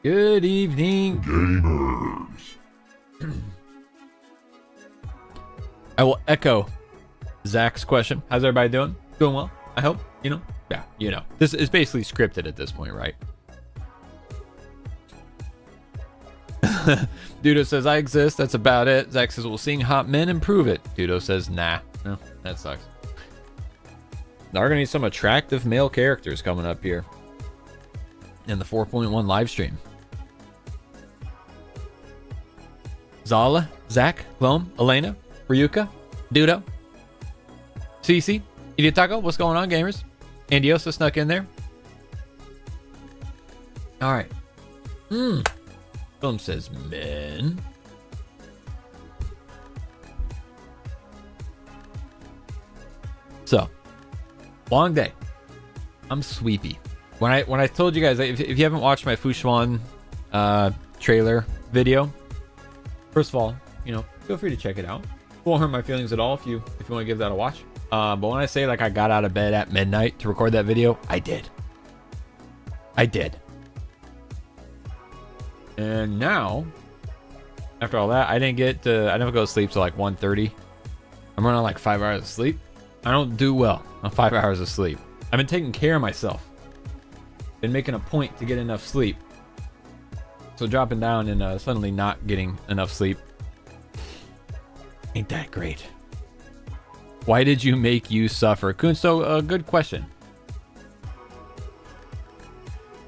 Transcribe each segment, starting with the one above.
Good evening, gamers. I will echo Zach's question. How's everybody doing? Doing well, I hope. Yeah, this is basically scripted at this point, right? Dudo says I exist, that's about it. Zach says, well, seeing hot men improve it. Dudo says, nah. No, that sucks. Now we're gonna need some attractive male characters coming up here in the 4.1 live stream. Zala, Zach, Glom, Elena, Ryuka, Dudo, Cece, Idiotaco, what's going on, gamers? Andiosa snuck in there. Alright. Glom says men. So, long day. I'm sleepy. When I told you guys, if you haven't watched my Fu Xuan trailer video, first of all, feel free to check it out. It won't hurt my feelings at all if you want to give that a watch. But when I say like I got out of bed at midnight to record that video, I did. And now, after all that, I didn't go to sleep till like 1:30. I'm running like 5 hours of sleep. I don't do well on 5 hours of sleep. I've been taking care of myself. Been making a point to get enough sleep. So dropping down and suddenly not getting enough sleep ain't that great. Why did you make you suffer? Kunsto, good question.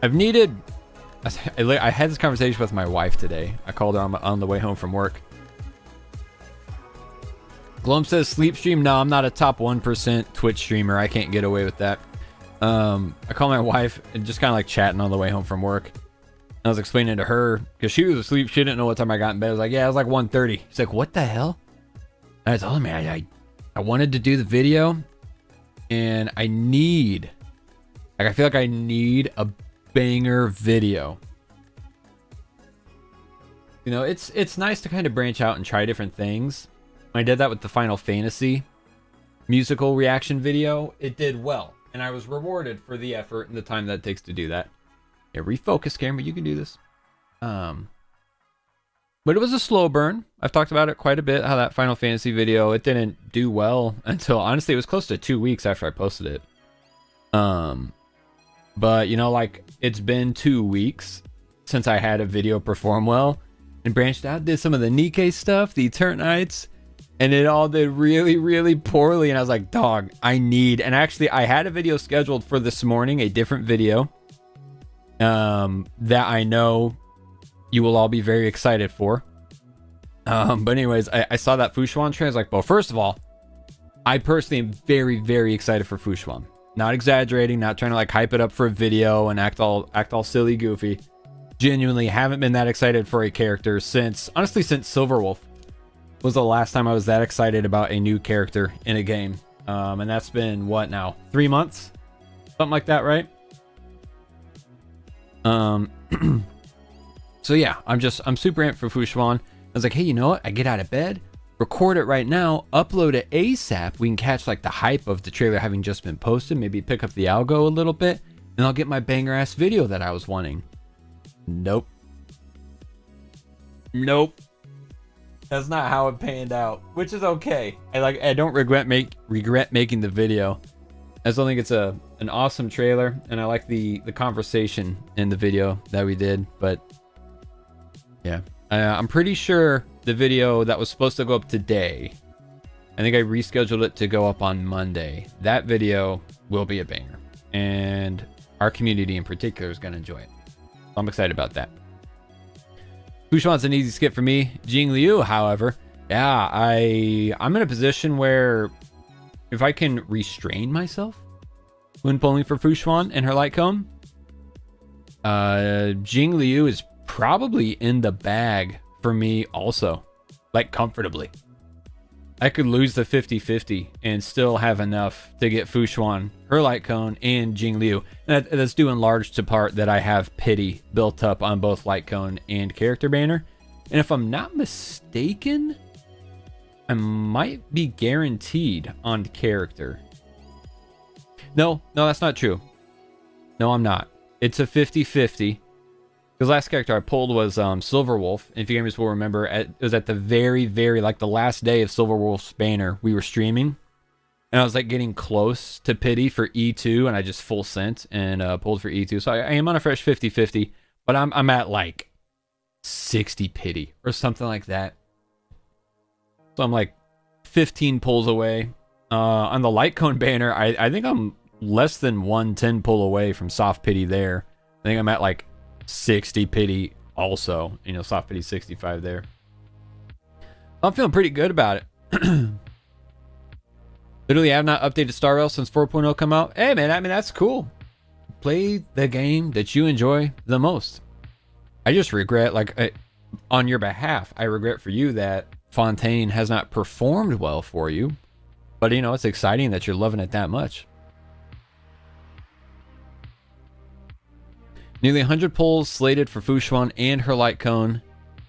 I had this conversation with my wife today. I called her on the way home from work. Glom says sleep stream. No, I'm not a top 1% Twitch streamer. I can't get away with that. I called my wife and just kind of like chatting on the way home from work. I was explaining to her because she was asleep. She didn't know what time I got in bed. I was like, yeah, it was like 1:30. She's like, what the hell? And I told her, man, I wanted to do the video and I feel like I need a banger video. It's nice to kind of branch out and try different things. When I did that with the Final Fantasy musical reaction video, it did well. And I was rewarded for the effort and the time that it takes to do that. Yeah, refocus, camera. You can do this. But it was a slow burn. I've talked about it quite a bit, how that Final Fantasy video, it didn't do well until, honestly, it was close to 2 weeks after I posted it. But, like, it's been 2 weeks since I had a video perform well and branched out, did some of the Nikkei stuff, the Eternites, and it all did really, really poorly. And I was like, dog, and actually I had a video scheduled for this morning, a different video, that I know you will all be very excited for. But anyways, I saw that Fu Xuan trailer. I was like, well, first of all, I personally am very, very excited for Fu Xuan. Not exaggerating, not trying to like hype it up for a video and act all silly goofy. Genuinely haven't been that excited for a character since Silverwolf was the last time I was that excited about a new character in a game. And that's been what now? 3 months? Something like that, right? So yeah, I'm super amped for Fu Xuan. I was like, hey, you know what? I get out of bed, record it right now, upload it ASAP. We can catch like the hype of the trailer having just been posted, maybe pick up the algo a little bit, and I'll get my banger ass video that I was wanting. Nope. That's not how it panned out, which is okay. I don't regret making the video. I still think it's an awesome trailer, and I like the conversation in the video that we did. But yeah, I'm pretty sure the video that was supposed to go up today, I think I rescheduled it to go up on Monday. That video will be a banger, and our community in particular is going to enjoy it. So I'm excited about that. Fu Xuan's an easy skip for me. Jing Liu, however, yeah, I'm in a position where if I can restrain myself when pulling for Fu Xuan and her light cone, Jing Liu is probably in the bag for me also, like comfortably. I could lose the 50-50 and still have enough to get Fu Xuan, her light cone, and Jing Liu. And that's due in large to part that I have pity built up on both light cone and character banner. And if I'm not mistaken, I might be guaranteed on character. No, that's not true. No, I'm not. It's a 50-50. The last character I pulled was Silverwolf. If you gamers will remember, it was at the very, like the last day of Silverwolf's banner. We were streaming, and I was like getting close to pity for E2, and I just full sent and pulled for E2. So I am on a fresh 50-50, but I'm at like 60 pity or something like that. So I'm like 15 pulls away. On the light cone banner, I think I'm less than 110 pull away from soft pity there. I think I'm at like 60 pity also. You know, soft pity 65 there. I'm feeling pretty good about it. Literally, I have not updated Star Rail since 4.0 come out. Hey, man, I mean, that's cool. Play the game that you enjoy the most. I just regret, like, on your behalf, I regret for you that Fontaine has not performed well for you. But, you know, it's exciting that you're loving it that much. Nearly 100 pulls slated for Fu Xuan and her light cone.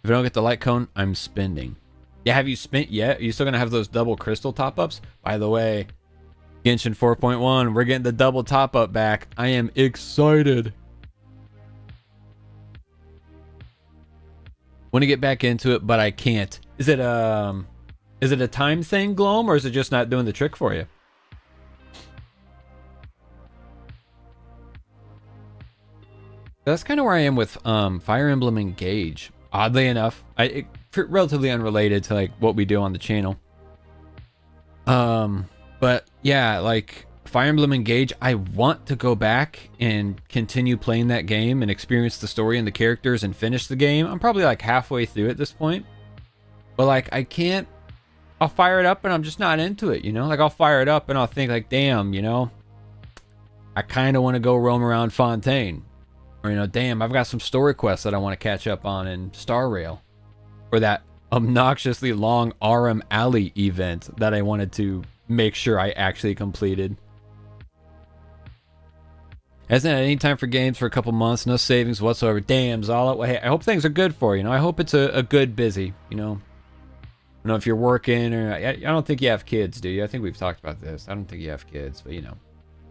If I don't get the light cone, I'm spending. Yeah, have you spent yet? Are you still going to have those double crystal top-ups? By the way, Genshin 4.1, we're getting the double top-up back. I am excited. Want to get back into it, but I can't. Is it a time thing, Gloam, or is it just not doing the trick for you? That's kind of where I am with Fire Emblem Engage. Oddly enough, relatively unrelated to like what we do on the channel. But yeah, like Fire Emblem Engage, I want to go back and continue playing that game and experience the story and the characters and finish the game. I'm probably like halfway through at this point. But like I can't, I'll fire it up and I'm just not into it, you know? Like I'll fire it up and I'll think like, damn, you know, I kind of want to go roam around Fontaine. Or, you know, damn, I've got some story quests that I want to catch up on in Star Rail. Or that obnoxiously long RM Alley event that I wanted to make sure I actually completed. Hasn't had any time for games for a couple months, no savings whatsoever. Damn, Zala. Hey, I hope things are good for you. You know, I hope it's a good busy, you know. I don't know if you're working or I don't think you have kids, do you? I think we've talked about this. I don't think you have kids, but you know.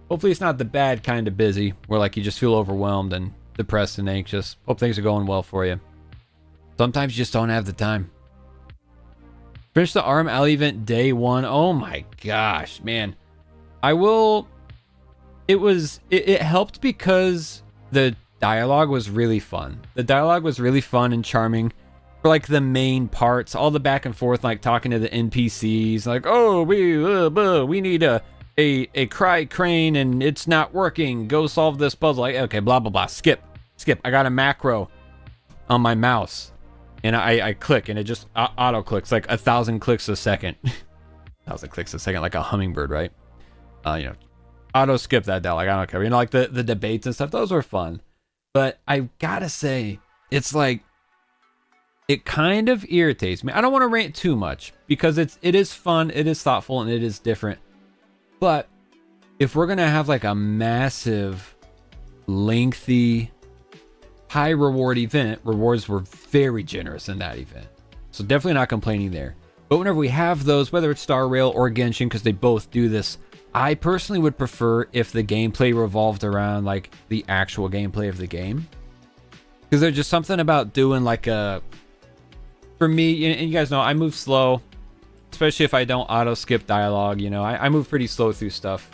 Hopefully it's not the bad kind of busy where like you just feel overwhelmed and depressed and anxious. Hope things are going well for you. Sometimes you just don't have the time. Finish the RM Alley event day one. Oh my gosh, man. It helped because the dialogue was really fun. The dialogue was really fun and charming. For like the main parts, all the back and forth, like talking to the NPCs, like, oh, we need a cry crane and it's not working. Go solve this puzzle. Like, okay, blah blah blah. Skip. I got a macro on my mouse, and I click, and it just auto clicks like 1,000 clicks a second. 1,000 clicks a second, like a hummingbird, right? You know, auto skip that down. Like I don't care. You know, like the debates and stuff. Those were fun, but I gotta say, it's like. It kind of irritates me. I don't want to rant too much because it is fun, it is thoughtful, and it is different. But if we're gonna have like a massive, lengthy, high reward event, rewards were very generous in that event. So definitely not complaining there. But whenever we have those, whether it's Star Rail or Genshin, because they both do this, I personally would prefer if the gameplay revolved around like the actual gameplay of the game. Because there's just something about doing like a... For me, and you guys know, I move slow, especially if I don't auto skip dialogue. You know, I move pretty slow through stuff.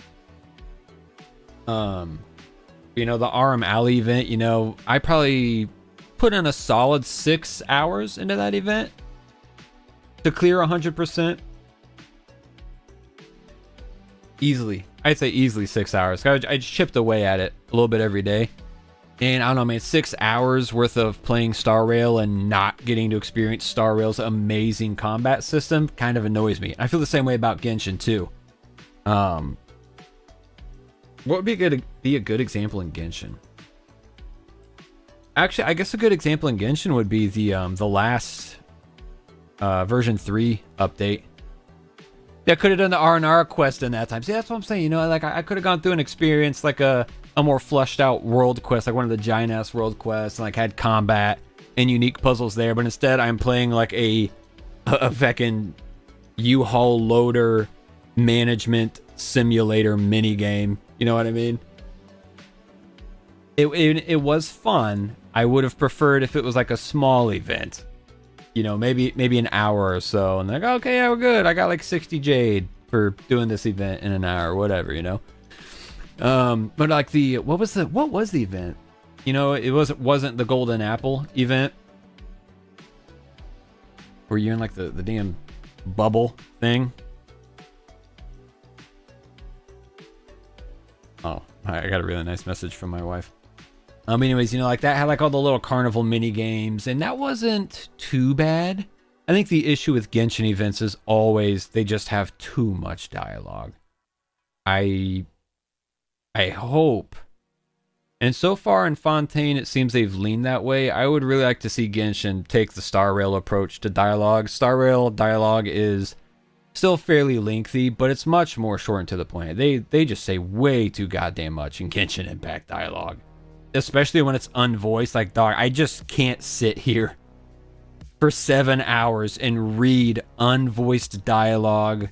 You know, the RM Alley event, you know, I probably put in a solid 6 hours into that event to clear 100%. Easily. I'd say easily 6 hours. I chipped away at it a little bit every day. And I don't know, man, 6 hours worth of playing Star Rail and not getting to experience Star Rail's amazing combat system kind of annoys me. I feel the same way about Genshin too. What would be a good example in Genshin? Actually, I guess a good example in Genshin would be the last version 3 update. Yeah, I could have done the R&R quest in that time. See, that's what I'm saying. You know, like I could have gone through and experienced like a more fleshed out world quest, like one of the giant ass world quests, and like had combat and unique puzzles there. But instead, I'm playing like a fucking U-Haul loader management simulator mini game. You know what I mean? It was fun, I would have preferred if it was like a small event. You know, maybe an hour or so. And like, okay, yeah, we're good. I got like 60 jade for doing this event in an hour, whatever, you know. But like what was the event? You know, it wasn't the golden apple event. Where you're in like the damn bubble thing. Oh, I got a really nice message from my wife. Anyways, you know, like that had like all the little carnival mini games, and that wasn't too bad. I think the issue with Genshin events is always they just have too much dialogue. I hope, and so far in Fontaine, it seems they've leaned that way. I would really like to see Genshin take the Star Rail approach to dialogue. Star Rail dialogue is still fairly lengthy, but it's much more short and to the point. They just say way too goddamn much in Genshin Impact dialogue. Especially when it's unvoiced. Like, dog, I just can't sit here for 7 hours and read unvoiced dialogue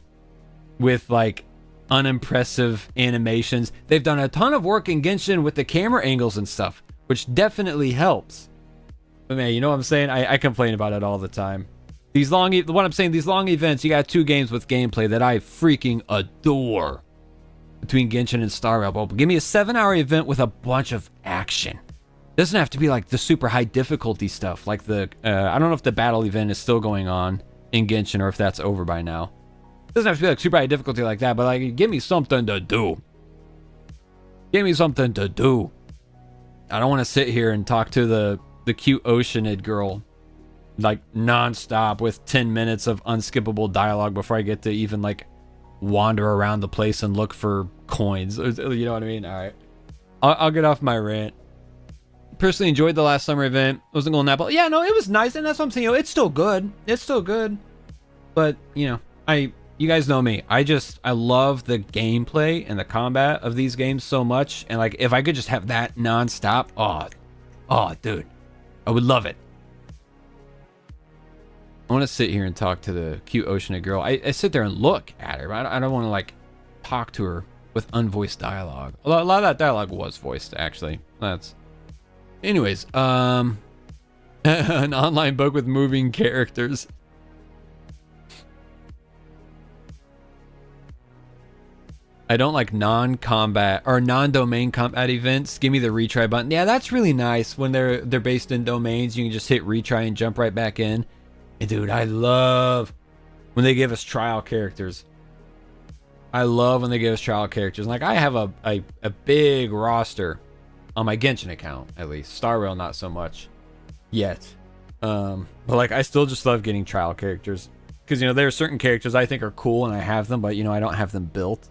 with, like, unimpressive animations. They've done a ton of work in Genshin with the camera angles and stuff, which definitely helps. But, man, you know what I'm saying? I complain about it all the time. These long events, you got 2 games with gameplay that I freaking adore. Between Genshin and Star Rail. Give me a 7-hour event with a bunch of action. Doesn't have to be like the super high difficulty stuff. Like the, I don't know if the battle event is still going on in Genshin or if that's over by now. Doesn't have to be like super high difficulty like that, but like, give me something to do. Give me something to do. I don't want to sit here and talk to the cute Oceanid girl like non-stop with 10 minutes of unskippable dialogue before I get to even like wander around the place and look for coins. You know what I mean? All right. I'll get off my rant. Personally enjoyed the last summer event. Wasn't going that bad. Yeah, no, it was nice, and that's what I'm saying. You know, it's still good. It's still good. But, you know, you guys know me. I love the gameplay and the combat of these games so much. And like, if I could just have that nonstop, oh, dude, I would love it. I want to sit here and talk to the cute Oceanid girl. I sit there and look at her, but I don't want to like talk to her with unvoiced dialogue. A lot of that dialogue was voiced, actually. Anyways, an online book with moving characters. I don't like non-combat or non-domain combat events. Give me the retry button. Yeah, that's really nice when they're based in domains. You can just hit retry and jump right back in. And dude, I love when they give us trial characters. I love when they give us trial characters. Like, I have a big roster on my Genshin account, at least. Star Rail, not so much yet. But like, I still just love getting trial characters. Because, you know, there are certain characters I think are cool and I have them, but, you know, I don't have them built.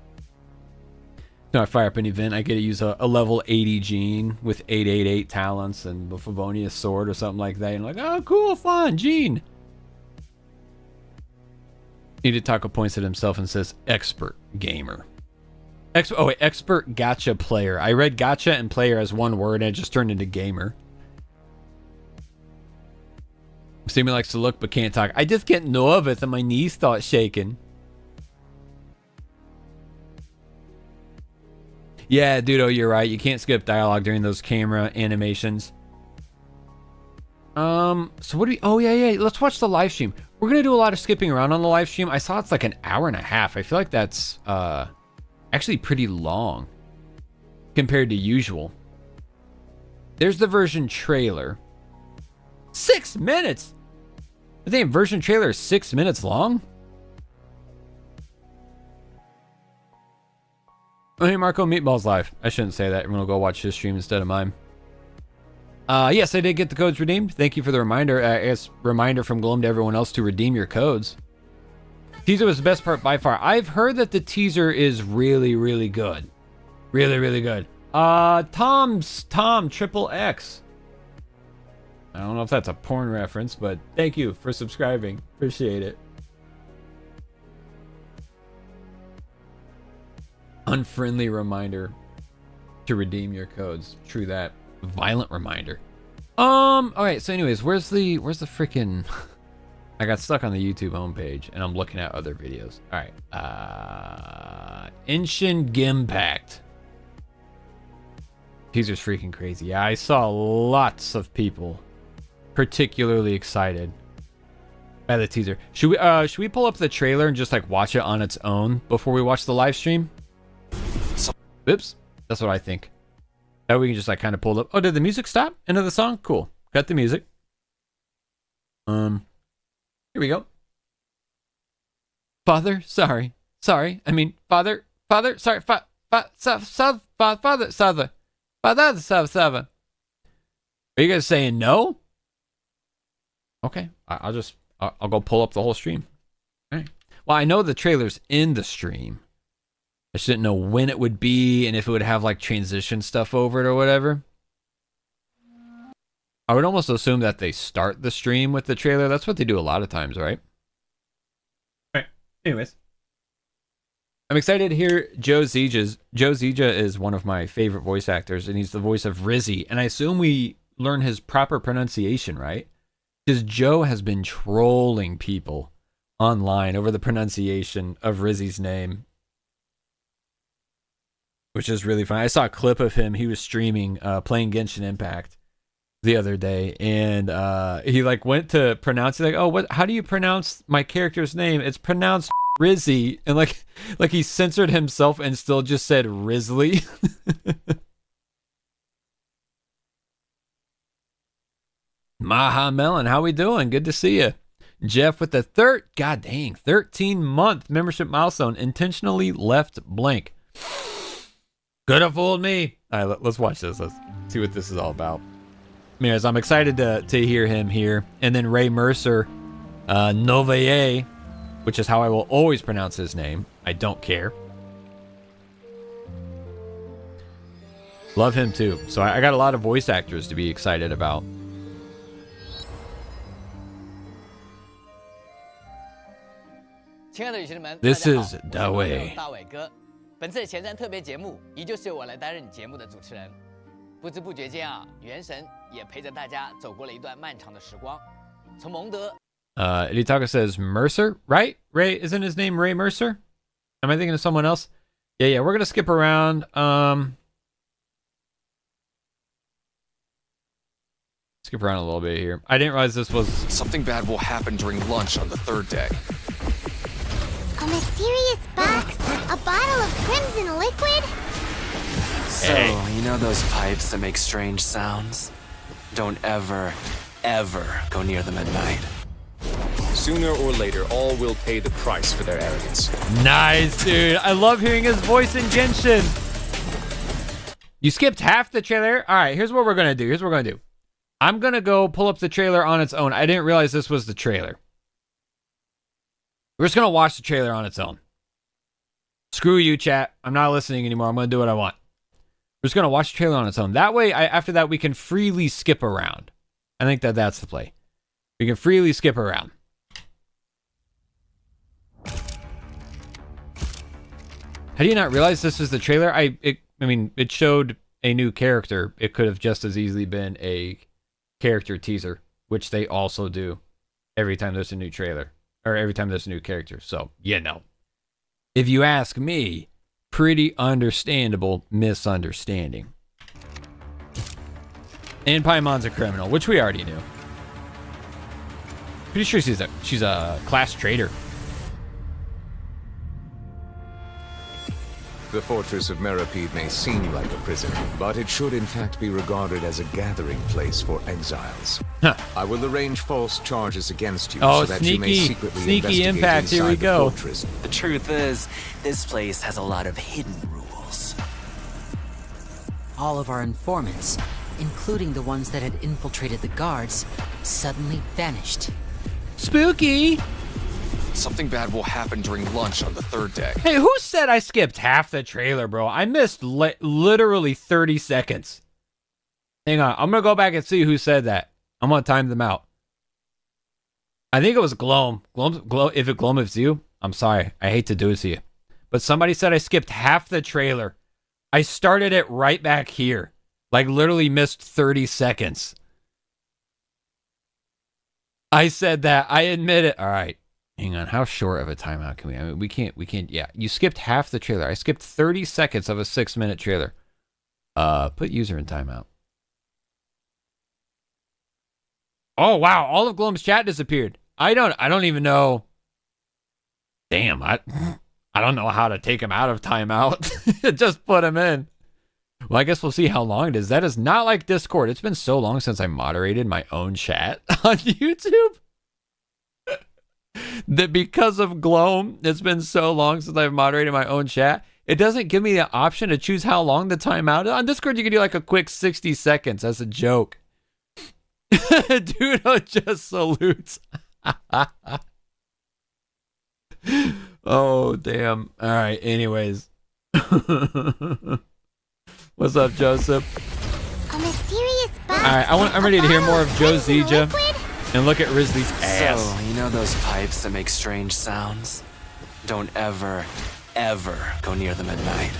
So I fire up an event, I get to use a level 80 Jean with 888 talents and the Favonius sword or something like that. And I'm like, oh, cool, fun, Jean. Needed Taco points at himself and says, expert gamer. Expert gacha player. I read gacha and player as one word and it just turned into gamer. Steamy likes to look but can't talk. I just get nervous and my knees start shaking. Yeah, Dudo, you're right. You can't skip dialogue during those camera animations. So what do we... Oh, yeah. Let's watch the live stream. We're going to do a lot of skipping around on the live stream. I saw it's like an hour and a half. I feel like that's actually pretty long compared to usual. There's the version trailer. 6 minutes! I think version trailer is 6 minutes long? Oh, hey, Marco, Meatball's live. I shouldn't say that. Everyone will go watch his stream instead of mine. Yes, I did get the codes redeemed. Thank you for the reminder. It's reminder from Gloom to everyone else to redeem your codes. Teaser was the best part by far. I've heard that the teaser is really, really good. Really, really good. Tom Triple X. I don't know if that's a porn reference, but thank you for subscribing. Appreciate it. Unfriendly reminder to redeem your codes. True that. Violent reminder. Alright, so anyways, where's the freaking... I got stuck on the YouTube homepage and I'm looking at other videos. Alright. Genshin Impact. Teaser's freaking crazy. Yeah, I saw lots of people particularly excited by the teaser. Should we pull up the trailer and just like watch it on its own before we watch the live stream? Oops, that's what I think. That way we can just like kind of pull up. Oh, did the music stop? End of the song? Cool. Got the music. Here we go. Father, sorry. I mean, father, sorry. Father. Are you guys saying no? Okay, I'll go pull up the whole stream. All right. Well, I know the trailer's in the stream. I just didn't know when it would be and if it would have like transition stuff over it or whatever. I would almost assume that they start the stream with the trailer. That's what they do a lot of times, right? All right. Anyways. I'm excited to hear Joe Zija. Joe Zija is one of my favorite voice actors, and he's the voice of Rizzy. And I assume we learn his proper pronunciation, right? Because Joe has been trolling people online over the pronunciation of Rizzy's name, which is really fun. I saw a clip of him. He was streaming, playing Genshin Impact the other day, and he like went to pronounce it, like, oh, what? How do you pronounce my character's name? It's pronounced Rizzy, and like he censored himself and still just said Risley. Maha Melon, how we doing? Good to see you. Jeff with the 13-month membership milestone, intentionally left blank. Could have fooled me. All right, let's watch this. Let's see what this is all about. Anyways, I'm excited to hear him here. And then Ray Mercer, Novaye, which is how I will always pronounce his name. I don't care. Love him too. So I got a lot of voice actors to be excited about. This is Dawei. 本次的前瞻特别节目，依旧是由我来担任节目的主持人。不知不觉间啊，元神也陪着大家走过了一段漫长的时光。从蒙德Itaka says Mercer, right? Ray, isn't his name Ray Mercer? Am I thinking of someone else? Yeah, we're gonna skip around. Skip around a little bit here. I didn't realize this was... Something bad will happen during lunch on the third day. A mysterious box? A bottle of crimson liquid? So, you know those pipes that make strange sounds? Don't ever go near them at night. Sooner or later, all will pay the price for their arrogance. Nice, dude. I love hearing his voice in Genshin. You skipped half the trailer? All right, here's what we're going to do. I'm going to go pull up the trailer on its own. I didn't realize this was the trailer. We're just going to watch the trailer on its own. Screw you, chat. I'm not listening anymore. I'm going to do what I want. We're just going to watch the trailer on its own. That way, after that, we can freely skip around. I think that's the play. We can freely skip around. How do you not realize this is the trailer? I mean, it showed a new character. It could have just as easily been a character teaser, which they also do every time there's a new trailer. Or every time there's a new character. So, if you ask me, pretty understandable misunderstanding. And Paimon's a criminal, which we already knew. Pretty sure she's a class traitor. The fortress of Meripede may seem like a prison, but it should in fact be regarded as a gathering place for exiles. Huh. I will arrange false charges against you Oh, so that you may secretly sneaky investigate Impact. Here we inside the go. fortress. The truth is, this place has a lot of hidden rules. All of our informants, including the ones that had infiltrated the guards, suddenly vanished. Spooky! Something bad will happen during lunch on the third day. Hey, who said I skipped half the trailer, bro? I missed literally 30 seconds. Hang on. I'm going to go back and see who said that. I'm going to time them out. I think it was Gloam. If it's you, I'm sorry. I hate to do it to you. But somebody said I skipped half the trailer. I started it right back here. Like, literally missed 30 seconds. I said that. I admit it. All right. Hang on. How short of a timeout can we? I mean, we can't. Yeah. You skipped half the trailer. I skipped 30 seconds of a 6-minute trailer. Put user in timeout. Oh wow, all of Gloam's chat disappeared. I don't even know. Damn, I don't know how to take him out of timeout. Just put him in. Well, I guess we'll see how long it is. That is not like Discord. It's been so long since I moderated my own chat on YouTube. That because of Gloam, it's been so long since I've moderated my own chat. It doesn't give me the option to choose how long the timeout is. On Discord, you can do like a quick 60 seconds. That's a joke. Dude, just salutes. Oh, damn. All right, anyways. What's up, Joseph? A mysterious box. All right, I'm ready to hear more of Joe Zija. Liquid? And look at Risley's ass. So, you know those pipes that make strange sounds? Don't ever, ever go near them at night.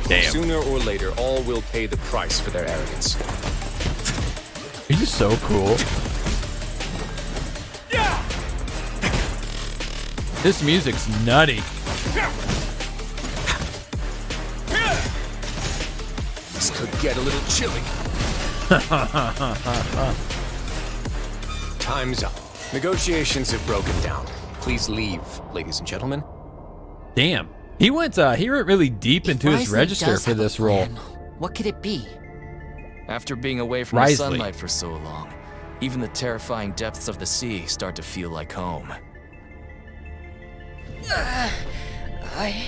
Damn. Sooner or later, all will pay the price for their arrogance. He's so cool. This music's nutty. This could get a little chilly. Time's up. Negotiations have broken down. Please leave, ladies and gentlemen. Damn. He went really deep into his Risley register does for have a this role. plan. What could it be? After being away from the Risley. sunlight for so long, even the terrifying depths of the sea start to feel like home. I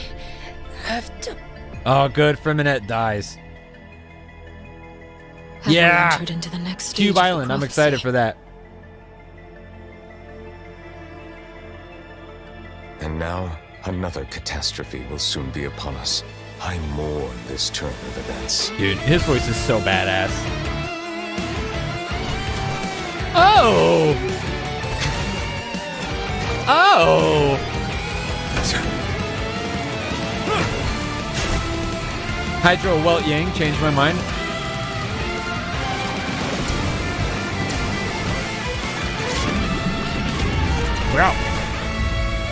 have to. Oh, good. Freminette dies. Have Yeah. entered into the next stage Cube of the Island. I'm excited prophecy. for that. And now, another catastrophe will soon be upon us. I mourn this turn of events. Dude, his voice is so badass. Oh! Oh! Hydro Welt Yang changed my mind. Wow.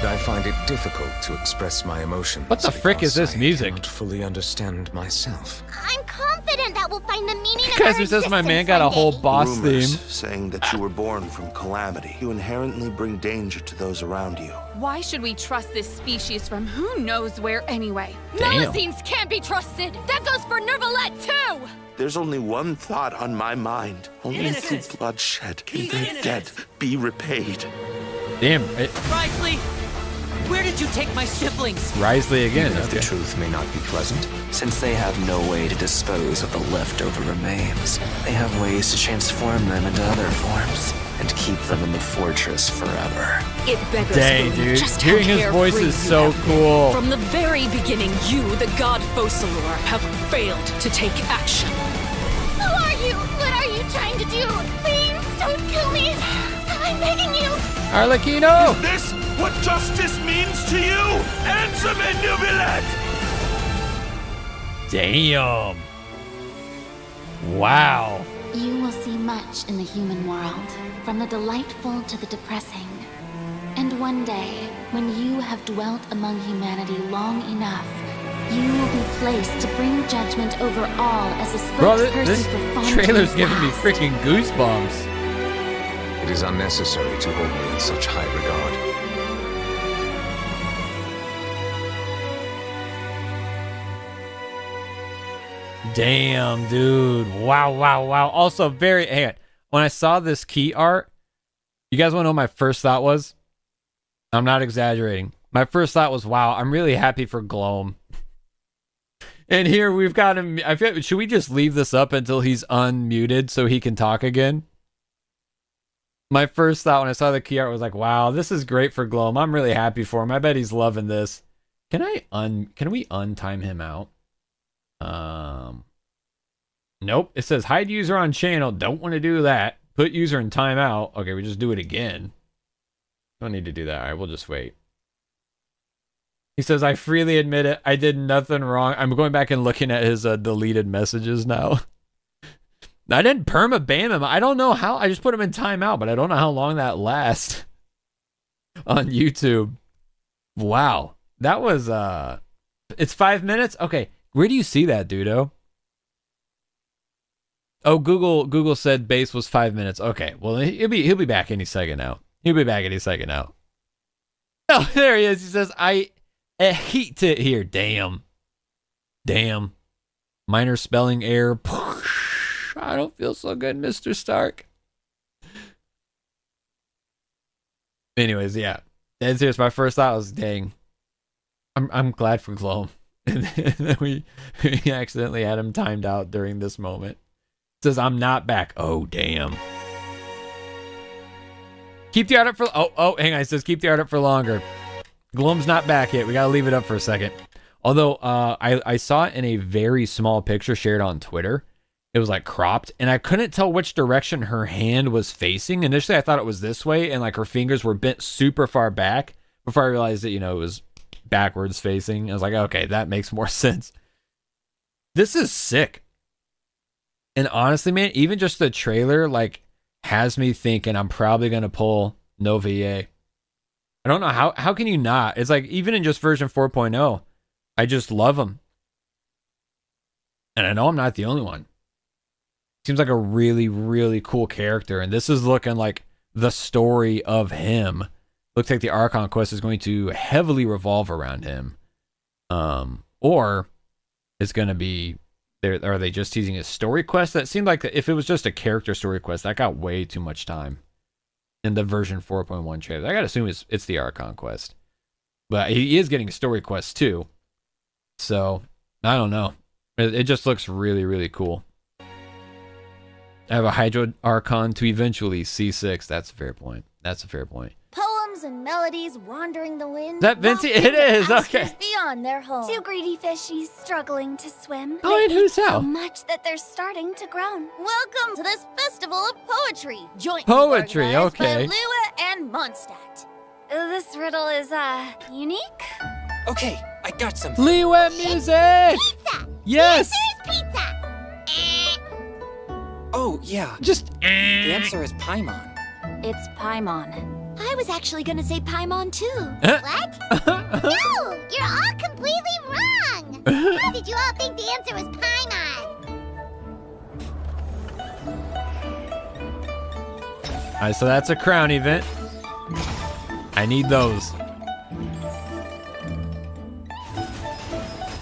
I find it difficult to express my emotions. What the frick is because this music? I cannot fully understand myself. I'm confident that we'll find the meaning of Guys, our who says my man existence got a one whole day. boss Rumors theme? saying that you were born from calamity. You inherently bring danger to those around you. Why should we trust this species from who knows where anyway? Damn. Melusines can't be trusted! That goes for Nervalette too! There's only one thought on my mind. Only through bloodshed can their debt be repaid. Damn. Risley, where did you take my siblings? Risley again. Even if the Okay. truth may not be pleasant. Since they have no way to dispose of the leftover remains, they have ways to transform them into other forms and keep them in the fortress forever. It beggars Dang, belief dude. just how Hearing his voice carefree is you so have been. cool. From the very beginning, you, the god Focalor, have failed to take action. Who are you? What are you trying to do? Please don't kill me. I'm begging you. Arlecchino! This what justice means to you? Answer me, Nubilet! Damn. Wow. You will see much in the human world, from the delightful to the depressing. And one day, when you have dwelt among humanity long enough, you will be placed to bring judgment over all as a Bro, spokesperson this for Fontaine's trailer's giving me past. freaking goosebumps. It is unnecessary to hold me in such high regard. Damn, dude. Wow, wow, wow. Also, hang on. When I saw this key art, you guys want to know what my first thought was? I'm not exaggerating. My first thought was, wow, I'm really happy for Gloam. And here we've got him. I feel, should we just leave this up until he's unmuted so he can talk again? My first thought when I saw the key art was like, wow, this is great for Gloam. I'm really happy for him. I bet he's loving this. Can we untime him out? Nope. It says hide user on channel. Don't want to do that. Put user in timeout. Okay, we just do it again. Don't need to do that. All right, we'll just wait. He says, I freely admit it. I did nothing wrong. I'm going back and looking at his deleted messages now. I didn't perma-ban him. I don't know how. I just put him in timeout, but I don't know how long that lasts on YouTube. Wow. That was, it's 5 minutes? Okay. Where do you see that, Dudo? Oh, Google said base was 5 minutes. Okay, well he'll be back any second now. He'll be back any second now. Oh, there he is. He says, I hate it here. Damn. Minor spelling error. I don't feel so good, Mr. Stark. Anyways, yeah. That's serious. My first thought was, dang. I'm glad for Gloam. And then we accidentally had him timed out during this moment. It says, I'm not back. Oh, damn. Keep the art up for... Oh, hang on. It says, keep the art up for longer. Gloam's not back yet. We gotta leave it up for a second. Although, I saw it in a very small picture shared on Twitter. It was, like, cropped. And I couldn't tell which direction her hand was facing. Initially, I thought it was this way. And, like, her fingers were bent super far back. Before I realized that, you know, it was backwards facing. I was like, okay, that makes more sense. This is sick. And honestly, man, even just the trailer, like, has me thinking I'm probably going to pull Novier. I don't know. How can you not? It's like, even in just version 4.0, I just love him. And I know I'm not the only one. Seems like a really, really cool character. And this is looking like the story of him. Looks like the Archon quest is going to heavily revolve around him. Or it's going to be... Are they just teasing his story quest? That seemed like if it was just a character story quest, that got way too much time in the version 4.1 trailer. I gotta assume it's the Archon quest. But he is getting a story quest too. So, I don't know. It just looks really, really cool. I have a Hydro Archon to eventually C6. That's a fair point. Poems and melodies wandering the wind. Is that Vinci? It is, okay. Beyond their home. Two greedy fishies struggling to swim. Oh, and who's so how? much that they're starting to groan. Welcome to this festival of poetry. Jointly Poetry, organized okay. by Lua and Mondstadt. This riddle is, unique? Okay, I got something. Lua music! Pizza! Yes! The answer is pizza! Oh, yeah. Just The answer is Paimon. It's Paimon. I was actually gonna say Paimon too. What? No! You're all completely wrong! How did you all think the answer was Paimon? Alright, so that's a crown event. I need those.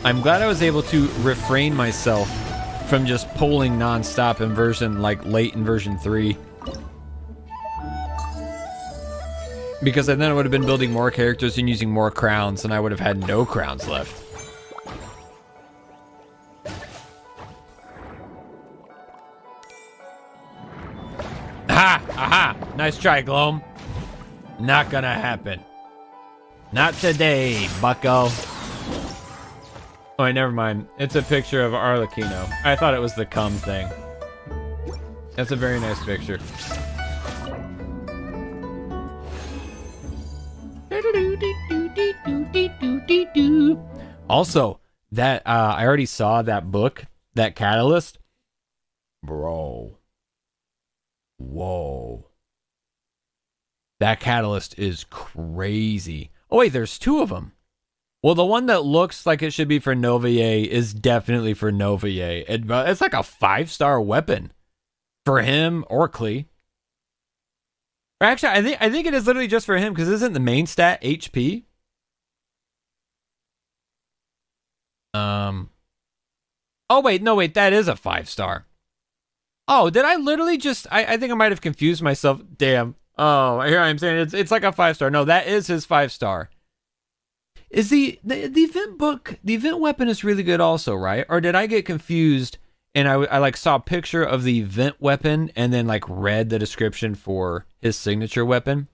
I'm glad I was able to refrain myself from just polling non-stop in version, like, late in version 3. Because then I would have been building more characters and using more crowns, and I would have had no crowns left. Ha! Aha! Nice try, Gloam. Not gonna happen. Not today, bucko. Oh, wait, never mind. It's a picture of Arlecchino. I thought it was the cum thing. That's a very nice picture. Also, that I already saw that book, that Catalyst. Bro. Whoa. That Catalyst is crazy. Oh wait, there's two of them. Well, the one that looks like it should be for Novier is definitely for Novier. It's like a 5-star weapon for him or Klee. Or actually, I think it is literally just for him, because isn't the main stat HP? Oh wait, no wait, that is a 5-star. Oh, did I literally just? I think I might have confused myself. Damn. Oh, here I am saying it's like a 5-star. No, that is his 5-star. Is the event book, the event weapon is really good also, right? Or did I get confused and I like saw a picture of the event weapon and then like read the description for his signature weapon?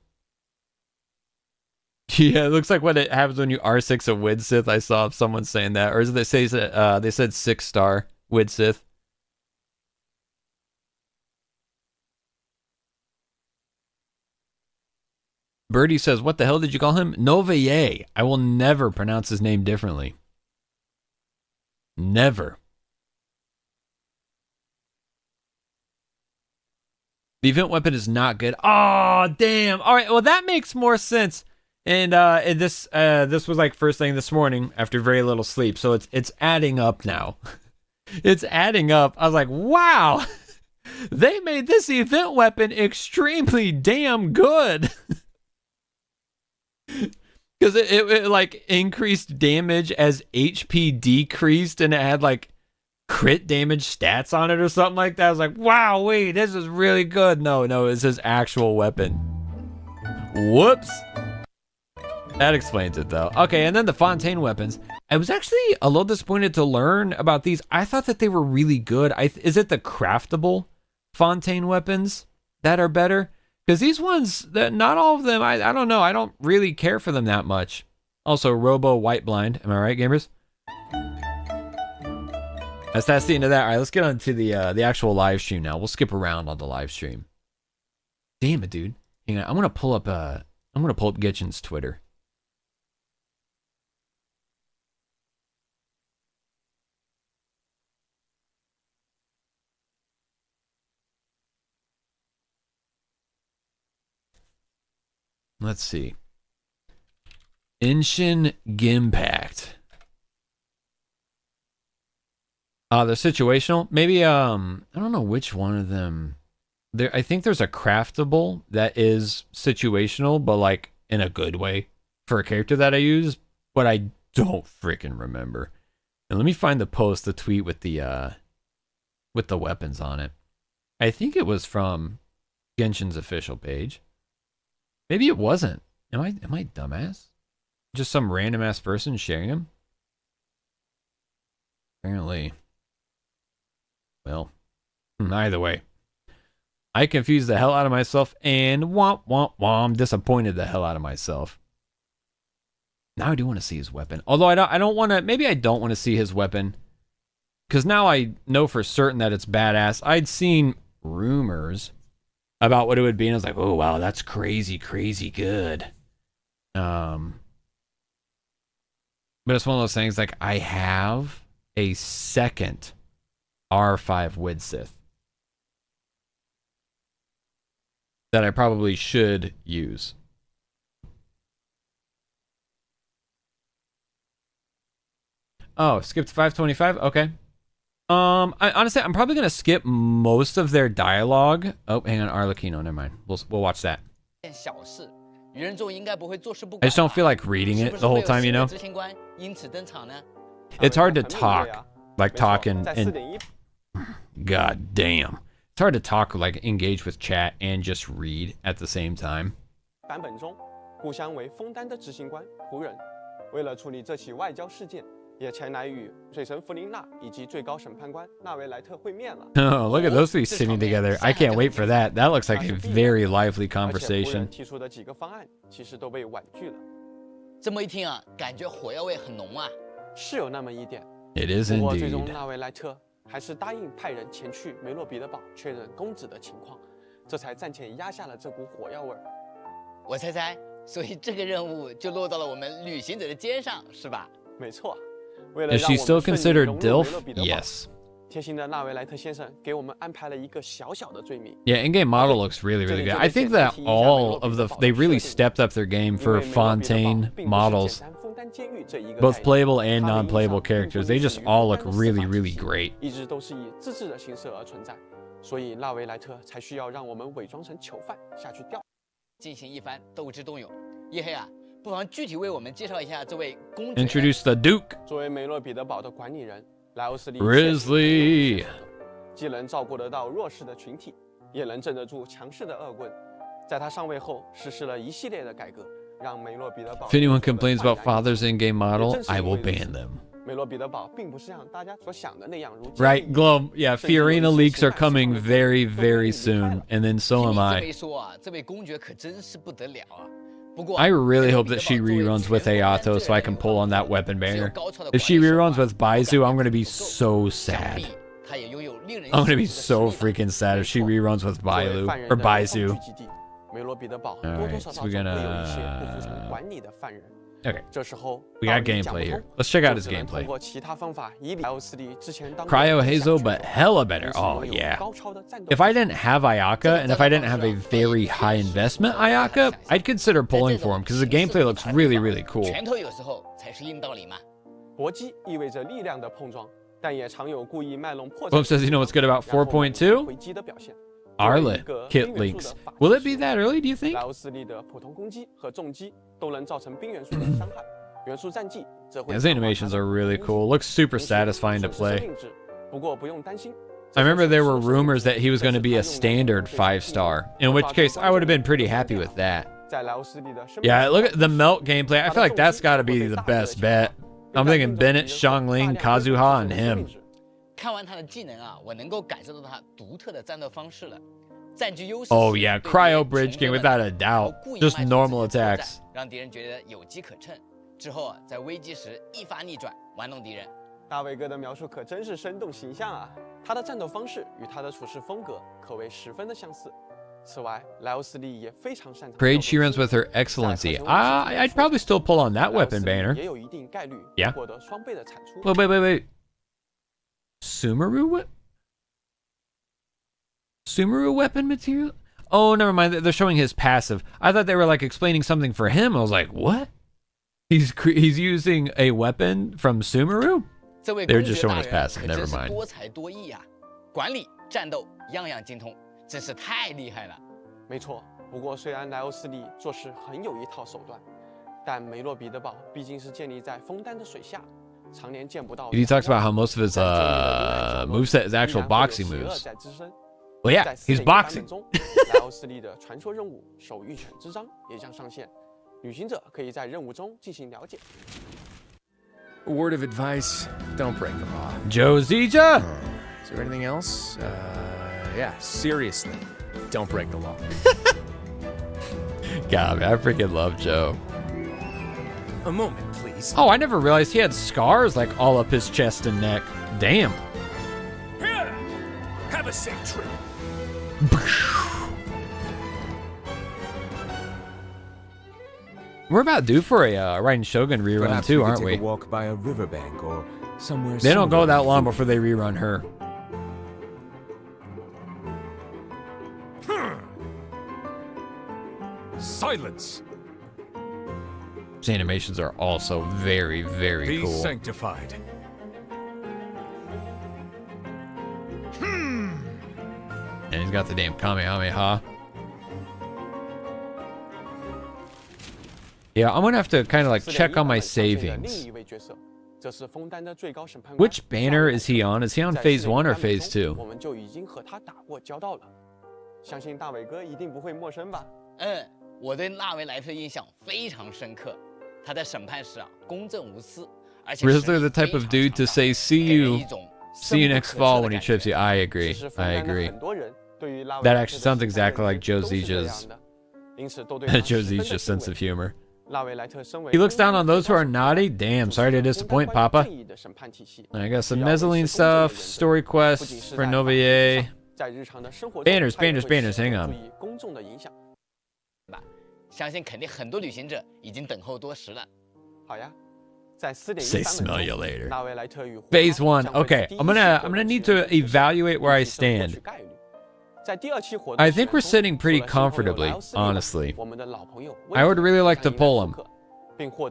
Yeah, it looks like what it happens when you R6 a Widsith. I saw someone saying that. Or is it they say they said 6-star Widsith? Birdie says, what the hell did you call him? Novier. I will never pronounce his name differently. Never. The event weapon is not good. Oh, damn. All right, well, that makes more sense. And this was like first thing this morning after very little sleep. So it's adding up now. It's adding up. I was like, wow. They made this event weapon extremely damn good. Because it like increased damage as HP decreased, and it had like crit damage stats on it or something like that. I was like, wow, wait, this is really good. No, it's his actual weapon. Whoops. That explains it though. Okay, and then the Fontaine weapons. I was actually a little disappointed to learn about these. I thought that they were really good. Is it the craftable Fontaine weapons that are better? Because these ones, not all of them, I don't know. I don't really care for them that much. Also, Robo White Blind. Am I right, gamers? That's the end of that. All right, let's get on to the actual live stream now. We'll skip around on the live stream. Damn it, dude. Hang on, I'm gonna pull up Genshin's Twitter. Let's see. Genshin Impact. They're situational. Maybe I don't know which one of them. I think there's a craftable that is situational, but like in a good way for a character that I use, but I don't freaking remember. And let me find the post, the tweet with the weapons on it. I think it was from Genshin's official page. Maybe it wasn't. Am I dumbass? Just some random ass person sharing them? Apparently. Well, either way. I confused the hell out of myself and I'm disappointed the hell out of myself. Now I do want to see his weapon. Although I don't want to, maybe I don't want to see his weapon. Because now I know for certain that it's badass. I'd seen rumors about what it would be, and I was like, oh wow, that's crazy good. But it's one of those things, like, I have a second R5 Widsith that I probably should use. Oh, skipped 525? Okay. Honestly, I'm probably gonna skip most of their dialogue. Oh, hang on, Arlecchino, never mind. We'll watch that. I just don't feel like reading it the whole time, you know? It's hard to talk, like talk and God damn. It's hard to talk, like engage with chat and just read at the same time. 版本中，故乡为枫丹的执行官仆人，为了处理这起外交事件，也前来与水神弗琳娜以及最高审判官纳维莱特会面了。Oh, look at those three sitting together. I can't wait for that. That looks like a very lively conversation. 提出的几个方案其实都被婉拒了。这么一听啊，感觉火药味很浓啊。是有那么一点。 It is 不过最终 indeed. 纳维莱特还是答应派人前去梅洛彼得堡确认公子的情况，这才暂且压下了这股火药味。我猜猜，所以这个任务就落到了我们旅行者的肩上，是吧？没错。 Is she still considered DILF? Yes. 贴心的纳维莱特先生给我们安排了一个小小的罪名。 Yeah, in-game model looks really good. I think that all of they really stepped up their game for Fontaine models. Both playable and non-playable characters. They just all look really great. 一直都是以自制的形式而存在，所以纳维莱特才需要让我们伪装成囚犯下去调，进行一番斗智斗勇。叶黑啊，不妨具体为我们介绍一下这位公爵。 Introduce the Duke. 作为梅洛彼得堡的管理人，莱欧斯利 Grizzly 既能照顾得到弱势的群体，也能镇得住强势的恶棍。在他上位后，实施了一系列的改革，让梅洛彼得堡。 If anyone complains about Father's in-game model, I will ban them. 梅洛彼得堡并不是像大家所想的那样如。 Right, Globe. Yeah, Furina leaks are coming very soon, and then so am I. 这位公爵可真是不得了啊！ I really hope that she reruns with Ayato so I can pull on that weapon banner. If she reruns with Baizu, I'm going to be so sad. I'm going to be so freaking sad if she reruns with Bailu or Baizu. Alright, so we're gonna... Okay, we got gameplay here. Let's check out his gameplay. Cryo Hazo, but hella better. Oh yeah. If I didn't have Ayaka, and if I didn't have a very high investment Ayaka, I'd consider pulling for him because the gameplay looks really cool. 搏击意味着力量的碰撞，但也常有故意卖弄破绽。 Boom says, you know what's good about 4.2? 回击的表现。 Arlet kit links. Will it be that early, do you think? 莱欧斯利的普通攻击和重击都能造成冰元素的伤害，元素战绩则会。 His animations are really cool. Looks super satisfying to play. 不过不用担心。 I remember there were rumors that he was going to be a standard 5-star, in which case I would have been pretty happy with that. Yeah, look at the melt gameplay. I feel like that's got to be the best bet. I'm thinking Bennett, Xiangling, Kazuha, and him. 看完他的技能啊，我能够感受到他独特的战斗方式了。占据优势。 Oh yeah, Cryo Bridge King without a doubt. Just normal attacks. 让敌人觉得有机可乘。之后啊，在危机时一发逆转，玩弄敌人。大伟哥的描述可真是生动形象啊！他的战斗方式与他的处事风格可谓十分的相似。此外，莱欧斯利也非常擅长。 Parade she runs with her excellency. I'd probably still pull on that weapon banner. 也有一定概率获得双倍的产出。Wait. Sumeru weapon material? Oh, never mind. They're showing his passive. I thought they were like explaining something for him. I was like, what? He's using a weapon from Sumeru? They're just showing his passive. Never mind. 多才多艺啊，管理、战斗样样精通，真是太厉害了。没错，不过虽然莱欧斯利做事很有一套手段，但梅洛彼得堡毕竟是建立在枫丹的水下。 He talks about how most of his moveset is actual boxing moves. Well, yeah, he's boxing. 莱欧斯利的传说任务手谕犬之章也将上线，旅行者可以在任务中进行了解。 A word of advice: don't break the law. Josija. Is there anything else? Yeah, seriously, don't break the law. God, man, I freaking love Joe. A moment, please. Oh, I never realized he had scars like all up his chest and neck. Damn. Here, have a safe trip. We're about due for a Raiden Shogun rerun Perhaps too, we could aren't take we? A walk by a riverbank or somewhere. They don't go similar that to long Fu. before they rerun her. Silence. His animations are also very, very Be cool. sanctified. And he's got the damn Kamehameha. Yeah, I'm gonna have to kind of like check on my savings. Which banner is he on? Is he on phase 1 or phase 2? 我们就已经和他打过交道了，相信大伟哥一定不会陌生吧？我对纳维莱特印象非常深刻。他在审判时啊，公正无私，而且 Rizzler the type of dude to say see you next fall when he trips you. I agree. That actually sounds exactly like Josija's sense of humor. He looks down on those who are naughty. Damn, sorry to disappoint, Papa. I got some Mezzaline stuff, story quests for Novier. Banners. Hang on. 相信肯定很多旅行者已经等候多时了。好呀，在 Say smell you later. 纳维莱特与 Phase 1. Okay, I'm gonna need to evaluate where I stand. 在第二期活动 I think we're sitting pretty comfortably, honestly. I would really like to pull him.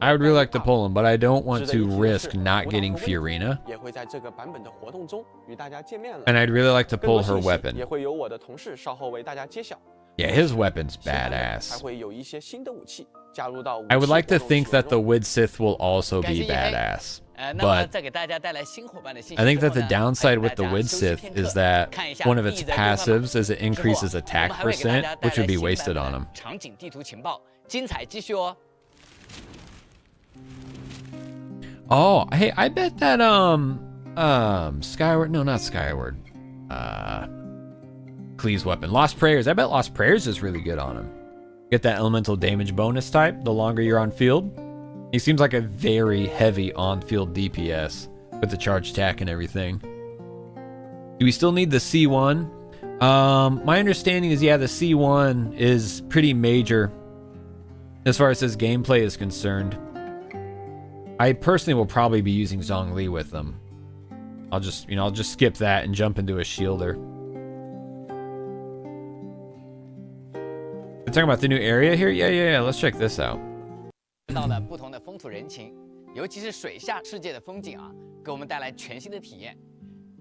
I would really like to pull him, but I don't want to risk not getting Furina. 也会在这个版本的活动中与大家见面了。 And I'd really like to pull her 更多信息 weapon. 也会由我的同事稍后为大家揭晓。 Yeah, his weapon's 还 badass. 会有一些新的武器加入到武器 I would like to 活动 think 系统 that the 中 Wid Sith will also be badass. 那么 But 再给大家带来新伙伴的信息 I think 之 that 后 the 呢 downside with the 带大家 Wid 休息 Sith 片刻 is that 看一下 one of 意 its 义在规划吗 passives is it 之后 increases 我 attack 们还会给大 percent, 家带 which would 来 be 新 wasted 版 on 本 him. 场景地图情报，精彩继续哦。 Oh, hey, I bet that Skyward, no, not Skyward. Clee's weapon, Lost Prayers. I bet Lost Prayers is really good on him. Get that elemental damage bonus type the longer you're on field. He seems like a very heavy on-field DPS with the charge attack and everything. Do we still need the C1? My understanding is, yeah, the C1 is pretty major as far as his gameplay is concerned. I personally will probably be using Zhongli with them. I'll just skip that and jump into a shielder. We're talking about the new area here? Yeah. Let's check this out. 到了不同的风土人情，尤其是水下世界的风景啊，给我们带来全新的体验。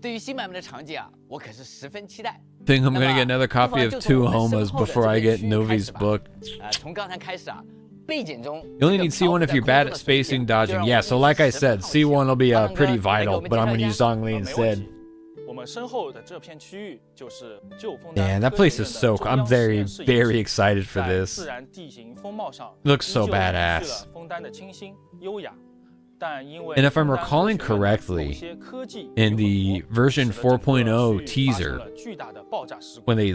对于新版本的场景啊，我可是十分期待。 Think I'm gonna get another copy of Two Homas before I get Novi's book. 从刚才开始啊，背景中 You only need C1 if you're bad at spacing dodging. Yeah, so like I said, C1 will be pretty vital, but I'm gonna use Zhongli instead. 我们身后的这片区域就是旧风 Yeah, that place is so cool. I'm very, very excited for this. 自然地形风貌上 Looks so badass. 风丹的清新优雅。 And if I'm recalling correctly, in the version 4.0 teaser, when they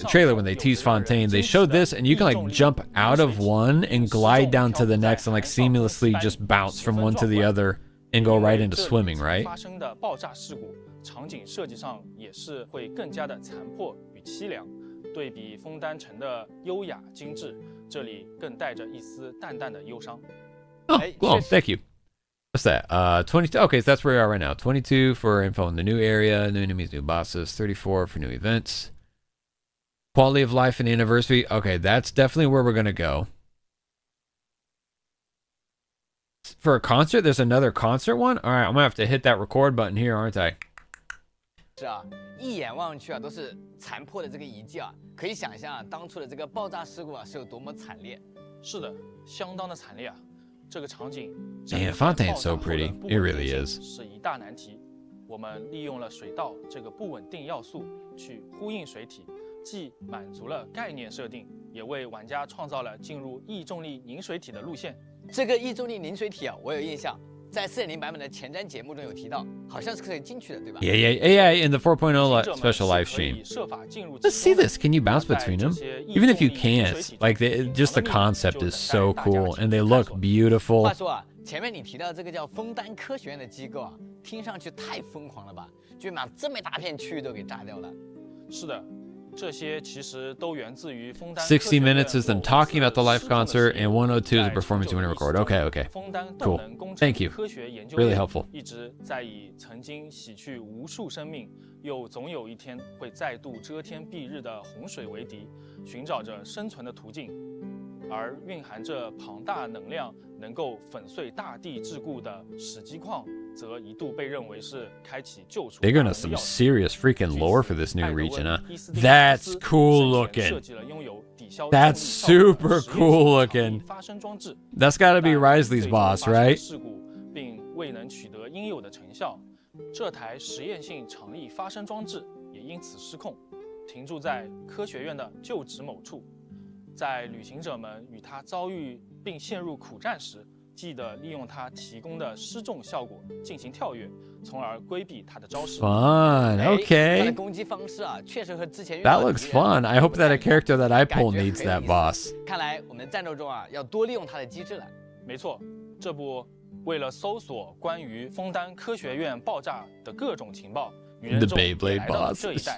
trailer when they tease Fontaine, they showed this, and you can like jump out of one and glide down to the next, and like seamlessly just bounce from one to the other and go right into swimming, right? 发生的爆炸事故场景设计上也是会更加的残破与凄凉，对比枫丹城的优雅精致，这里更带着一丝淡淡的忧伤。Oh, cool. Thank you. What's that? 22. Okay, so that's where we are right now. 22 for info in the new area, new enemies, new bosses. 34 for new events. Quality of life and anniversary. Okay, that's definitely where we're gonna go. For a concert, there's another concert one. All right, I'm gonna have to hit that record button here, aren't I? 是啊，一眼望去啊，都是残破的这个遗迹啊，可以想象啊，当初的这个爆炸事故啊是有多么惨烈。是的，相当的惨烈啊。 这个场景 Man, Fontaine's so pretty. It really is. 是一大难题。我们利用了水道这个不稳定要素去呼应水体，既满足了概念设定，也为玩家创造了进入异重力凝水体的路线。这个异重力凝水体啊，我有印象，在4.0版本的前瞻节目中有提到，好像是可以进去的，对吧 Yeah, in the 4.0 special live stream. Let's see this. Can you bounce between them? Even if you can't, like just the concept is so cool, and they look beautiful. 话说啊，前面你提到这个叫枫丹科学院的机构啊，听上去太疯狂了吧？居然把这么大片区域都给炸掉了。是的。 这些其实都源自于枫丹。60 minutes is them talking about the live concert, and 102 is the performance you want to record. Okay. Cool. Thank you. Really helpful. 一直在以曾经洗去无数生命，又总有一天会再度遮天蔽日的洪水为敌，寻找着生存的途径。而蕴含着庞大能量，能够粉碎大地桎梏的史基矿。 则一度被认为是开启救赎。 They're gonna have some serious freaking lore for this new region, huh? That's cool looking. That's super cool looking. That's gotta be Risley's boss, right? 事故并未能取得应有的成效，这台实验性场力发生装置也因此失控，停驻在科学院的旧址某处。在旅行者们与它遭遇并陷入苦战时。 记得利用它提供的失重效果进行跳跃，从而规避它的招式。Fun, okay. 它的攻击方式啊，确实和之前 That looks fun. I hope that a character that I pull needs that boss. 看来我们的战斗中啊，要多利用它的机制了。没错，这不，为了搜索关于枫丹科学院爆炸的各种情报，与人众来到这一带，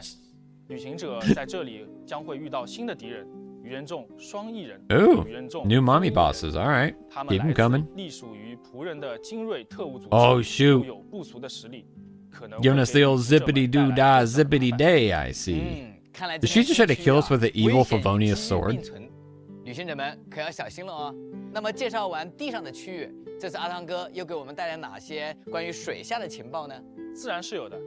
旅行者在这里将会遇到新的敌人。 愚人众双翼人 ，Ooh, new mommy bosses. All right, keep them coming. 隶属于仆人的精锐特务组织 ，Oh shoot， 有不俗的实力，可能 giving us the old zippity doo dah zippity day. I see. Did she just try to kill us with the evil Favonius sword? 旅行者们可要小心了哦。那么介绍完地上的区域，这次阿汤哥又给我们带来哪些关于水下的情报呢？自然是有的。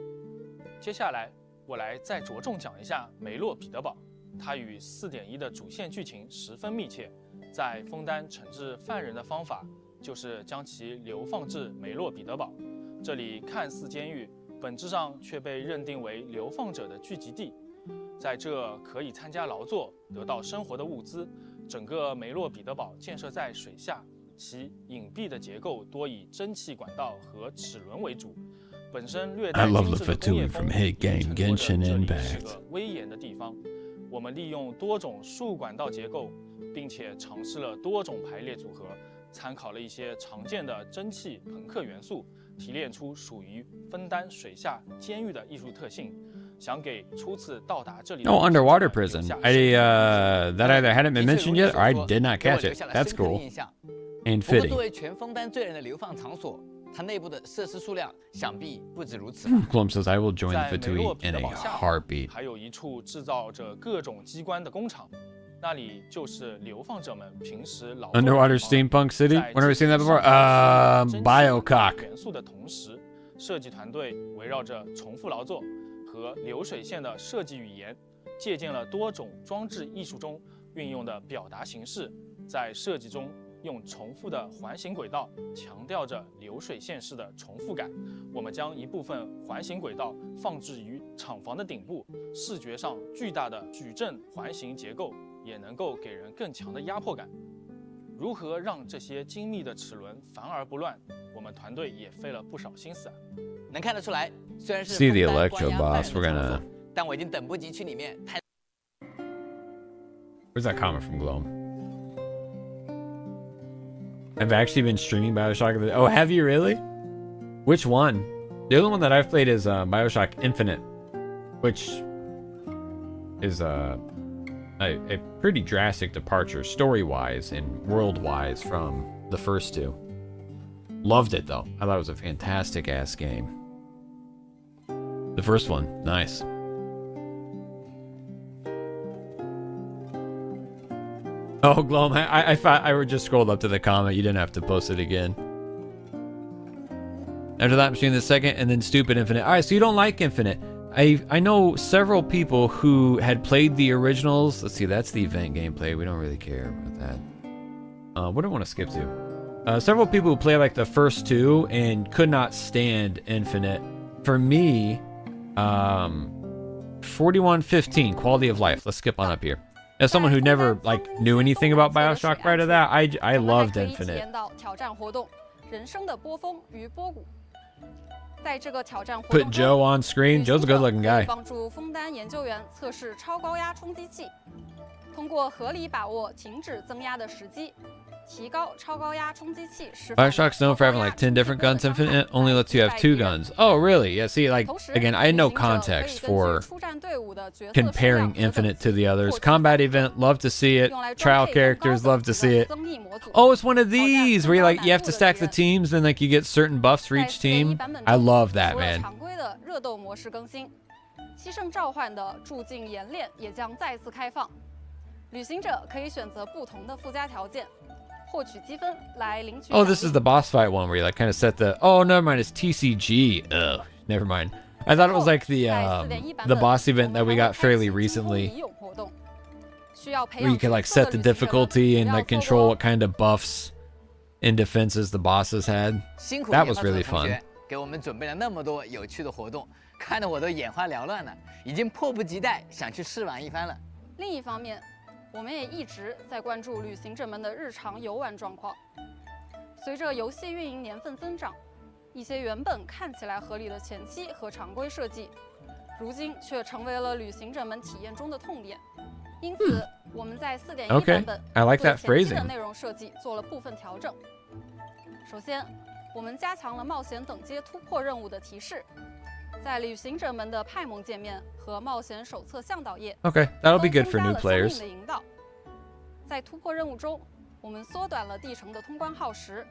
接下来我来再着重讲一下梅洛彼得堡。 它与4.1的主线剧情十分密切，在枫丹惩治犯人的方法就是将其流放至梅洛彼得堡。这里看似监狱，本质上却被认定为流放者的聚集地。在这可以参加劳作、得到生活的物资。整个梅洛彼得堡建设在水下，其隐蔽的结构多以蒸汽管道和齿轮为主。本身略带精致的工业风，Genshin Impact 是个威严的地方。 我们利用多种树管道结构，并且尝试了多种排列组合，参考了一些常见的蒸汽朋克元素，提炼出属于枫丹水下监狱的艺术特性。想给初次到达这里的 Oh, underwater prison. That either hadn't been mentioned yet, or I did not catch it. That's cool. And 不过 fitting. 作为全枫丹罪人的流放场所，它内部的设施数量想必不止如此。Glum says, "I will join the Fatui in a heartbeat." 还有一处制造着各种机关的工厂。那里就是流放者们平时劳 Underwater steampunk city? When have we seen that before? Biocock. 元素的同时，设计团队围绕着重复劳作和流水线的设计语言，借鉴了多种装置艺术中运用的表达形式，在设计中用重复的环形轨道强调着流水线式的重复感。我们将一部分环形轨道放置于厂房的顶部，视觉上巨大的矩阵环形结构也能够给人更强的压迫感。如何让这些精密的齿轮繁而不乱，我们团队也费了不少心思啊。能看得出来，虽然是 See the Electro boss. We're gonna. 但我已经等不及去里面探。Where's that comment from Gloam? I've actually been streaming Bioshock. Oh, have you really? Which one? The only one that I've played is Bioshock Infinite, which is a pretty drastic departure story-wise and world-wise from the first two. Loved it though. I thought it was a fantastic-ass game. The first one, nice. Oh, Gloam, I thought I just scrolled up to the comment. You didn't have to post it again. After that, I'm streaming the second, and then Stupid Infinite. All right, so you don't like Infinite. I know several people who had played the originals. Let's see, that's the event gameplay. We don't really care about that. What do I want to skip to? Several people who play like the first two and could not stand Infinite. For me, 4115, quality of life. Let's skip on up here. As someone who never like knew anything about Bioshock prior to that, I loved Infinite. Put Joe on screen. Joe's a good-looking guy. 帮助枫丹研究员测试超高压冲击器，通过合理把握停止增压的时机，提高超高压冲击器释放。 Bioshock's known for having like 10 different guns. Infinite only lets you have 2 guns. Oh, really? Yeah, see, like, again, I had no context for comparing Infinite to the others. Combat event, love to see it. Trial characters, love to see it. Oh, it's one of these where you have to stack the teams and like you get certain buffs for each team. I love that, man. 常规的热斗模式更新，七圣召唤的驻境演练也将再次开放。旅行者可以选择不同的附加条件，获取积分来领取。 Oh, this is the boss fight one where you like kind of set the. Oh, never mind. It's TCG. Ugh, never mind. I thought it was like the boss event that we got fairly recently, where you can like set the difficulty and like control what kind of buffs and defenses the bosses had. That was really fun. 给我们准备了那么多有趣的活动，看得我都眼花缭乱了，已经迫不及待想去试玩一番了。另一方面，我们也一直在关注旅行者们的日常游玩状况。随着游戏运营年份增长，一些原本看起来合理的前期和常规设计，如今却成为了旅行者们体验中的痛点。因此，我们在4.1版本对前期的内容设计做了部分调整。首先，我们加强了冒险等阶突破任务的提示，在旅行者们的派蒙界面和冒险手册向导页 Okay, that'll be good for new players. 的引导。在突破任务中，我们缩短了地城的通关耗时，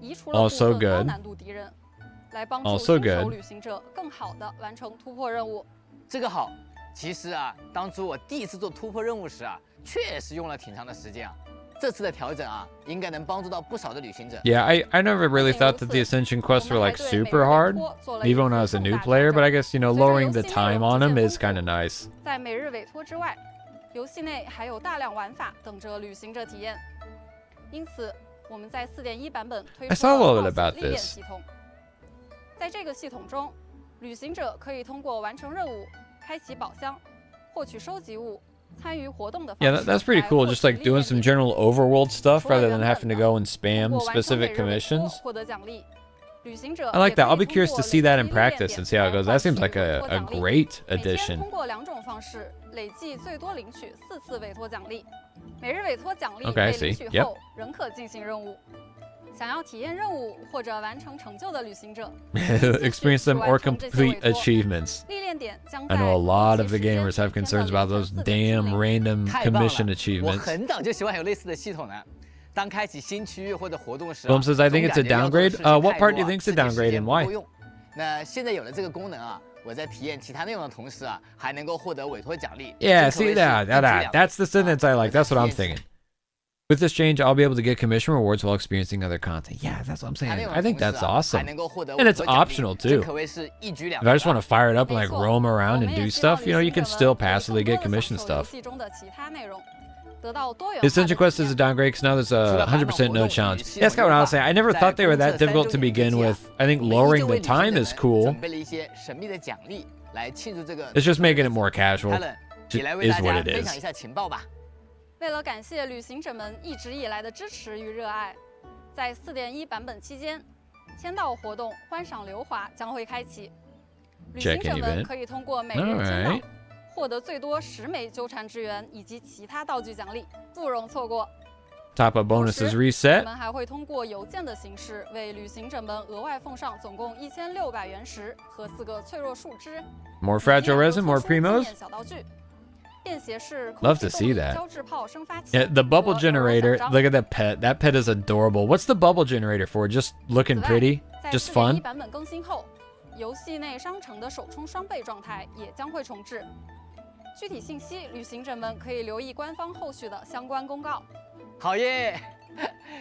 移除了部分高难度敌人，来帮助新手旅行者更好地完成突破任务。这个好，其实啊，当初我第一次做突破任务时啊，确实用了挺长的时间啊。这次的调整啊，应该能帮助到不少的旅行者。Yeah, I never really thought that the ascension quests were like super hard, even when I was a new player. But I guess lowering the time on them is kind of nice. 在每日委托之外，游戏内还有大量玩法等着旅行者体验。因此，我们在4.1版本推出了冒险历练系统。在这个系统中，旅行者可以通过完成任务、开启宝箱、获取收集物。 Yeah, that's pretty cool. Just like doing some general overworld stuff rather than having to go and spam specific commissions. I like that. I'll be curious to see that in practice and see how it goes. That seems like a great addition. 通过2种方式累计最多领取4次委托奖励，每日委托奖励 Okay, 被领取后仍可进行任务。想要体验任务或者完成成就的旅行者 experience them or complete achievements. I know a lot of the gamers have concerns about those damn random commission achievements. 我很早就希望有类似的系统了。当开启新区域或者活动时 William says, I think it's a downgrade. What part do you think is a downgrade and why? 那现在有了这个功能啊，我我在体验其他内容的同时啊，还能够获得委托奖励。 Yeah, see that's the sentence I like. That's what I'm thinking. With this change, I'll be able to get commission rewards while experiencing other content. Yeah, that's what I'm saying. I think that's awesome. And it's optional too. If I just want to fire it up and like roam around and do stuff, you know, you can still passively get commission stuff. The Ascension quest is a downgrade because now there's a 100% no challenge. Yeah, that's kind of what I was saying. I never thought they were that difficult to begin with. I think lowering the time is cool. It's just making it more casual. Is what it is. 为了感谢旅行者们一直以来的支持与热爱，在 4.1 版本期间，签到活动“观赏流华”将会开启。旅行者们可以通过每日签到获得最多10枚纠缠之源以及其他道具奖励，不容错过。Top up bonuses reset. 我们还会通过邮件的形式为旅行者们额外奉上总共1600原石和4个脆弱树枝。More fragile resin, more primos. 小道具。 Love to see that. Yeah, the bubble generator. Look at that pet. That pet is adorable. What's the bubble generator for? Just looking pretty? Just fun? 版本更新后，游戏内商城的首充双倍状态也将会重置。具体信息，旅行者们可以留意官方后续的相关公告。好耶！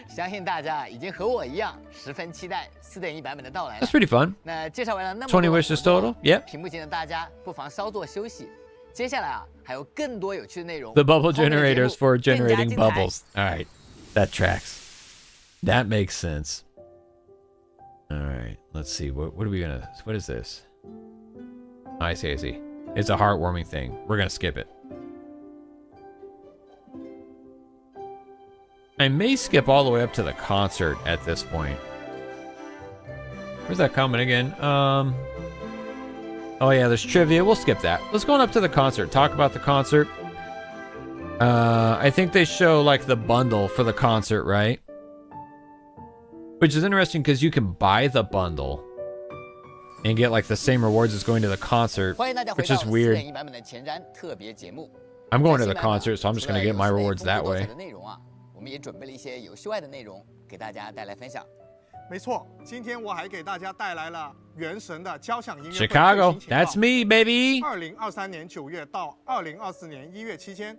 相信大家已经和我一样十分期待 4.1 版本的到来了。 That's pretty fun. 那介绍完了那么多20 wishes total. Yep. 屏幕前的大家不妨稍作休息。 接下来啊，还有更多有趣的内容。 The bubble generators for generating bubbles. All right, that tracks. That makes sense. All right, let's see. What are we gonna? What is this? I see. It's a heartwarming thing. We're gonna skip it. I may skip all the way up to the concert at this point. Where's that comment again? Oh yeah, there's trivia. We'll skip that. Let's go on up to the concert. Talk about the concert. I think they show like the bundle for the concert, right? Which is interesting because you can buy the bundle and get like the same rewards as going to the concert, which is weird. I'm going to the concert, so I'm just gonna get my rewards that way. 我们也准备了一些游戏外的内容给大家带来分享。 没错，今天我还给大家带来了原神的交响音乐会 Chicago, that's me, baby. 2023年9月到2024年1月期间，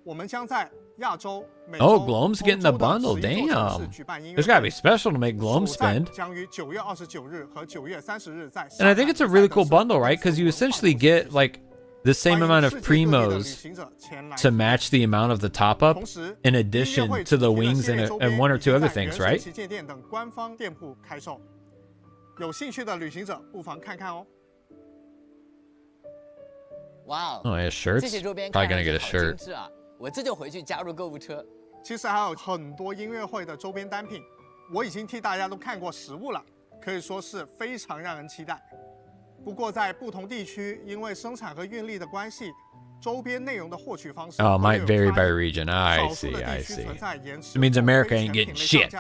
我们将在亚洲、美洲、 Oh, Gloam's getting the bundle. Damn. There's gotta be special to make Gloam spend. 将于9月29日和9月30日在。And I think it's a really cool bundle, right? Because you essentially get like the same amount of primos to match the amount of the top up, in addition to the wings and 1 or 2 other things, right? 有兴趣的旅行者不妨看看哦。哇 Oh, yeah, shirts. Probably gonna get a shirt. 我这就回去加入购物车。其实还有很多音乐会的周边单品，我已经替大家都看过实物了，可以说是非常让人期待。不过在不同地区，因为生产和运力的关系，周边内容的获取方式 might vary by region. I see. It means America ain't getting shit.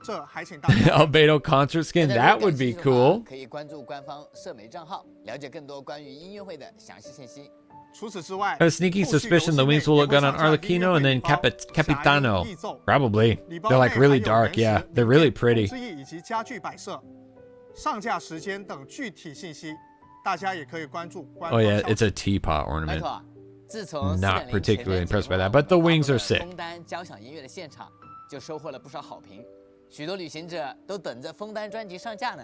Albedo concert skin, that would be cool. 可以关注官方社媒账号，了解更多关于音乐会的详细信息。 I have a sneaky suspicion the wings will look good on Arlecchino and then Capitano. Probably. They're like really dark, yeah. They're really pretty. 上架时间等具体信息，大家也可以关注。Oh yeah, it's a teapot ornament. Not particularly impressed by that, but the wings are sick. 枫丹交响音乐的现场就收获了不少好评，许多旅行者都等着枫丹专辑上架呢。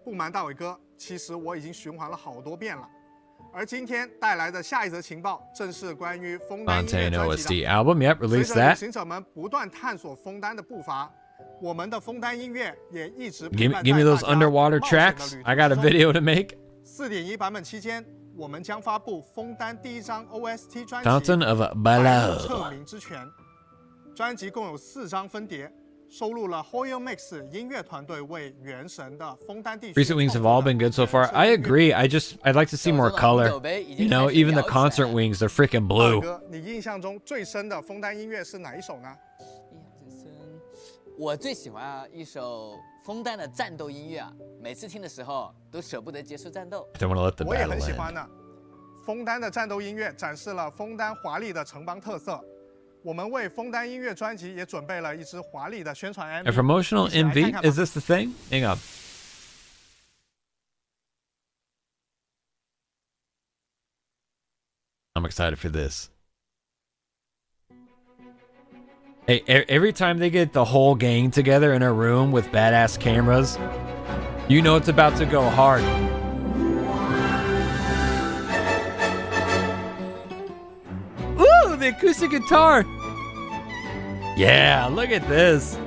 不瞒大伟哥，其实我已经循环了好多遍了。而今天带来的下一则情报，正是关于枫丹音乐 Fontaine 专 OST 辑的。 album, yep, release 随着旅 that. 行者们不断探索枫丹的步伐。 我们的枫丹音乐也一直 Give me those underwater tracks. I got a video to make. 4.1 版本期间，我们将发布枫丹第1张 OST 专辑 Fountain of 《 Balao 彻明之泉》。专辑共有4张分碟，收录了 Hoyo Mix 音乐团队为原神的枫丹地区。 Recent wings have all been good so far. I agree. I'd like to see more color. You know, even the concert wings, they're freaking blue. 你印象中最深的枫丹音乐是哪一首呢？ 我最喜欢啊一首枫丹的战斗音乐啊，每次听的时候都舍不得结束战斗。 I don't want to let the 我也 battle 很喜 end. 欢呢。枫丹的战斗音乐展示了枫丹华丽的城邦特色。我们为枫丹音乐专辑也准备了一支华丽的宣传 MV。 A promotional MV? Is this the thing? Hang on. I'm excited for this. Hey, every time they get the whole gang together in a room with badass cameras, you know it's about to go hard. Ooh, the acoustic guitar. Yeah, look at this.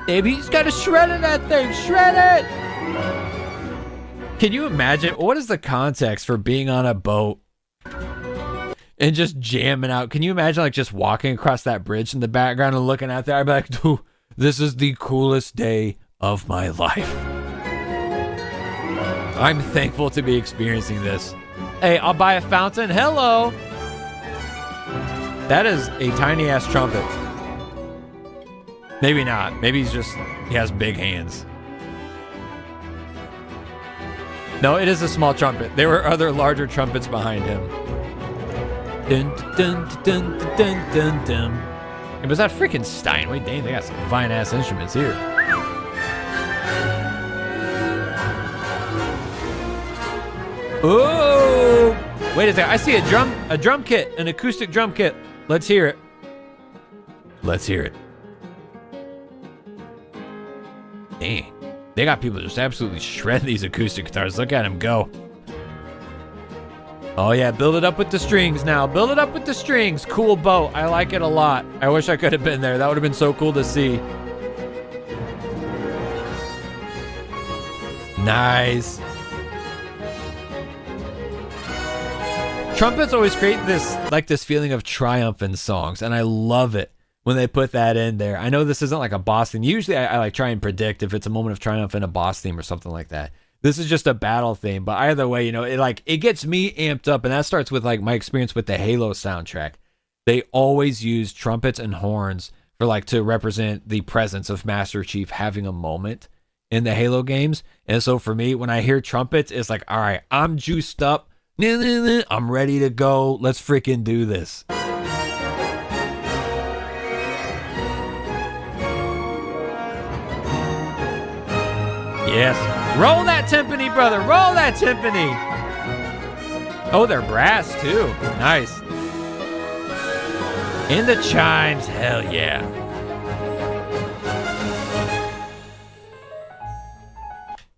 Baby, he's got to shred it, that thing. Shred it. Can you imagine? What is the context for being on a boat and just jamming out? Can you imagine like just walking across that bridge in the background and looking out there? I'd be like, dude, this is the coolest day of my life. I'm thankful to be experiencing this. Hey, I'll buy a fountain. Hello. That is a tiny ass trumpet. Maybe not. Maybe he has big hands. No, it is a small trumpet. There were other larger trumpets behind him. Dun, dun, dun, dun, dun, dun, dun. It was that freaking Steinway. Dang, they got some fine ass instruments here. Oh! Wait a second. I see a drum kit, an acoustic drum kit. Let's hear it. Let's hear it. Dang. They got people just absolutely shred these acoustic guitars. Look at them go. Oh yeah, build it up with the strings now. Build it up with the strings. Cool boat. I like it a lot. I wish I could have been there. That would have been so cool to see. Nice. Trumpets always create this feeling of triumph in songs, and I love it when they put that in there. I know this isn't like a boss theme. Usually I like try and predict if it's a moment of triumph in a boss theme or something like that. This is just a battle theme, but either way, you know, it gets me amped up, and that starts with like my experience with the Halo soundtrack. They always use trumpets and horns for like to represent the presence of Master Chief having a moment in the Halo games. And so for me, when I hear trumpets, it's like, all right, I'm juiced up. I'm ready to go. Let's freaking do this. Yes. Roll that timpani, brother. Roll that timpani. Oh, they're brass too. Nice. And the chimes. Hell yeah.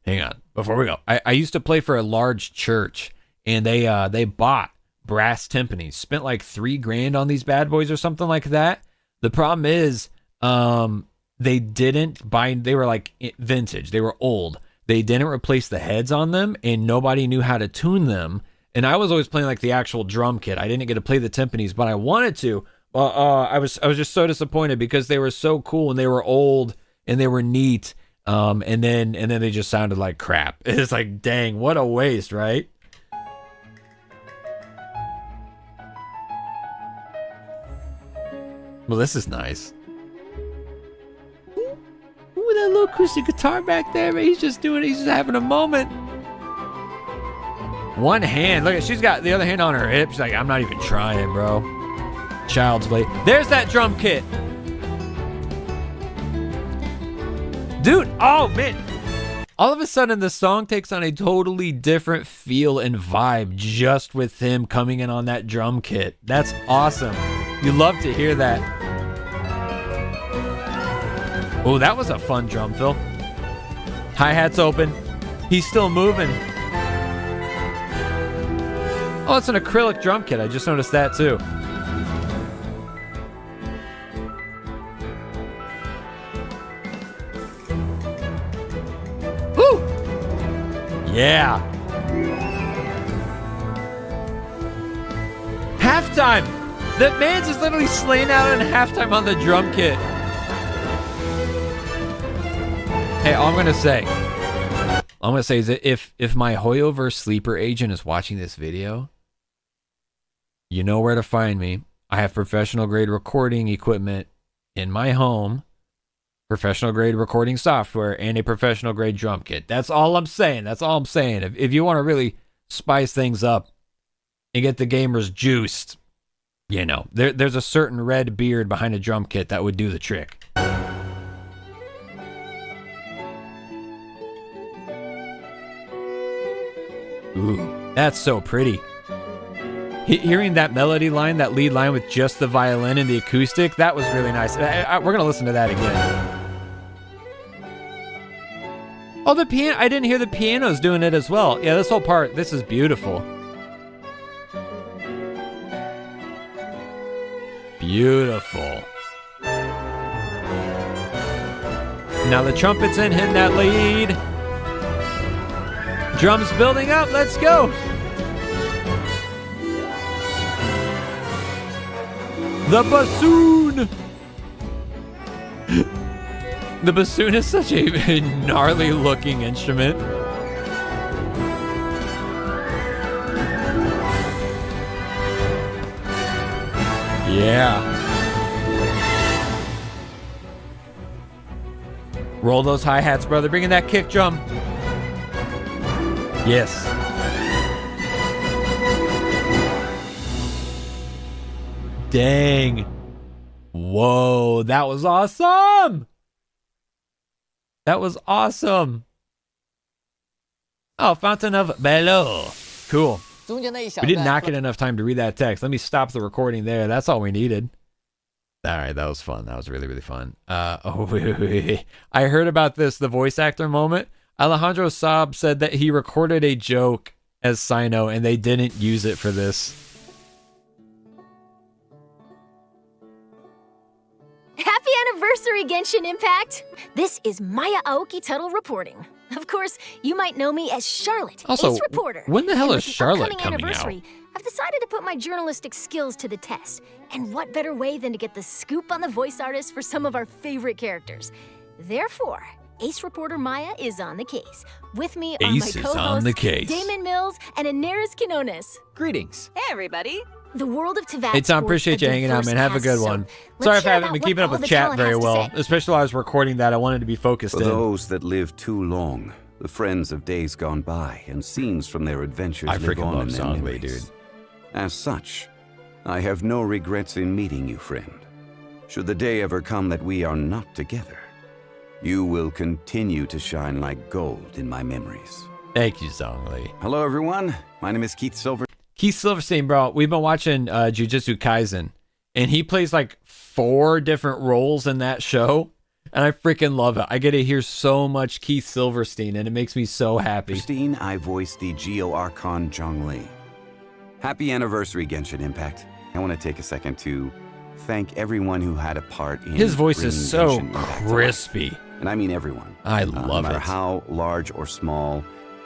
Hang on. Before we go, I used to play for a large church, and they bought brass timpanis. Spent like $3,000 on these bad boys or something like that. The problem is, they didn't buy. They were like vintage. They were old. They didn't replace the heads on them, and nobody knew how to tune them. And I was always playing like the actual drum kit. I didn't get to play the timpanis, but I wanted to. I was just so disappointed because they were so cool and they were old and they were neat. And then they just sounded like crap. It's like, dang, what a waste, right? Well, this is nice. Ooh, that little acoustic guitar back there, man. He's just having a moment. One hand, look at, she's got the other hand on her hip. She's like, I'm not even trying, bro. Child's play. There's that drum kit. Dude, oh man. All of a sudden, the song takes on a totally different feel and vibe just with him coming in on that drum kit. That's awesome. You love to hear that. Oh, that was a fun drum fill. Hi-hat's open. He's still moving. Oh, it's an acrylic drum kit. I just noticed that too. Woo! Yeah. Halftime. The man's is literally slaying out in halftime on the drum kit. Hey, all I'm gonna say is that if my Hoyoverse sleeper agent is watching this video, you know where to find me. I have professional grade recording equipment in my home, professional grade recording software, and a professional grade drum kit. That's all I'm saying. That's all I'm saying. If you want to really spice things up and get the gamers juiced, you know, there's a certain red beard behind a drum kit that would do the trick. Ooh, that's so pretty. Hearing that melody line, that lead line with just the violin and the acoustic, that was really nice. We're going to listen to that again. Oh, the piano. I didn't hear the pianos doing it as well. Yeah, this whole part, this is beautiful. Beautiful. Now the trumpet's in, hitting that lead. Drums building up. Let's go. The bassoon. The bassoon is such a gnarly looking instrument. Yeah. Roll those hi-hats, brother. Bring in that kick drum. Yes. Dang. Whoa, that was awesome. That was awesome. Oh, Fontaine of Bello. Cool. We did not get enough time to read that text. Let me stop the recording there. That's all we needed. All right, that was fun. That was really, really fun. Wait. I heard about this, the voice actor moment. Alejandro Saab said that he recorded a joke as Sino and they didn't use it for this. Happy anniversary, Genshin Impact! This is Maya Aoki Tuttle reporting. Of course, you might know me as Charlotte, Also, Ace Reporter. when the hell And is with the Charlotte upcoming coming out? anniversary, I've decided to put my journalistic skills to the test. And what better way than to get the scoop on the voice artists for some of our favorite characters? Therefore, Ace Reporter Maya is on the case. With me are my Ace is co-hosts, on the case. Damon Mills and Inaris Quinones. Greetings. Hey, everybody. The world of Teyvat Hey, Tom, sports appreciate a you hanging out, diverse man. Have a good cast, so one. let's Sorry if I hear haven't about been what keeping up all with the chat talent very has to well, say. especially while I was recording that. I wanted to be focused For in. those that live too long, the friends of days gone by, and scenes from their adventures I live freaking on love in their Songway, memories. dude. As such, I have no regrets in meeting you, friend. Should the day ever come that we are not together, you will continue to shine like gold in my memories. Thank you, Zhongli. Hello, everyone. My name is Keith Silver. Keith Silverstein, bro. We've been watching Jujutsu Kaisen, and he plays like 4 different roles in that show, and I freaking love it. I get to hear so much Keith Silverstein, and it makes me so happy. Christine, I voiced the Geo Archon Zhongli. Happy anniversary, Genshin Impact. I want to take a second to thank everyone who had a part in His voice is bringing so Genshin Impact to life. crispy. And I mean everyone. I No love matter it. how large or small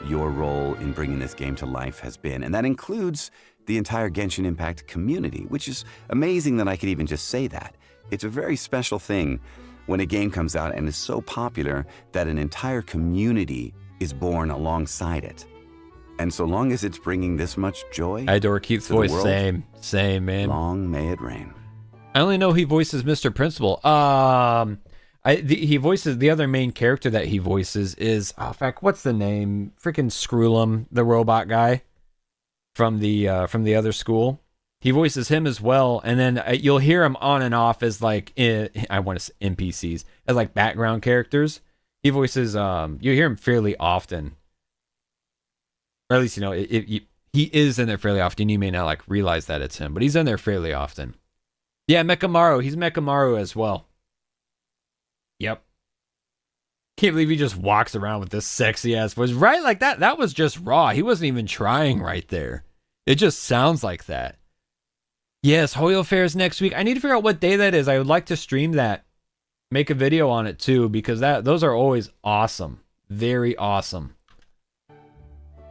your role in bringing this game to life has been. And that includes the entire Genshin Impact community, which is amazing that I could even just say that. It's a very special thing when a game comes out and is so popular that an entire community is born alongside it. And so long as it's bringing this much joy, I adore Keith's to the voice. world, Same, man. long may it reign. I only know he voices Mr. Principal. He voices the other main character that he voices is, oh, in fact, what's the name? Freaking Screwlum, the robot guy from the other school. He voices him as well, and then you'll hear him on and off as like I want to say NPCs, as like background characters. He voices you hear him fairly often, or at least he is in there fairly often. You may not like realize that it's him, but he's in there fairly often. Yeah, Mekamaru. He's Mekamaru as well. Yep. Can't believe he just walks around with this sexy ass voice. Right? Like that. That was just raw. He wasn't even trying right there. It just sounds like that. Yes, Hoyo Fair is next week. I need to figure out what day that is. I would like to stream that. Make a video on it too, because those are always awesome. Very awesome.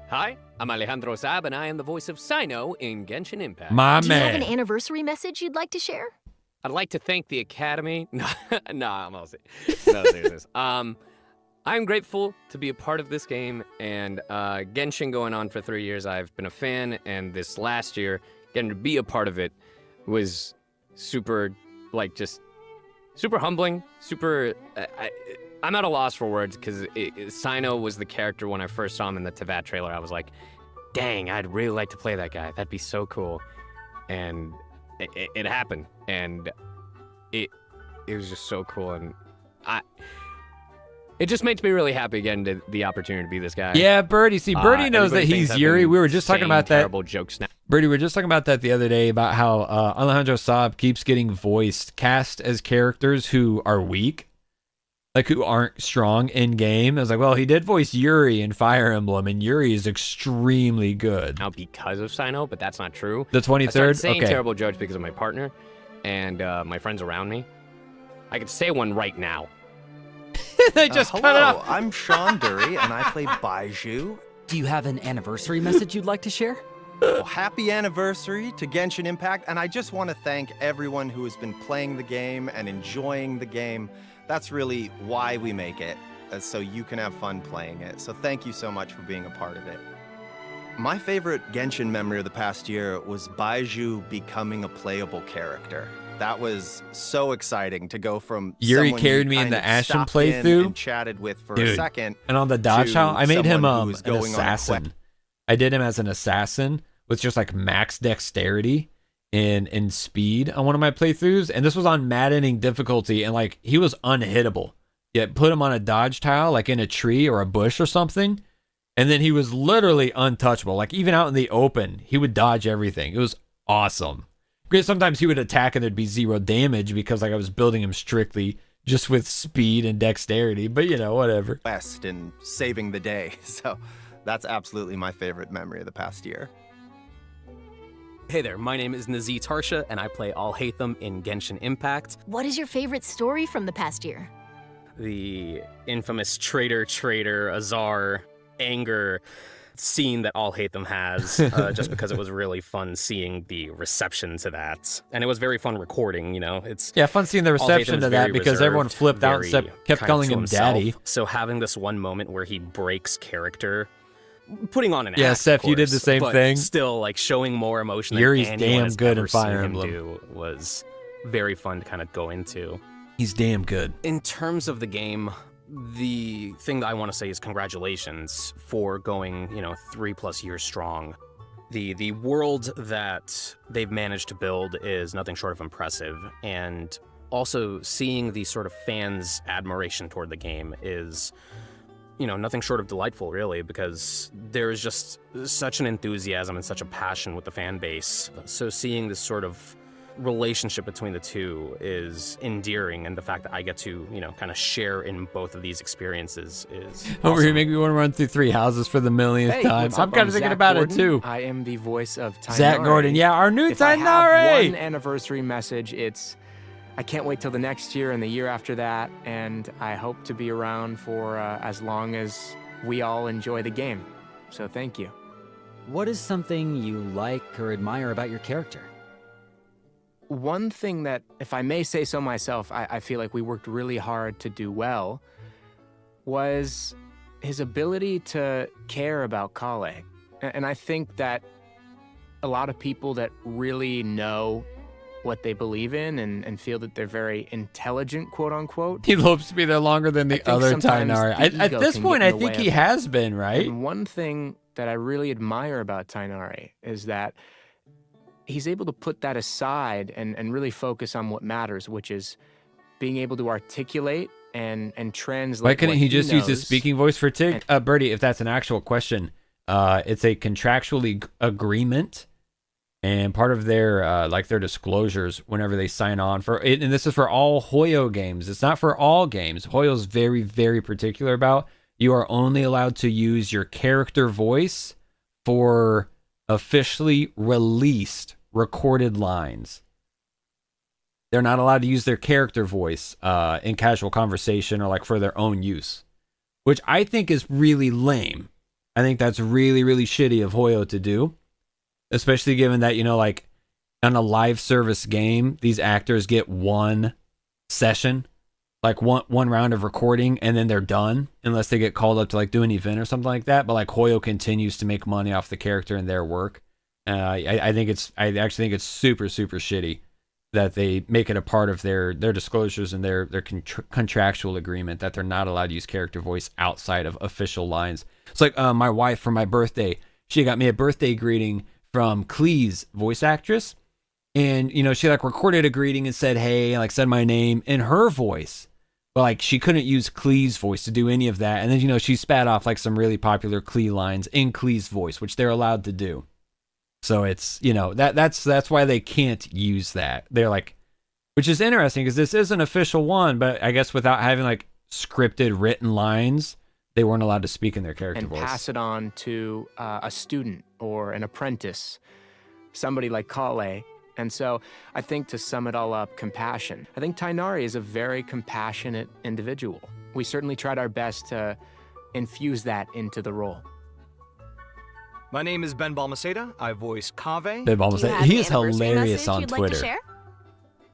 Hi, I'm Alejandro Saab, and I am the voice of Sino in Genshin Impact. My Do you have man. an anniversary message you'd like to share? I'd like to thank the Academy. No, I'm all serious. I'm grateful to be a part of this game, and Genshin going on for 3 years. I've been a fan, and this last year, getting to be a part of it was super, just super humbling. Super. I'm at a loss for words because Sino was the character when I first saw him in the Teyvat trailer. I was like, dang, I'd really like to play that guy. That'd be so cool. And it happened, and it was just so cool, and it just makes me really happy getting the opportunity to be this guy. Yeah, Birdie. See, Birdie knows that everybody he's thinks I've Yuri. been We were just talking saying about that. terrible jokes now. Birdie, we were just talking about that the other day about how Alejandro Saab keeps getting cast as characters who are weak, like who aren't strong in game. I was like, well, he did voice Yuri in Fire Emblem, and Yuri is extremely good. Now because of Sino, but that's not true. The 23rd? I started saying Okay. terrible jokes because of my partner and my friends around me. I could say one right now. They just hello, cut it off. I'm Sean Dury, and I play Baiju. Do you have an anniversary message you'd like to share? Well, happy anniversary to Genshin Impact, and I just want to thank everyone who has been playing the game and enjoying the game. That's really why we make it, so you can have fun playing it. So thank you so much for being a part of it. My favorite Genshin memory of the past year was Baiju becoming a playable character. That was so exciting to go from Yuri someone carried you me in kind the of Ashen stopped in playthrough and chatted with for Dude. a second. And on the dodge to trial, I made him someone who was an going on a assassin. I did him as an assassin with just like max dexterity and speed on one of my playthroughs, and this was on maddening difficulty, and like he was unhittable. Yet put him on a dodge tile, like in a tree or a bush or something, and then he was literally untouchable. Like even out in the open, he would dodge everything. It was awesome. Because sometimes he would attack and there'd be 0 damage because like I was building him strictly just with speed and dexterity. But you know, whatever. Best in saving the day. So that's absolutely my favorite memory of the past year. Hey there, my name is Nazi Tarsha, and I play Alhaitham in Genshin Impact. What is your favorite story from the past year? The infamous traitor, Azar, anger scene that Alhaitham has, just because it was really fun seeing the reception to that. And it was very fun recording, you know. It's fun seeing the reception Alhaitham's to that very because everyone reserved, flipped out and very kept kind of calling to him himself. daddy. So having this one moment where he breaks character, putting on an Yeah, act, Seth, of you did the course, same but thing. still like showing more emotion Yuri's than anyone damn has good ever in Fire seen him Emblem. do was very fun to kind of go into. He's damn good. In terms of the game, the thing that I want to say is congratulations for going, 3+ years strong. The world that they've managed to build is nothing short of impressive, and also seeing the sort of fans' admiration toward the game is, nothing short of delightful, really, because there is just such an enthusiasm and such a passion with the fan base. So seeing this sort of relationship between the two is endearing, and the fact that I get to, kind of share in both of these experiences is Over here, make me want to run through 3 houses for the millionth Hey, time. what's I'm up? kind of thinking Zach about Gordon. it too. I am the voice of Tainari. Zach Gordon, yeah, our new If I have Tainari! one anniversary message, it's I can't wait till the next year and the year after that, and I hope to be around for as long as we all enjoy the game. So thank you. What is something you like or admire about your character? One thing that, if I may say so myself, I feel like we worked really hard to do well was his ability to care about Kale. And I think that a lot of people that really know what they believe in and feel that they're very intelligent, quote unquote. He hopes to be there longer than the other Tainari. At this point, I think he has been, right? And one thing that I really admire about Tainari is that he's able to put that aside and really focus on what matters, which is being able to articulate and translate. Why couldn't what he just use his knows. speaking voice for Tig? Birdie, if that's an actual question, it's a contractual agreement, and part of their their disclosures whenever they sign on for it, and this is for all Hoyo games. It's not for all games. Hoyo's very, very particular about you are only allowed to use your character voice for officially released recorded lines. They're not allowed to use their character voice in casual conversation or like for their own use, which I think is really lame. I think that's really, really shitty of Hoyo to do, especially given that, like on a live service game, these actors get one session, like one round of recording, and then they're done unless they get called up to like do an event or something like that. But like Hoyo continues to make money off the character and their work. I actually think it's super, super shitty that they make it a part of their disclosures and their contractual agreement that they're not allowed to use character voice outside of official lines. It's like my wife for my birthday, she got me a birthday greeting from Klee's voice actress, and she like recorded a greeting and said hey, and like said my name in her voice, but like she couldn't use Klee's voice to do any of that. And then she spat off like some really popular Klee lines in Klee's voice, which they're allowed to do. So it's, you know, that's why they can't use that. They're like, which is interesting because this is an official one, but I guess without having like scripted written lines, they weren't allowed to speak in their character and voice. pass it on to a student or an apprentice, somebody like Kale. And so I think to sum it all up, compassion. I think Tighnari is a very compassionate individual. We certainly tried our best to infuse that into the role. My name is Ben Balmaceda. I voice Kaveh. Ben Balmaceda. He is hilarious on Twitter.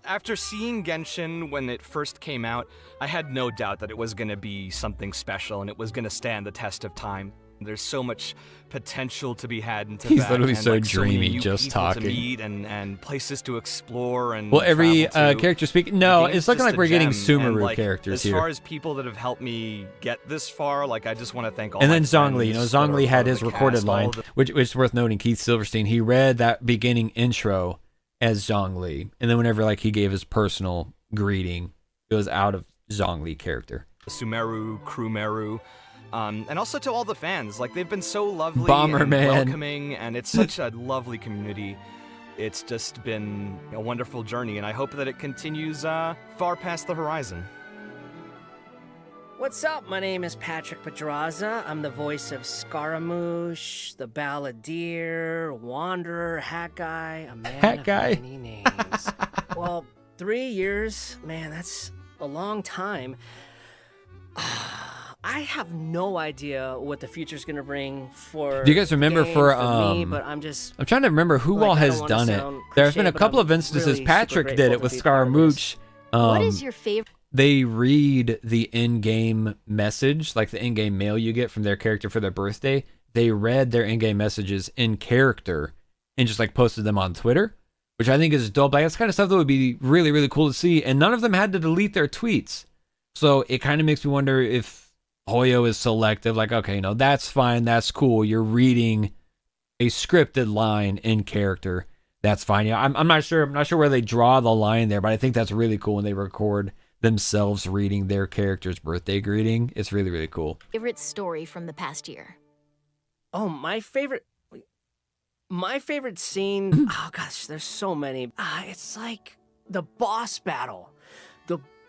After seeing Genshin when it first came out, I had no doubt that it was going to be something special and it was going to stand the test of time. There's so much potential to be had into He's that. literally and, so like, dreamy, many new just people talking. To meet and places to explore and Well, every travel to. character speaking. No, I think it's looking just like a we're getting gem. Sumeru And, like, characters as here. As far as people that have helped me get this far, like I just want to thank all And my then Zhongli, you know, friends that Zhongli are had part of his the recorded cast, all line, the- which is worth noting. Keith Silverstein, he read that beginning intro as Zhongli, and then whenever like he gave his personal greeting, it was out of Zhongli character. Sumeru, Crewmeru, and also to all the fans. Like, they've been so lovely Bomberman. and welcoming, and it's such a lovely community. It's just been a wonderful journey, and I hope that it continues far past the horizon. What's up? My name is Patrick Pedraza. I'm the voice of Scaramouche, the Balladeer, Wanderer, Hat Guy, a man Hat of Guy. many names. Well, 3 years, man, that's a long time. I have no idea what the future's gonna bring for. Do you guys remember the game, for me, but I'm just. I'm trying to remember who like, all I has don't wanna done it. sound There's cliche, been a but couple I'm of instances. really super Patrick did grateful it to with be part of Scaramouche. What is your favorite? They read the in-game message, like the in-game mail you get from their character for their birthday. They read their in-game messages in character and just like posted them on Twitter, which I think is dope. Like, that's kind of stuff that would be really, really cool to see. And none of them had to delete their tweets. So it kind of makes me wonder if Hoyo is selective. Like, okay, no, that's fine. That's cool. You're reading a scripted line in character. That's fine. Yeah, I'm not sure. I'm not sure where they draw the line there, but I think that's really cool when they record themselves reading their character's birthday greeting. It's really, really cool. Favorite story from the past year? Oh, my favorite scene. Oh gosh, there's so many. It's like the boss battle.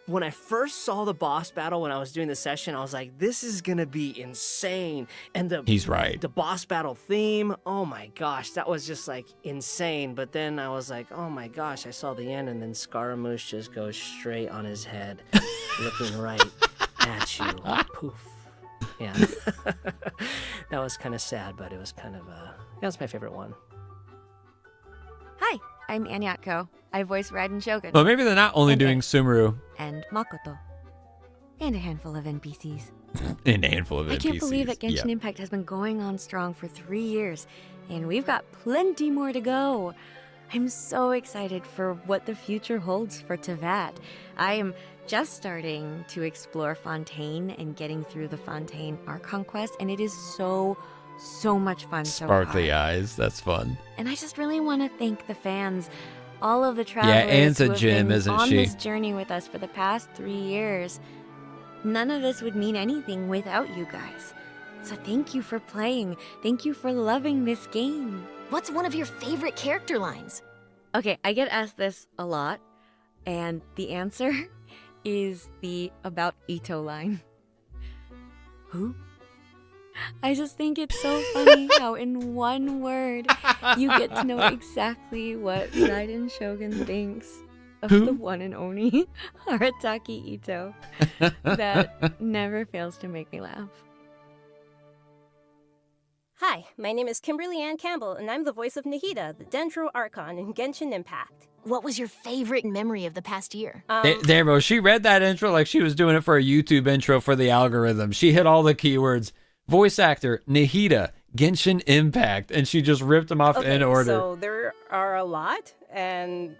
When I first saw the boss battle when I was doing the session, I was like, this is gonna be insane. And He's right. The boss battle theme, oh my gosh, that was just like insane. But then I was like, oh my gosh, I saw the end, and then Scaramouche just goes straight on his head, looking right at you. Poof. Yeah. That was kind of sad, but it was kind of that was my favorite one. Hi, I'm Anyatko. I voice Raiden Shogun. Well, maybe they're not only doing Sumeru. And Makoto. And a handful of NPCs. And a handful of NPCs. I can't believe that Genshin Yeah. Impact has been going on strong for 3 years, and we've got plenty more to go. I'm so excited for what the future holds for Teyvat. I am just starting to explore Fontaine and getting through the Fontaine Archon quest, and it is so much fun so far. Sparkly eyes. That's fun. And I just really want to thank the fans, all of the travelers Anne's a who have gem, been isn't on she? this journey with us for the past 3 years. None of this would mean anything without you guys. So thank you for playing. Thank you for loving this game. What's one of your favorite character lines? Okay, I get asked this a lot, and the answer is the about Ito line. Who? I just think it's so funny how in one word you get to know exactly what Raiden Shogun thinks of the one and only Arataki Ito. That never fails to make me laugh. Hi, my name is Kimberly Ann Campbell, and I'm the voice of Nahida, the Dendro Archon in Genshin Impact. What was your favorite memory of the past year? There, bro. She read that intro like she was doing it for a YouTube intro for the algorithm. She hit all the keywords. Voice actor, Nahida, Genshin Impact, and she just ripped them off in order. So there are a lot, and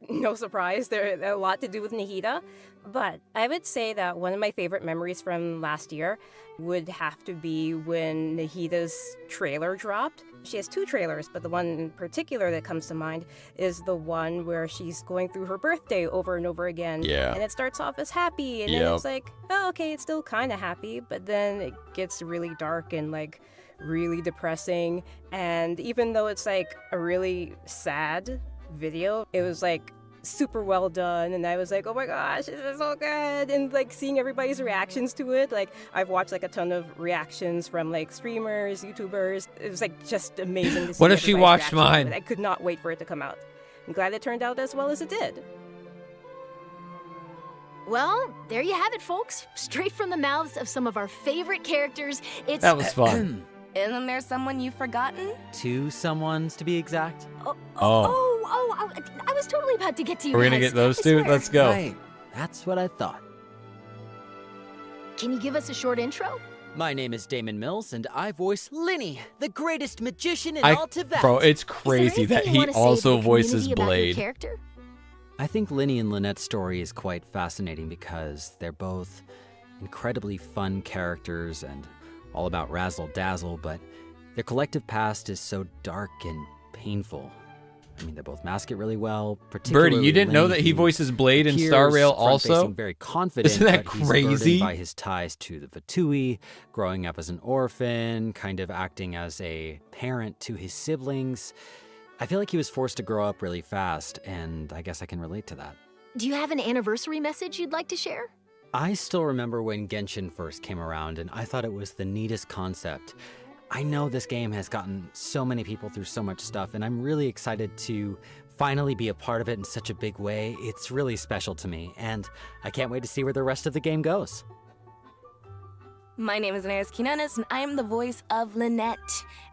no surprise, there are a lot to do with Nahida. But I would say that one of my favorite memories from last year would have to be when Nahida's trailer dropped. She has 2 trailers, but the one in particular that comes to mind is the one where she's going through her birthday over and over again. Yeah. And it starts off as happy, and then it's like, oh, okay, it's still kind of happy, but then it gets really dark and like really depressing. And even though it's like a really sad video, it was like super well done, and I was like, oh my gosh, this is so good. And like seeing everybody's reactions to it, like I've watched like a ton of reactions from like streamers, YouTubers. It was like just amazing to see. What if she watched mine? I could not wait for it to come out. I'm glad it turned out as well as it did. Well, there you have it, folks. Straight from the mouths of some of our favorite characters. It's That was fun. Isn't there someone you've forgotten? 2 someones to be exact. I was totally about to get to you. We're gonna guys. get those I 2? swear. Let's go. Right. That's what I thought. Can you give us a short intro? My name is Damon Mills, and I voice Linny, the greatest magician in all Tibet. Bro, it's crazy that he also voices Blade. Character? I think Linny and Lynette's story is quite fascinating because they're both incredibly fun characters and all about razzle dazzle, but their collective past is so dark and painful. I mean, they both mask it really well. Birdie, you didn't know that he voices Blade in Star Rail also? Very confident, Isn't that but he's crazy? burdened by his ties to the Fatui, growing up as an orphan, kind of acting as a parent to his siblings. I feel like he was forced to grow up really fast, and I guess I can relate to that. Do you have an anniversary message you'd like to share? I still remember when Genshin first came around, and I thought it was the neatest concept. I know this game has gotten so many people through so much stuff, and I'm really excited to finally be a part of it in such a big way. It's really special to me, and I can't wait to see where the rest of the game goes. My name is Inaris Kinanis, and I am the voice of Lynette.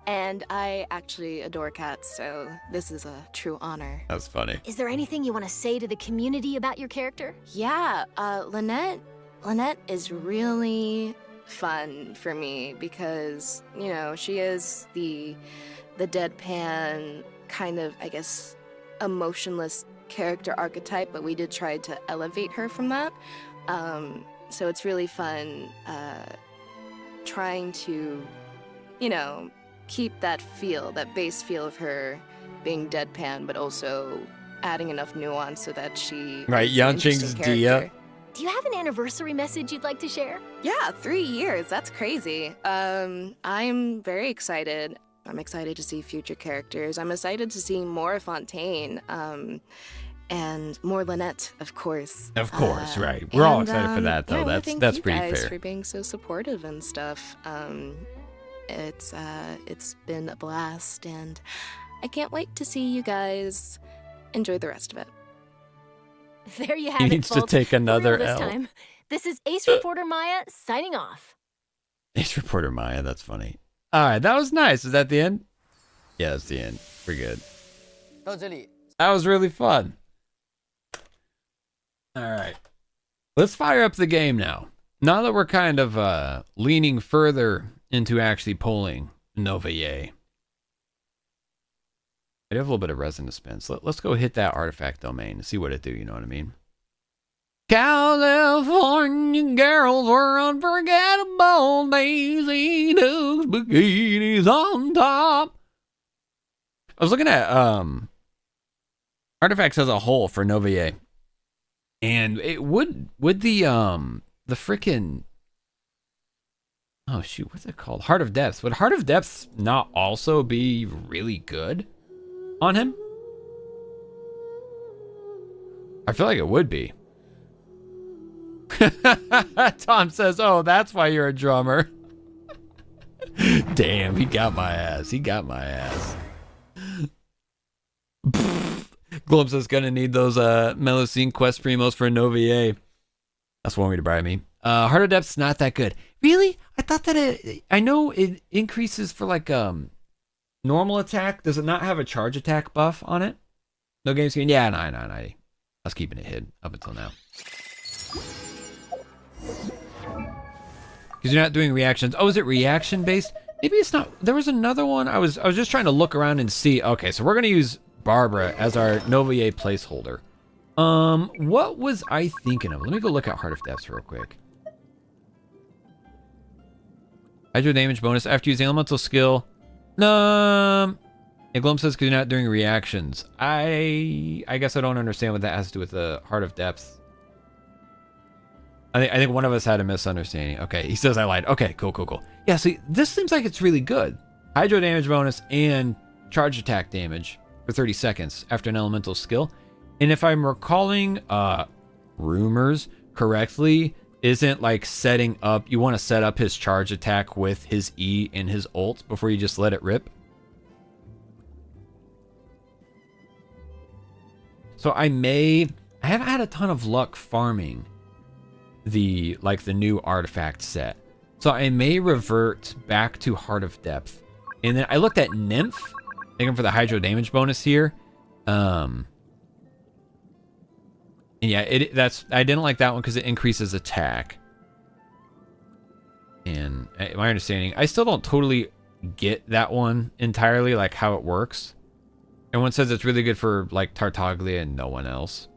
And I actually adore cats, so this is a true honor. That's funny. Is there anything you want to say to the community about your character? Yeah, Lynette is really fun for me because, you know, she is the deadpan kind of, I guess, emotionless character archetype, but we did try to elevate her from that. So it's really fun trying to, you know, keep that feel, that base feel of her being deadpan, but also adding enough nuance so that she Right, is an Yanqing's interesting Dia. character. Do you have an anniversary message you'd like to share? Yeah, 3 years. That's crazy. I'm very excited. I'm excited to see future characters. I'm excited to see more Fontaine. And more Lynette, of course. Of course, right. We're all excited for that, though. Yeah, that's thank that's you pretty guys fair. for being so supportive and stuff. It's been a blast, and I can't wait to see you guys enjoy the rest of it. There you have He it, needs to folks. take For real another this L. time. This is Ace Reporter Maya signing off. Ace Reporter Maya, that's funny. All right, that was nice. Is that the end? Yeah, that's the end. We're good. 到这里 That was really fun. All right. Let's fire up the game now. Now that we're kind of leaning further into actually pulling Nova Ye. I have a little bit of resin dispense. Let's go hit that artifact domain and see what it do, you know what I mean? California girls were unforgettable. Daisy Dukes bikinis on top. I was looking at artifacts as a whole for Nova Ye. And it would the frickin' oh shoot, what's it called? Heart of Depths. Would Heart of Depths not also be really good on him? I feel like it would be. Tom says, oh, that's why you're a drummer. Damn, he got my ass. He got my ass. Glumps is gonna need those Melusine quest primos for Nova Ye. That's one way to bribe me. Heart of Depth's not that good. Really? I thought that I know it increases for like normal attack. Does it not have a charge attack buff on it? No game screen? Yeah, no. I was keeping it hid up until now. Because you're not doing reactions. Oh, is it reaction based? Maybe it's not. There was another one. I was just trying to look around and see. Okay, so we're gonna use Barbara as our Nova Ye placeholder. What was I thinking of? Let me go look at Heart of Depths real quick. Hydro damage bonus after using elemental skill. No. It Glum says because you're not doing reactions. I guess I don't understand what that has to do with the Heart of Depths. I think one of us had a misunderstanding. Okay, he says I lied. Okay, cool. Yeah, see, this seems like it's really good. Hydro damage bonus and charge attack damage for 30 seconds after an elemental skill. And if I'm recalling rumors correctly, isn't like setting up, you want to set up his charge attack with his E and his ult before you just let it rip. So I haven't had a ton of luck farming the new artifact set. So I may revert back to Heart of Depth. And then I looked at Nymph, thinking for the hydro damage bonus here. And yeah, I didn't like that one because it increases attack. And my understanding, I still don't totally get that one entirely, like how it works. Everyone says it's really good for like Tartaglia and no one else.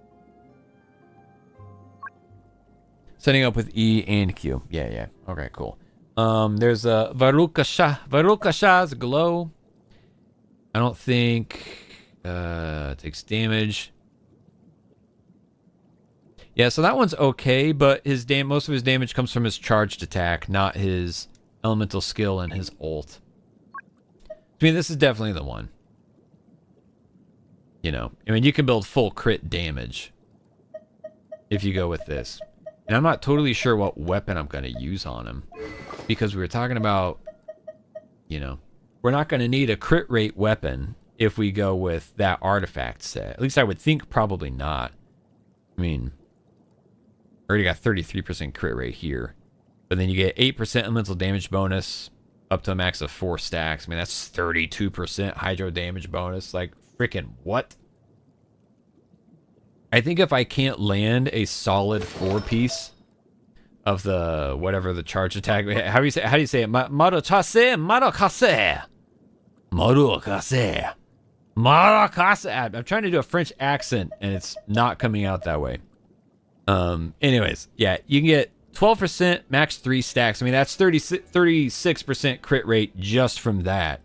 Setting up with E and Q. Yeah. Okay, cool. There's a Varuka Shah's glow. I don't think takes damage. Yeah, so that one's okay, but most of his damage comes from his charged attack, not his elemental skill and his ult. I mean, this is definitely the one. You know, I mean, you can build full crit damage if you go with this. And I'm not totally sure what weapon I'm going to use on him, because we were talking about, you know, we're not going to need a crit rate weapon if we go with that artifact set. At least I would think probably not. I mean, already got 33% crit rate here, but then you get 8% elemental damage bonus up to a max of 4 stacks. I mean, that's 32% hydro damage bonus. Like, freaking what? I think if I can't land a solid 4-piece of the whatever the charge attack, how do you say it? Marokase. I'm trying to do a French accent and it's not coming out that way. Anyways, yeah, you can get 12% max 3 stacks. I mean, that's 36% crit rate just from that.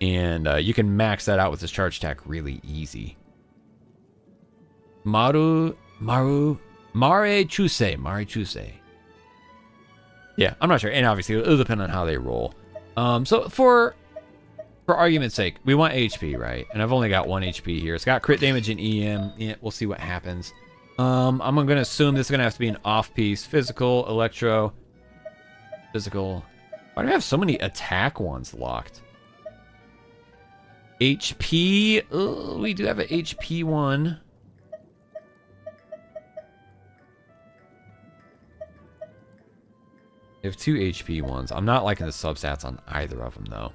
And you can max that out with this charge attack really easy. Mare Chuse. Yeah, I'm not sure. And obviously, it'll depend on how they roll. So for argument's sake, we want HP, right? And I've only got 1 HP here. It's got crit damage and EM. Yeah, we'll see what happens. I'm going to assume this is going to have to be an off-piece. Physical, electro, physical. Why do I have so many attack ones locked? HP. Oh, we do have an HP one. We have 2 HP ones. I'm not liking the substats on either of them, though.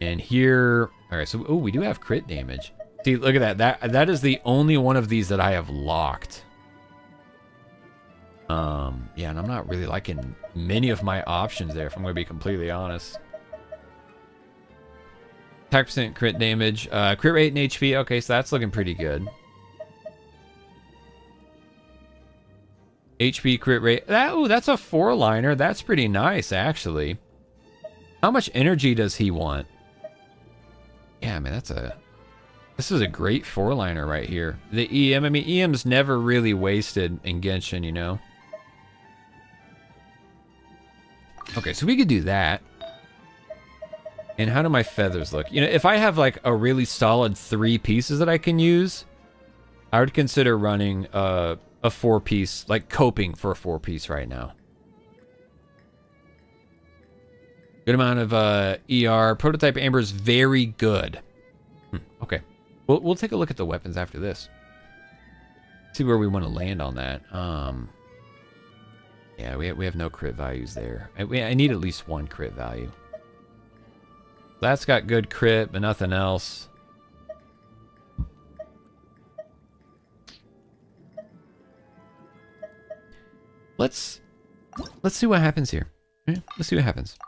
And here... Alright, so... Oh, we do have crit damage. See, look at that. That is the only one of these that I have locked. Yeah, and I'm not really liking many of my options there, if I'm going to be completely honest. Attack percent, crit damage. Crit rate and HP. Okay, so that's looking pretty good. HP crit rate. That's a 4-liner. That's pretty nice, actually. How much energy does he want? Yeah, man, this is a great 4-liner right here. The EM, I mean, EM's never really wasted in Genshin, you know? Okay, so we could do that. And how do my feathers look? You know, if I have like a really solid 3 pieces that I can use, I would consider running a 4-piece, like coping for a 4-piece right now. Good amount of ER. Prototype Amber is very good. Okay. We'll take a look at the weapons after this. See where we want to land on that. Yeah, we have no crit values there. I need at least 1 crit value. That's got good crit, but nothing else. Let's see what happens here. Yeah, let's see what happens.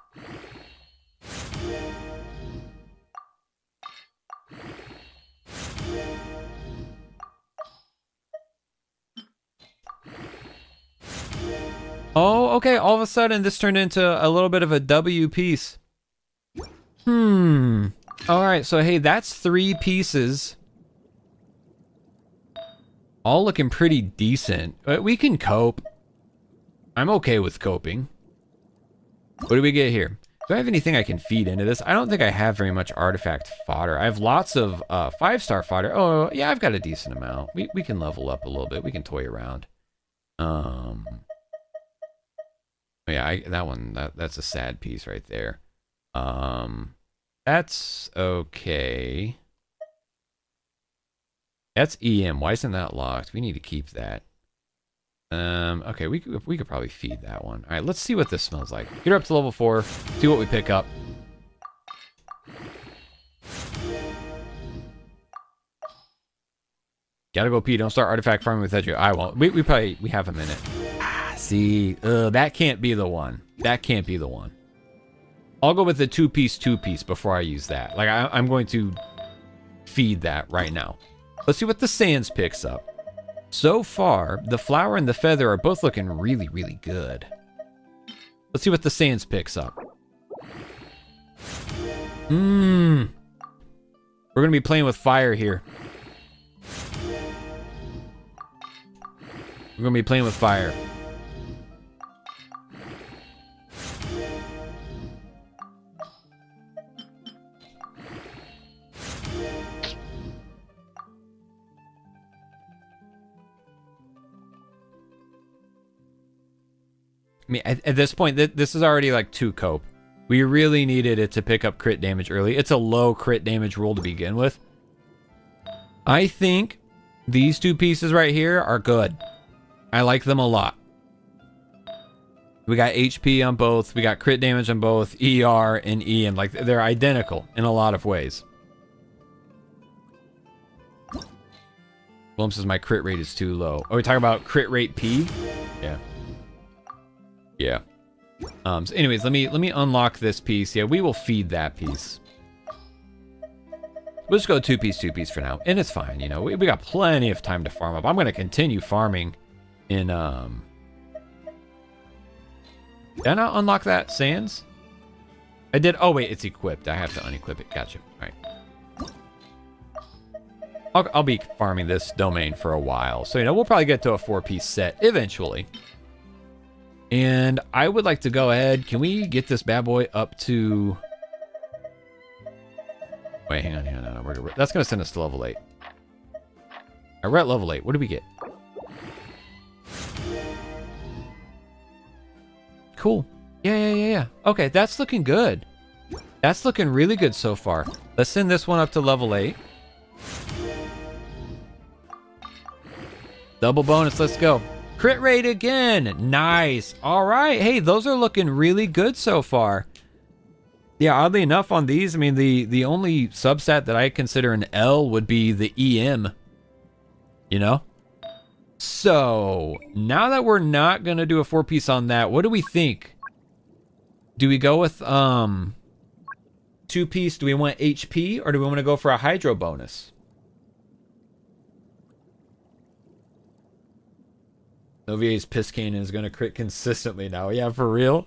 Oh, okay. All of a sudden, this turned into a little bit of a W piece. All right. So, hey, that's 3 pieces. All looking pretty decent. But we can cope. I'm okay with coping. What do we get here? Do I have anything I can feed into this? I don't think I have very much artifact fodder. I have lots of 5-star fodder. Oh, yeah, I've got a decent amount. We can level up a little bit. We can toy around. Yeah, that's a sad piece right there. That's okay. That's EM. Why isn't that locked? We need to keep that. Okay, we could probably feed that one. All right, let's see what this smells like. Get her up to level 4. See what we pick up. Gotta go pee. Don't start artifact farming with Edge. I won't. We have a minute. See, that can't be the one. That can't be the one. I'll go with the 2-piece before I use that. Like I'm going to feed that right now. Let's see what the Sands picks up. So far, the flower and the feather are both looking really, really good. Let's see what the Sands picks up. We're gonna be playing with fire here. We're gonna be playing with fire. I mean, at this point, this is already like 2 cope. We really needed it to pick up crit damage early. It's a low crit damage roll to begin with. I think these 2 pieces right here are good. I like them a lot. We got HP on both. We got crit damage on both. ER and EM. Like, they're identical in a lot of ways. Blum says my crit rate is too low. Oh, we're talking about crit rate P? Yeah. Yeah. So anyways, let me unlock this piece. Yeah, we will feed that piece. We'll just go 2-piece for now. And it's fine, you know. We got plenty of time to farm up. I'm going to continue farming in... Did I not unlock that Sands? I did. Oh, wait, it's equipped. I have to unequip it. Gotcha. All right. I'll be farming this domain for a while. So, you know, we'll probably get to a 4-piece set eventually. And I would like to go ahead. Can we get this bad boy up to... Wait, hang on. That's going to send us to level 8. All right, we're at level 8. What do we get? Cool. Yeah. Okay, that's looking good. That's looking really good so far. Let's send this one up to level 8. Double bonus, let's go. Crit rate again. Nice. All right. Hey, those are looking really good so far. Yeah, oddly enough on these, I mean, the only substat that I consider an L would be the EM. You know? So, now that we're not going to do a 4-piece on that, what do we think? Do we go with 2-piece? Do we want HP or do we want to go for a hydro bonus? Novier's Piss Cannon is going to crit consistently now. Yeah, for real?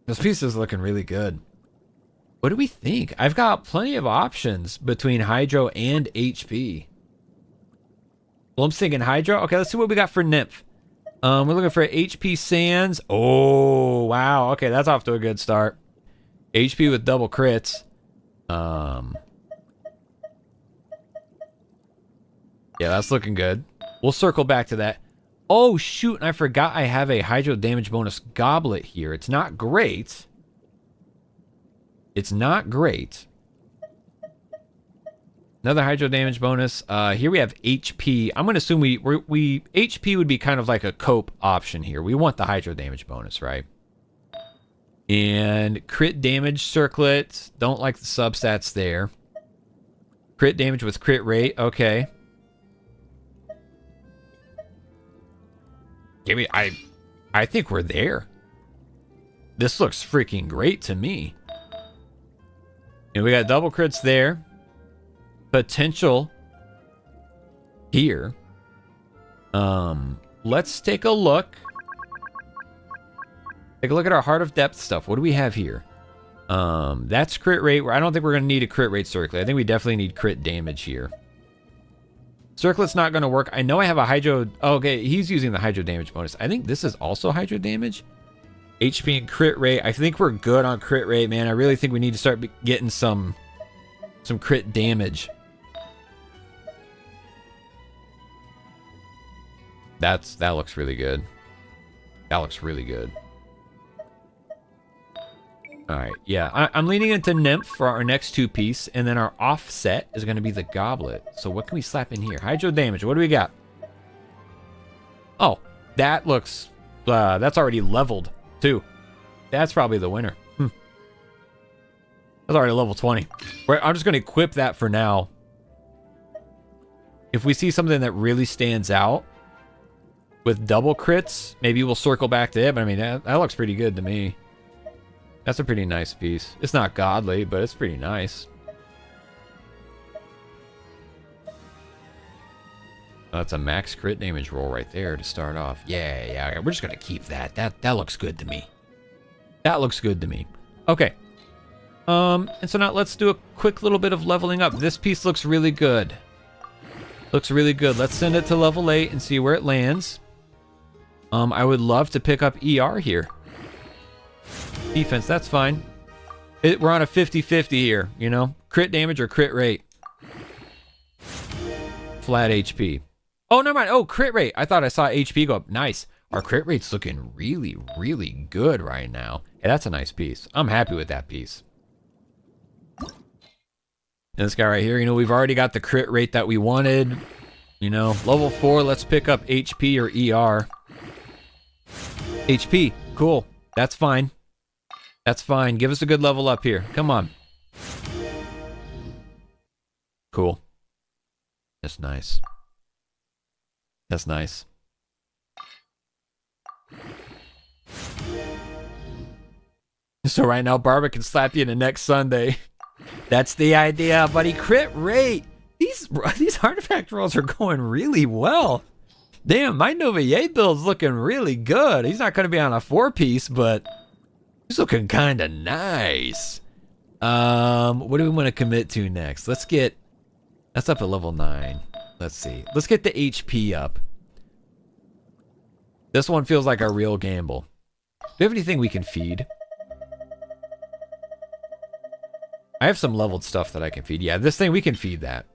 This piece is looking really good. What do we think? I've got plenty of options between Hydro and HP. Well, I'm thinking Hydro. Okay, let's see what we got for Nymph. We're looking for HP Sands. Oh, wow. Okay, that's off to a good start. HP with double crits. Yeah, that's looking good. We'll circle back to that. Oh, shoot, and I forgot I have a Hydro damage bonus goblet here. It's not great. It's not great. Another Hydro damage bonus. Here we have HP. I'm going to assume we HP would be kind of like a cope option here. We want the Hydro damage bonus, right? And crit damage circlet. Don't like the substats there. Crit damage with crit rate. Okay. I think we're there. This looks freaking great to me. And we got double crits there. Potential here. let's take a look. Take a look at our Heart of Depth stuff. What do we have here? That's crit rate. I don't think we're going to need a crit rate circlet. I think we definitely need crit damage here. Circlet's not going to work. I know I have a hydro... Oh, okay, he's using the hydro damage bonus. I think this is also hydro damage. HP and crit rate. I think we're good on crit rate, man. I really think we need to start getting some crit damage. That looks really good. That looks really good. All right, yeah, I'm leaning into Nymph for our next 2-piece, and then our offset is going to be the Goblet. So what can we slap in here? Hydro damage, what do we got? Oh, that looks, that's already leveled, too. That's probably the winner. That's already level 20. I'm just going to equip that for now. If we see something that really stands out with double crits, maybe we'll circle back to it, but I mean, that looks pretty good to me. That's a pretty nice piece. It's not godly, but it's pretty nice. That's a max crit damage roll right there to start off. Yeah, we're just going to keep that. That looks good to me. That looks good to me. Okay. And so now let's do a quick little bit of leveling up. This piece looks really good. Looks really good. Let's send it to level 8 and see where it lands. I would love to pick up ER here. Defense, that's fine. We're on a 50-50 here, you know? Crit damage or crit rate. Flat HP. Oh, never mind. Oh, crit rate. I thought I saw HP go up. Nice. Our crit rate's looking really, really good right now. Hey, that's a nice piece. I'm happy with that piece. And this guy right here, you know, we've already got the crit rate that we wanted. You know, level 4, let's pick up HP or ER. HP, cool. That's fine. That's fine. Give us a good level up here. Come on. Cool. That's nice. That's nice. So right now, Barbara can slap you in the next Sunday. That's the idea, buddy. Crit rate. These artifact rolls are going really well. Damn, my Novier build's looking really good. He's not going to be on a 4-piece, but he's looking kind of nice. What do we want to commit to next? That's up at level 9. Let's see. Let's get the HP up. This one feels like a real gamble. Do we have anything we can feed? I have some leveled stuff that I can feed. Yeah, this thing, we can feed that.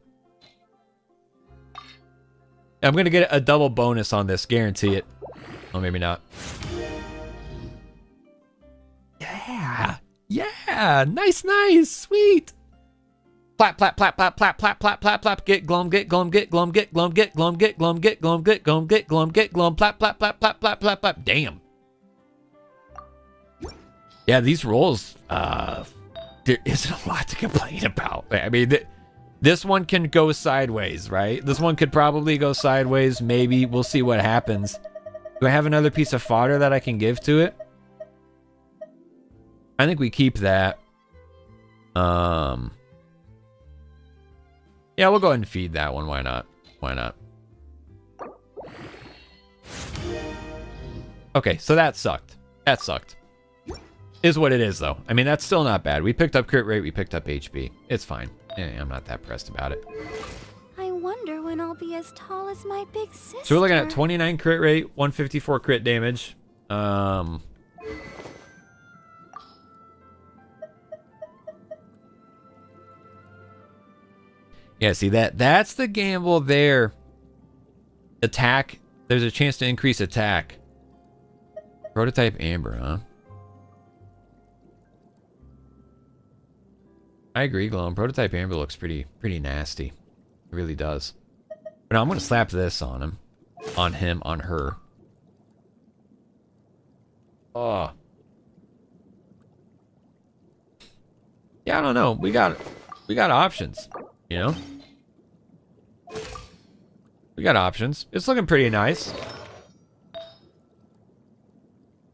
I'm going to get a double bonus on this. Guarantee it. Oh, maybe not. Yeah. Yeah. Nice, nice. Sweet. Plap, plap, plap, plap, plap, plap, plap, plap, plap. Get glum, get glum, get glum, get glum, get glum, get glum, get glum, get glum, get glum, get glum, plap, plap, plap, plap, plap, plap, plap. Damn. Yeah, these rolls, there isn't a lot to complain about. I mean, this one can go sideways, right? This one could probably go sideways. Maybe we'll see what happens. Do I have another piece of fodder that I can give to it? I think we keep that. Yeah, we'll go ahead and feed that one. Why not? Why not? Okay, so that sucked. That sucked. Is what it is, though. I mean, that's still not bad. We picked up crit rate. We picked up HP. It's fine. Yeah, I'm not that pressed about it. I wonder when I'll be as tall as my big sister. So we're looking at 29 crit rate, 154 crit damage. Yeah, see that's the gamble there. Attack. There's a chance to increase attack. Prototype Amber, huh? I agree, Gloam. Prototype Amber looks pretty nasty. It really does. But now I'm gonna slap this on him. On her. Oh. Yeah, I don't know. We got options, you know? We got options. It's looking pretty nice.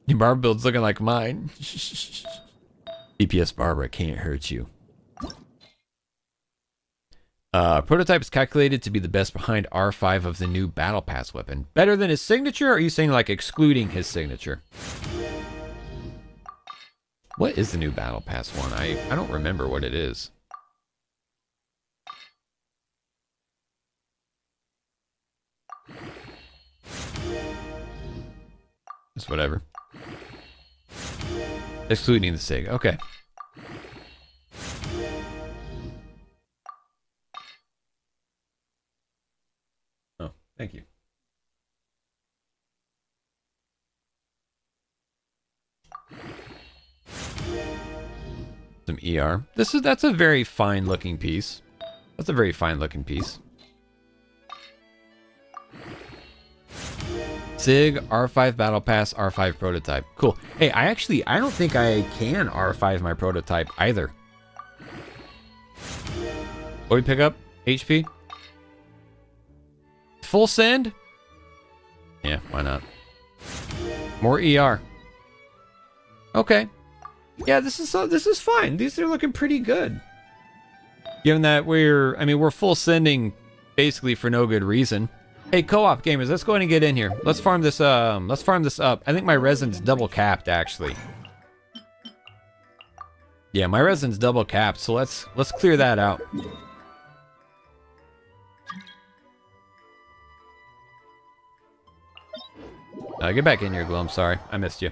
Your Barbara build's looking like mine. DPS Barbara can't hurt you. Prototype is calculated to be the best behind R5 of the new Battle Pass weapon. Better than his signature, or are you saying like excluding his signature? What is the new Battle Pass one? I don't remember what it is. It's whatever. Excluding the SIG. Okay. Oh, thank you. Some ER. That's a very fine looking piece. That's a very fine looking piece. SIG, R5 Battle Pass, R5 Prototype. Cool. Hey, I don't think I can R5 my prototype either. What do we pick up? HP? Full send? Yeah, why not? More ER. Okay. Yeah, this is fine. These are looking pretty good. Given that we're full sending basically for no good reason. Hey, co-op gamers, let's go ahead and get in here. Let's farm this up. I think my resin's double capped actually. Yeah, my resin's double capped, so let's clear that out. Get back in here, Glow. I'm sorry. I missed you.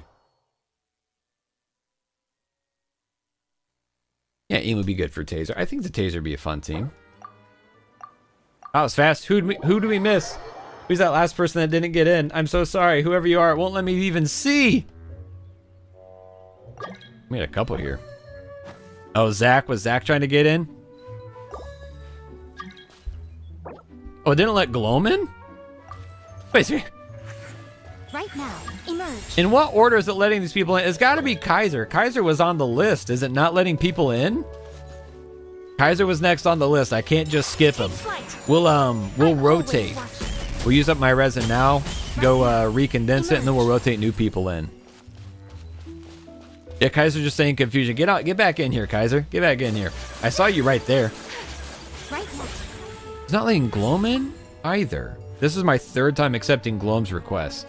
Yeah, Ian would be good for Taser. I think the Taser would be a fun team. That was fast. Who do we miss? Who's that last person that didn't get in? I'm so sorry. Whoever you are, it won't let me even see. We had a couple here. Oh, Zach. Was Zach trying to get in? Oh, it didn't let Gloam in? Wait, Right now, emerge. in what order is it letting these people in? It's got to be Kaiser. Kaiser was on the list. Is it not letting people in? Kaiser was next on the list. I can't just skip him. We'll rotate. We'll use up my resin now, go recondense it, and then we'll rotate new people in. Yeah, Kaiser just saying confusion. Get out, get back in here, Kaiser. Get back in here. I saw you right there. It's not letting Gloam in either. This is my third time accepting Gloam's request.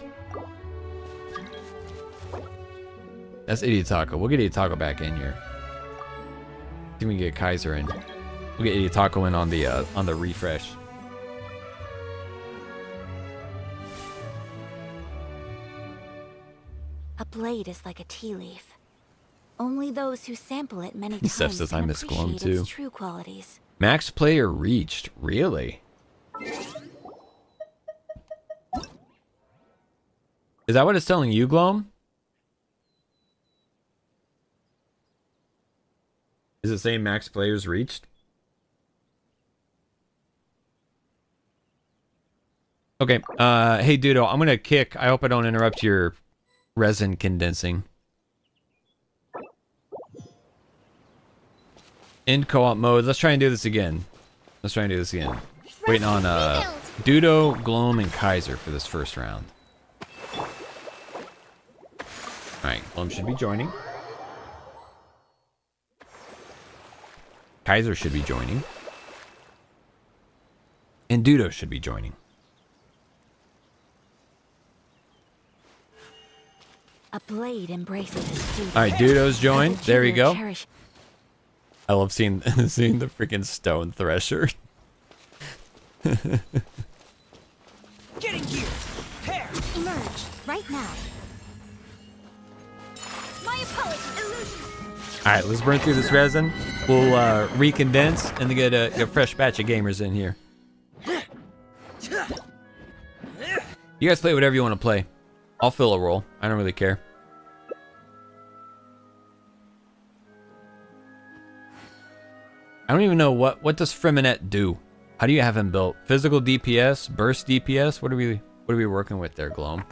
That's Idiot Taco. We'll get Idiot Taco back in here. I think we can get Kaiser in. We'll get Idiot Taco in on the refresh. A blade is like a tea leaf. Only those who sample it many times Seth says I can miss Gloam appreciate too. its true qualities. Max player reached. Really? Is that what it's telling you, Gloam? Is it saying max players reached? Okay. Hey, Dudo, I'm gonna kick. I hope I don't interrupt your resin condensing. In co-op mode. Let's try and do this again. Waiting on Dudo, Gloam, and Kaiser for this first round. Alright, Gloam should be joining. Kaiser should be joining. And Dudo should be joining. A blade embraces its student. Alright, Dudo's joined. There we go. Cherish. I love seeing the freaking stone thresher. Getting here. Pair. Emerge right now. My apologies. Alright, let's burn through this resin. We'll recondense and then get a fresh batch of gamers in here. You guys play whatever you want to play. I'll fill a role. I don't really care. I don't even know what does Freminet do? How do you have him built? Physical DPS, burst DPS? What are we working with there, Gloam?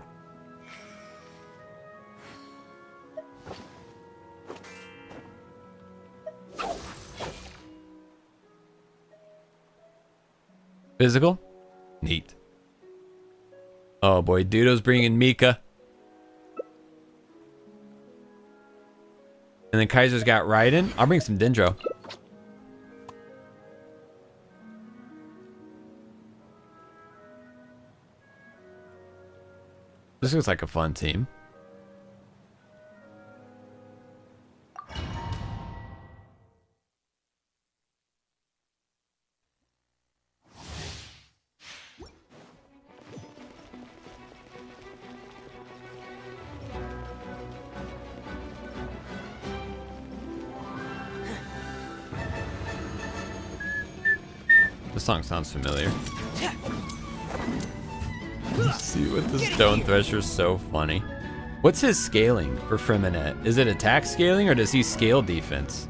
Physical? Neat. Oh boy, Dudo's bringing Mika. And then Kaiser's got Raiden. I'll bring some Dendro. This looks like a fun team. This song sounds familiar. You see what the Stone Thresher's so funny. What's his scaling for Freminet? Is it attack scaling or does he scale defense?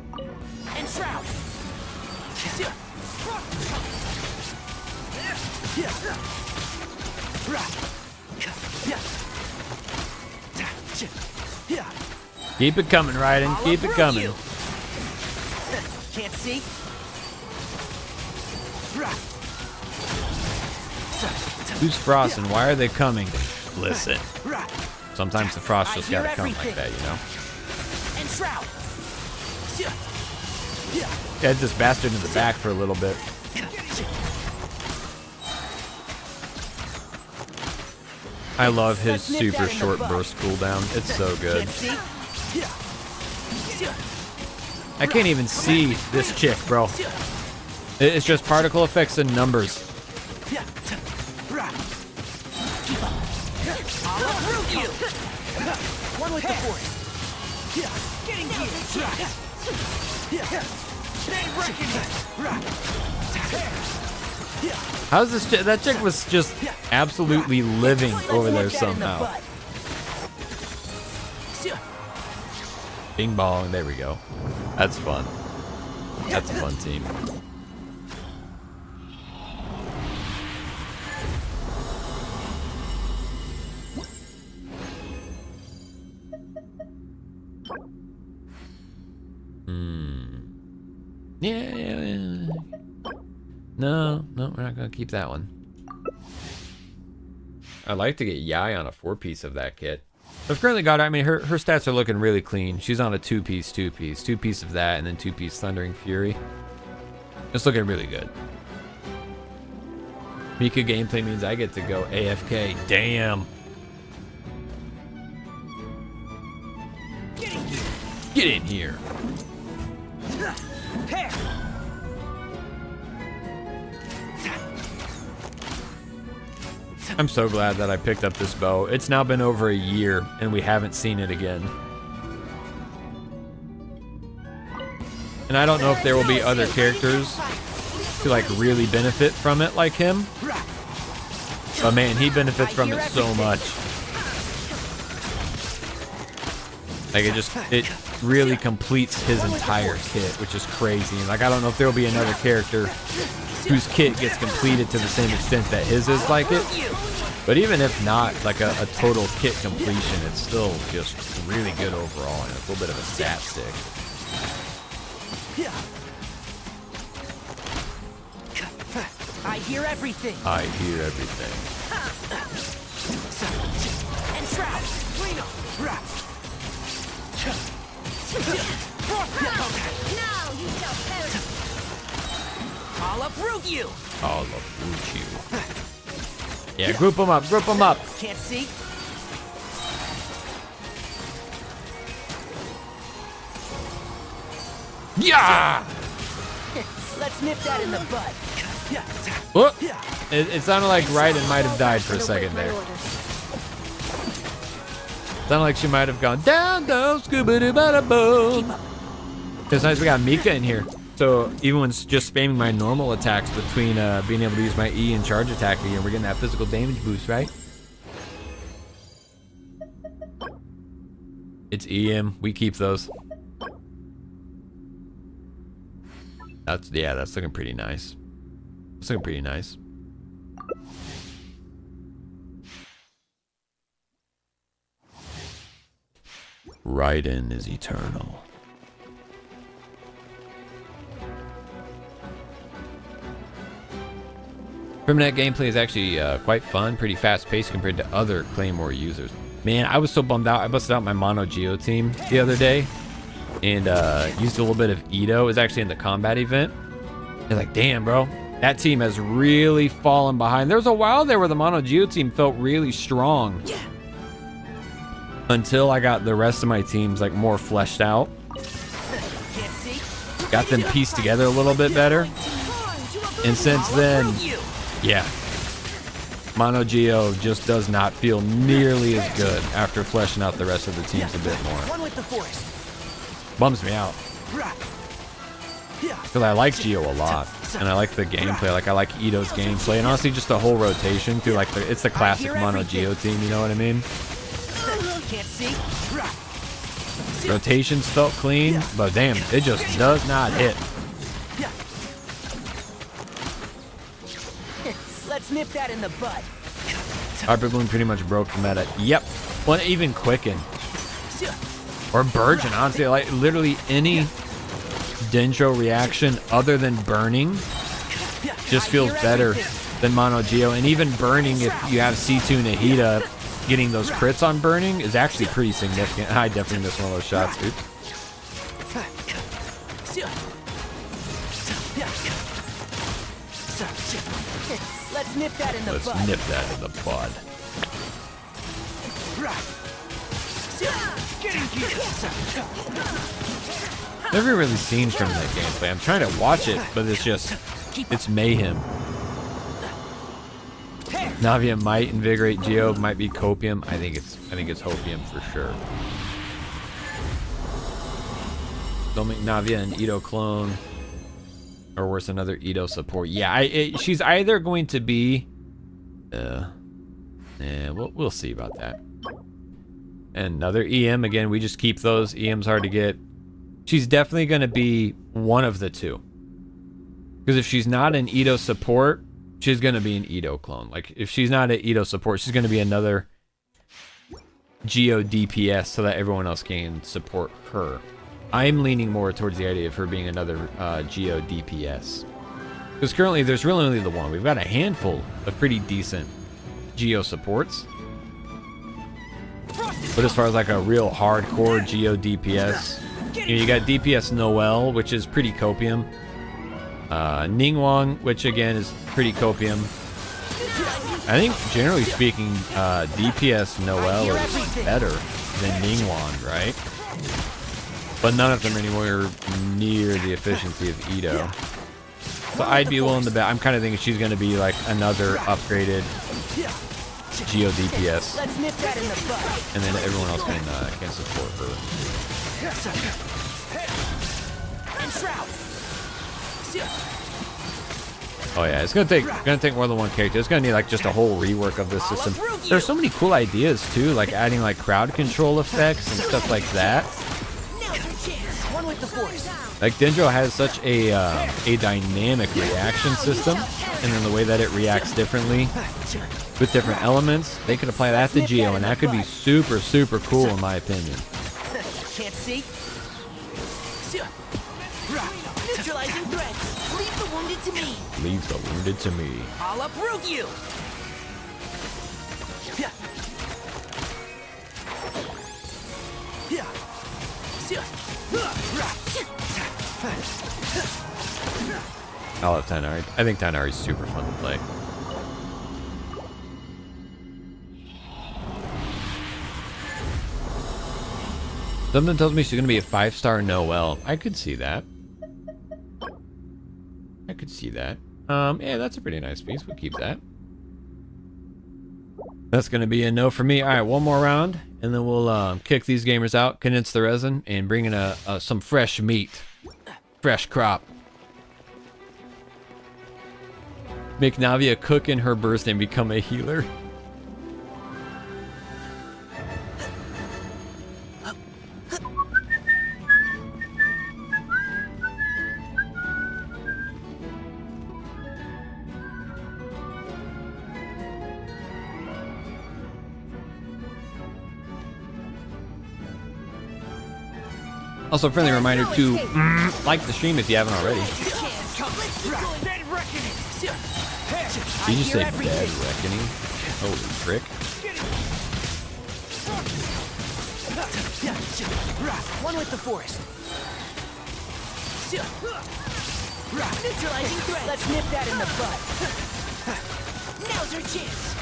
Keep it coming, Raiden. Keep it coming. Can't see. Who's Frost and why are they coming? Listen. Sometimes the Frost just gotta come like that, you know? Get this bastard in the back for a little bit. I love his super short burst cooldown. It's so good. I can't even see this chick, bro. It's just particle effects and numbers. One with the force. Getting How's this chick? That chick was just absolutely living over there somehow. Bing bong, there we go. That's fun. That's a fun team. Yeah. No, we're not gonna keep that one. I'd like to get Yai on a 4-piece of that kit. I've currently got her. I mean, her stats are looking really clean. She's on a 2-piece of that, and then 2-piece Thundering Fury. It's looking really good. Mika gameplay means I get to go AFK. Damn. Get in here. I'm so glad that I picked up this bow. It's now been over a year and we haven't seen it again. And I don't know if there will be other characters to like really benefit from it like him. But man, he benefits from it so much. Like it really completes his entire kit, which is crazy. And like I don't know if there will be another character whose kit gets completed to the same extent that his is like it. But even if not, like a total kit completion, it's still just really good overall and a little bit of a stat stick. I hear everything. I hear everything. And Shroud, clean up. Now you shall perish. I'll uproot you. I'll uproot you. Yeah, group them up, group them up. Can't see. Yeah! Let's nip that in the bud. Whoop. It sounded like Raiden might have died for a second there. Sounded like she might have gone down, scoobity-bada-boom. It's nice we got Mika in here. So even when it's just spamming my normal attacks between being able to use my E and charge attack again, we're getting that physical damage boost, right? It's EM. We keep those. That's looking pretty nice. It's looking pretty nice. Raiden is eternal. Freminet gameplay is actually quite fun, pretty fast-paced compared to other Claymore users. Man, I was so bummed out. I busted out my Mono Geo team the other day and used a little bit of Ito. It was actually in the combat event. I was like, damn, bro, that team has really fallen behind. There was a while there where the Mono Geo team felt really strong. until I got the rest of my teams like more fleshed out. Got them pieced together a little bit better. And since then, yeah. Mono Geo just does not feel nearly as good after fleshing out the rest of the teams a bit more. Bums me out. Because I like Geo a lot. And I like the gameplay. Like I like Ito's gameplay. And honestly just the whole rotation through like it's the classic Mono Geo team, you know what I mean? Rotations felt clean, but damn, it just does not hit. Let's nip that in the bud. Hyper Bloom pretty much broke the meta. Yep. Well, even Quicken. Or Burgeon, honestly. Like, literally any Dendro reaction other than Burning just feels better than Mono Geo. And even Burning, if you have C2 Nahida, getting those crits on Burning is actually pretty significant. I definitely missed one of those shots, dude. Let's nip that in the bud. Let's nip that in the bud. Never really seen from that gameplay. I'm trying to watch it, but it's mayhem. Navia might invigorate Geo, might be copium. I think it's hopium for sure. Don't make Navia an Ito clone. Or worse, another Ito support. Yeah, she's either going to be we'll see about that. And another EM, again, we just keep those. EM's hard to get. She's definitely going to be one of the two. Because if she's not an Ito support, she's going to be an Ito clone. Like, if she's not an Ito support, she's going to be another Geo DPS so that everyone else can support her. I'm leaning more towards the idea of her being another Geo DPS. Because currently, there's really only the one. We've got a handful of pretty decent Geo supports. But as far as like a real hardcore Geo DPS, you got DPS Noel, which is pretty copium. Ningguang, which again is pretty copium. I think generally speaking, DPS Noel is better than Ningguang, right? But none of them are anywhere near the efficiency of Ito. So I'd be willing to bet. I'm kind of thinking she's going to be like another upgraded Geo DPS. And then everyone else can support her. Oh yeah, it's gonna take more than one character. It's gonna need like just a whole rework of this system. There's so many cool ideas too, like adding like crowd control effects and stuff like that. Like Dendro has such a dynamic reaction system, and then the way that it reacts differently with different elements, they could apply that to Geo, and that could be super, super cool in my opinion. Can't see. Neutralizing threat. Leave the wounded to me. Leave the wounded to me. I'll uproot you. I love Tainari. I think Tainari is super fun to play. Something tells me she's going to be a 5-star Noel. I could see that. I could see that. Yeah, that's a pretty nice piece. We'll keep that. That's going to be a no for me. All right, one more round, and then we'll kick these gamers out, condense the resin, and bring in some fresh meat. Fresh crop. Make Navia cook in her burst and become a healer. Also, a friendly reminder to like the stream if you haven't already. Did you just say Dead Reckoning? Holy frick. One with the forest. Neutralizing threat. Let's nip that in the bud. Now's our chance.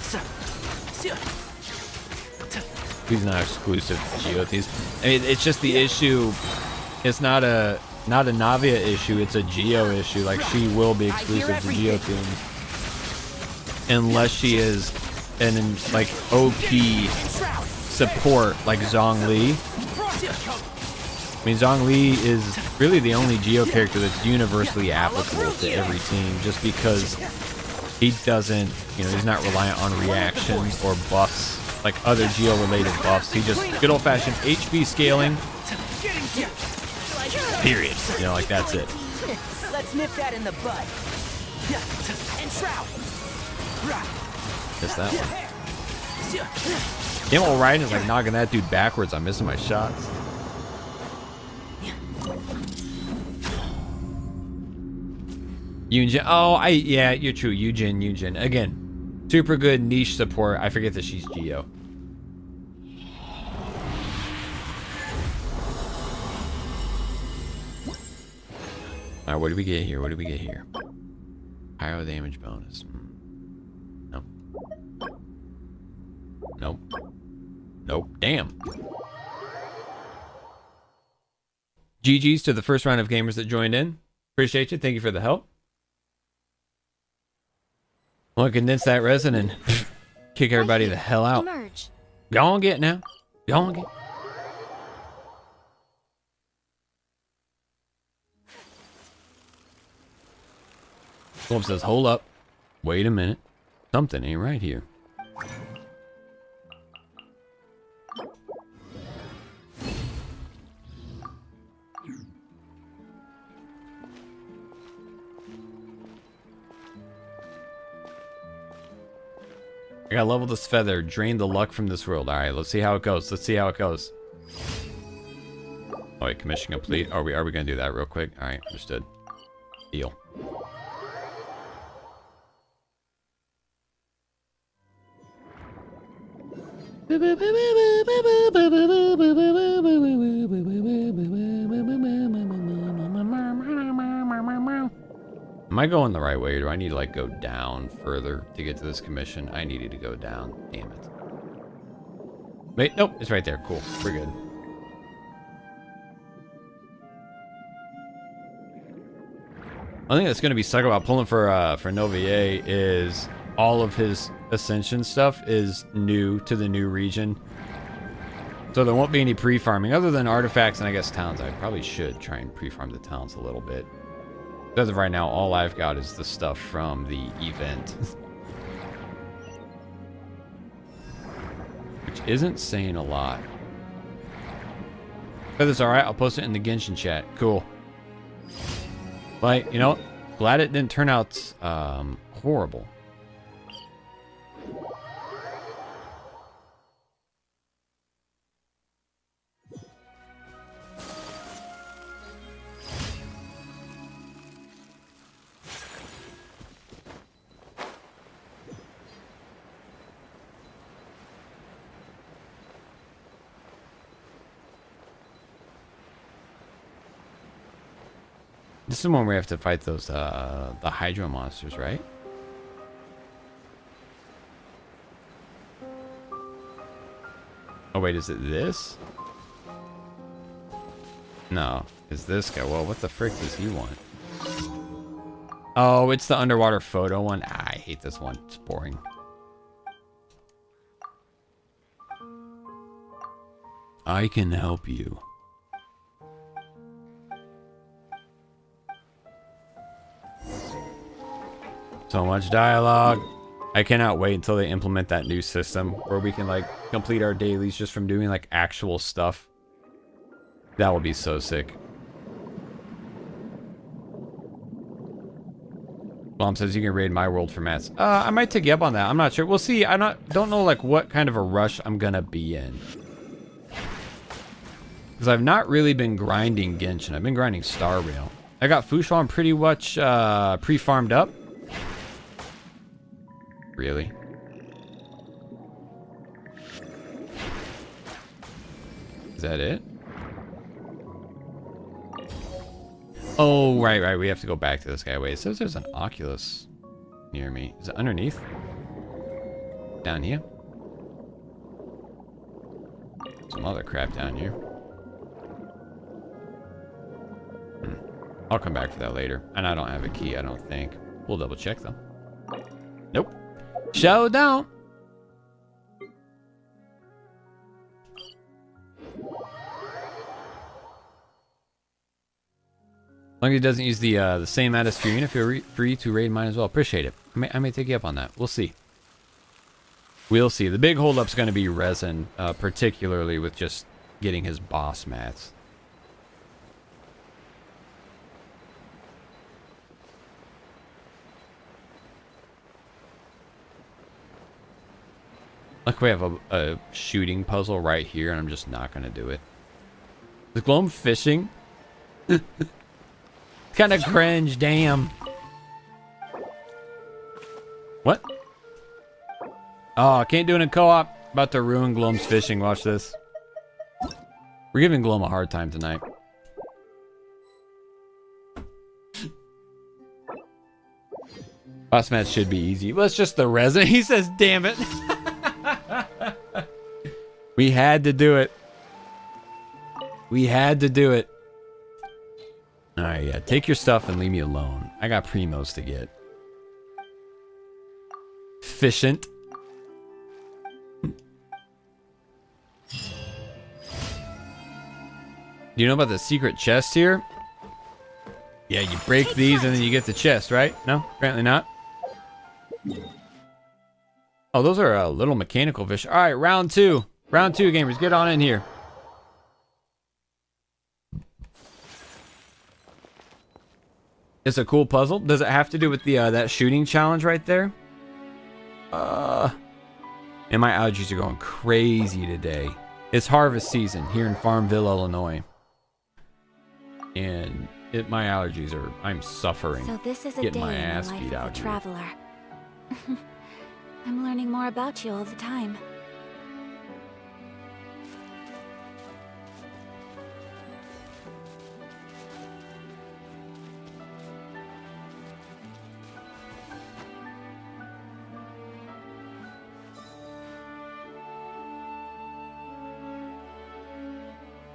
He's not exclusive to Geotunes. I mean, it's just the issue. It's not a Navia issue. It's a Geo issue. Like, she will be exclusive to Geotunes unless she is an like OP support like Zhongli. I mean, Zhongli is really the only Geo character that's universally applicable to every team, just because he doesn't, you know, he's not reliant on reactions or buffs like other Geo-related buffs. He just good old-fashioned HP scaling. Period. You know, like that's it. Let's nip that in the bud. And shroud. Just that one. Him all riding is like knocking that dude backwards. I'm missing my shots. Yunjin. Oh, yeah, you're true. Yujin. Again, super good niche support. I forget that she's Geo. All right, what do we get here? Pyro damage bonus. Nope. Damn. GG's to the first round of gamers that joined in. Appreciate you. Thank you for the help. Well, condense that resin and kick everybody the hell out. Emerge. Go on, get now. Go on, get. Golub says, hold up. Wait a minute. Something ain't right here. I gotta level this feather, drain the luck from this world. Alright, let's see how it goes. Oh wait, commission complete. Are we gonna do that real quick? Alright, understood. Deal. Am I going the right way, or do I need to like go down further to get to this commission? I needed to go down. Damn it. Wait, nope, it's right there. Cool. We're good. One thing that's going to be suck about pulling for Novier is all of his ascension stuff is new to the new region. So there won't be any pre-farming other than artifacts and I guess towns. I probably should try and pre-farm the towns a little bit. As of right now, all I've got is the stuff from the event. Which isn't saying a lot. But it's alright, I'll post it in the Genshin chat. Cool. But, you know, glad it didn't turn out horrible. This is the one where we have to fight those, the Hydro monsters, right? Oh, wait, is it this? No, it's this guy. Well, what the frick does he want? Oh, it's the underwater photo one. Ah, I hate this one. It's boring. I can help you. So much dialogue. I cannot wait until they implement that new system where we can like complete our dailies just from doing like actual stuff. That will be so sick. Mom says you can raid my world for mats. I might take you up on that. I'm not sure. We'll see. Don't know like what kind of a rush I'm gonna be in. Because I've not really been grinding Genshin. I've been grinding Star Rail. I got Fu Xuan pretty much pre-farmed up. Really? Is that it? Oh, right. We have to go back to this guy. Wait, it says there's an Oculus near me. Is it underneath? Down here? Some other crap down here. I'll come back for that later. And I don't have a key, I don't think. We'll double check though. Nope. Show don't. As long as he doesn't use the same amount as Furina, feel free to raid mine as well. Appreciate it. I may take you up on that. We'll see. We'll see. The big holdup's going to be resin, particularly with just getting his boss mats. Like we have a shooting puzzle right here, and I'm just not going to do it. Is Gloam fishing? Kind of cringe, damn. What? Oh, can't do it in co-op. About to ruin Gloam's fishing. Watch this. We're giving Gloam a hard time tonight. Boss match should be easy. Well, it's just the resin. He says, damn it. We had to do it. We had to do it. Alright, yeah. Take your stuff and leave me alone. I got primos to get. Efficient. Do you know about the secret chest here? Yeah, you break these and then you get the chest, right? No? Apparently not. Oh, those are little mechanical fish. Alright, round two. Round two, gamers. Get on in here. It's a cool puzzle. Does it have to do with the that shooting challenge right there? And my allergies are going crazy today. It's harvest season here in Farmville, Illinois. And my allergies are, I'm suffering. So this is a getting day my in the ass life beat of out a here. traveler. I'm learning more about you all the time.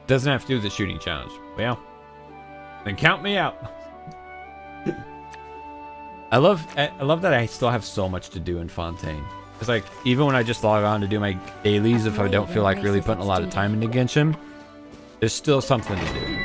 Doesn't have to do with the shooting challenge. Well, then count me out. I love that I still have so much to do in Fontaine. It's like, even when I just log on to do my dailies, if I don't feel like really putting a lot of time into Genshin, there's still something to do.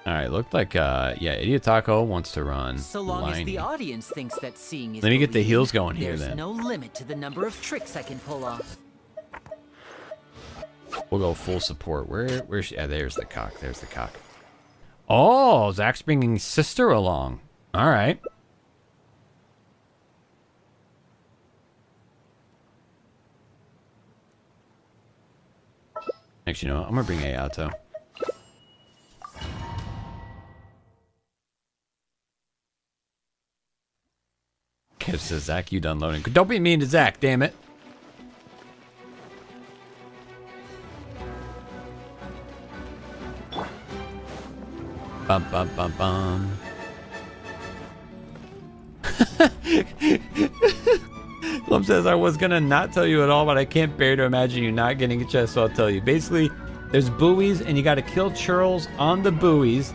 Alright, looked like, yeah, Idiot Taco wants to run. So long as Liney. the audience thinks that seeing is Let me get the believing, heels going here, there's then. no limit to the number of tricks I can pull off. We'll go full support. Where's she? Yeah, there's the cock. There's the cock. Oh, Zach's bringing sister along. All right. Actually, you know what? I'm gonna bring Ayato. Kev says, Zach, you done loading. Don't be mean to Zach, damn it. Bum, bum, bum, bum. Glum says, I was gonna not tell you at all, but I can't bear to imagine you not getting a chest, so I'll tell you. Basically, there's buoys, and you gotta kill churls on the buoys,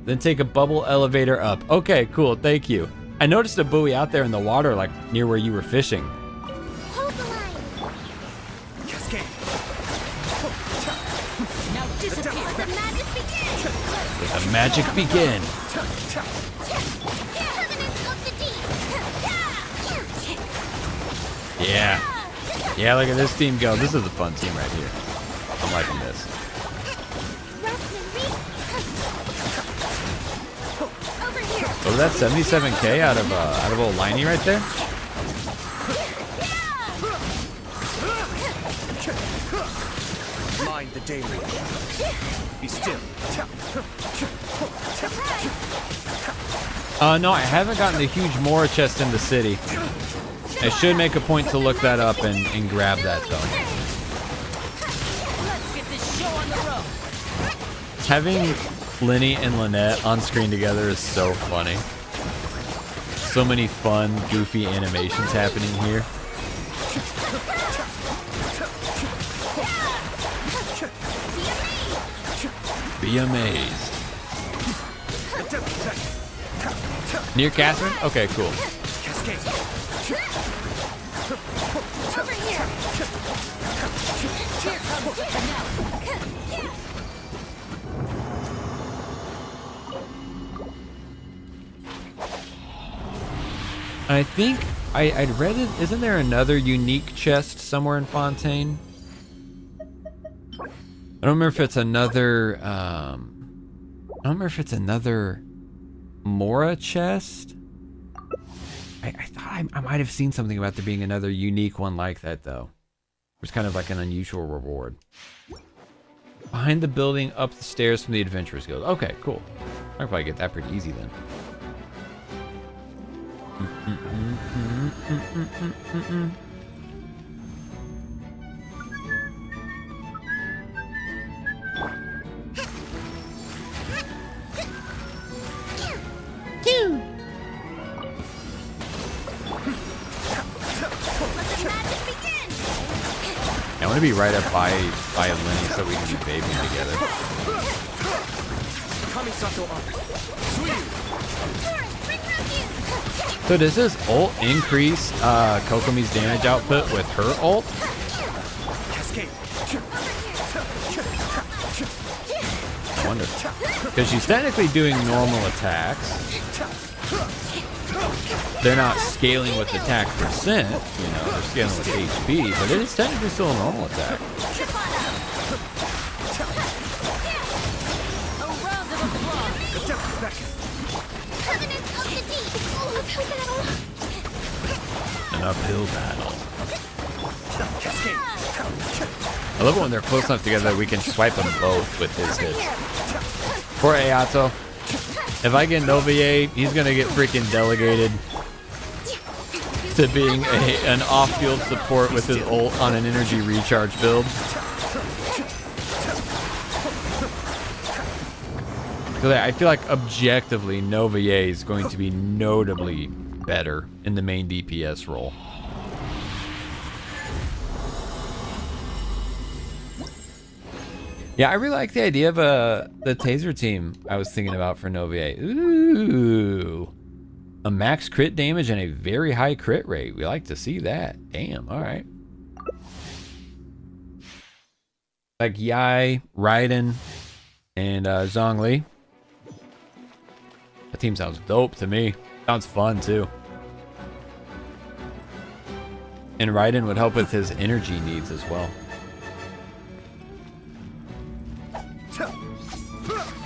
then take a bubble elevator up. Okay, cool, thank you. I noticed a buoy out there in the water, like near where you were fishing. Hold the line. Cascade. Now disappear. Let the madness begin. Let the magic begin. Covenants of the deep. Yeah. Yeah, look at this team go. This is a fun team right here. I'm liking this. Was that 77k out of old Liney right there? Mind the daily. Be still. No, I haven't gotten the huge Mora chest in the city. I should make a point to look that up and grab that though. Let's get this show on the road. Lenny and Lynette on screen together is so funny. So many fun, goofy animations happening here. Be amazed. Near Catherine? Okay, cool. Over here. Here comes the I think I'd read it. Isn't there another unique chest somewhere in Fontaine? I don't remember if it's another. I don't remember if it's another Mora chest. I thought I might have seen something about there being another unique one like that though. It was kind of like an unusual reward. Behind the building, up the stairs from the Adventurers Guild. Okay, cool. I can probably get that pretty easy then. I want to be right up by Lenny so we can be babying together. So does his ult increase Kokomi's damage output with her ult? I wonder. Because she's technically doing normal attacks. They're not scaling with attack percent, you know, they're scaling with HP, but it is technically still a normal attack. An uphill battle. I love it when they're close enough together that we can swipe them both with his hits. Poor Ayato. If I get Novier, he's gonna get freaking delegated to being an off-field support with his ult on an energy recharge build. So I feel like objectively, Novier is going to be notably better in the main DPS role. Yeah, I really like the idea of the taser team I was thinking about for Novier. Ooh. A max crit damage and a very high crit rate. We like to see that. Damn, alright. Like Yai, Raiden, and Zhongli. That team sounds dope to me. Sounds fun too. And Raiden would help with his energy needs as well.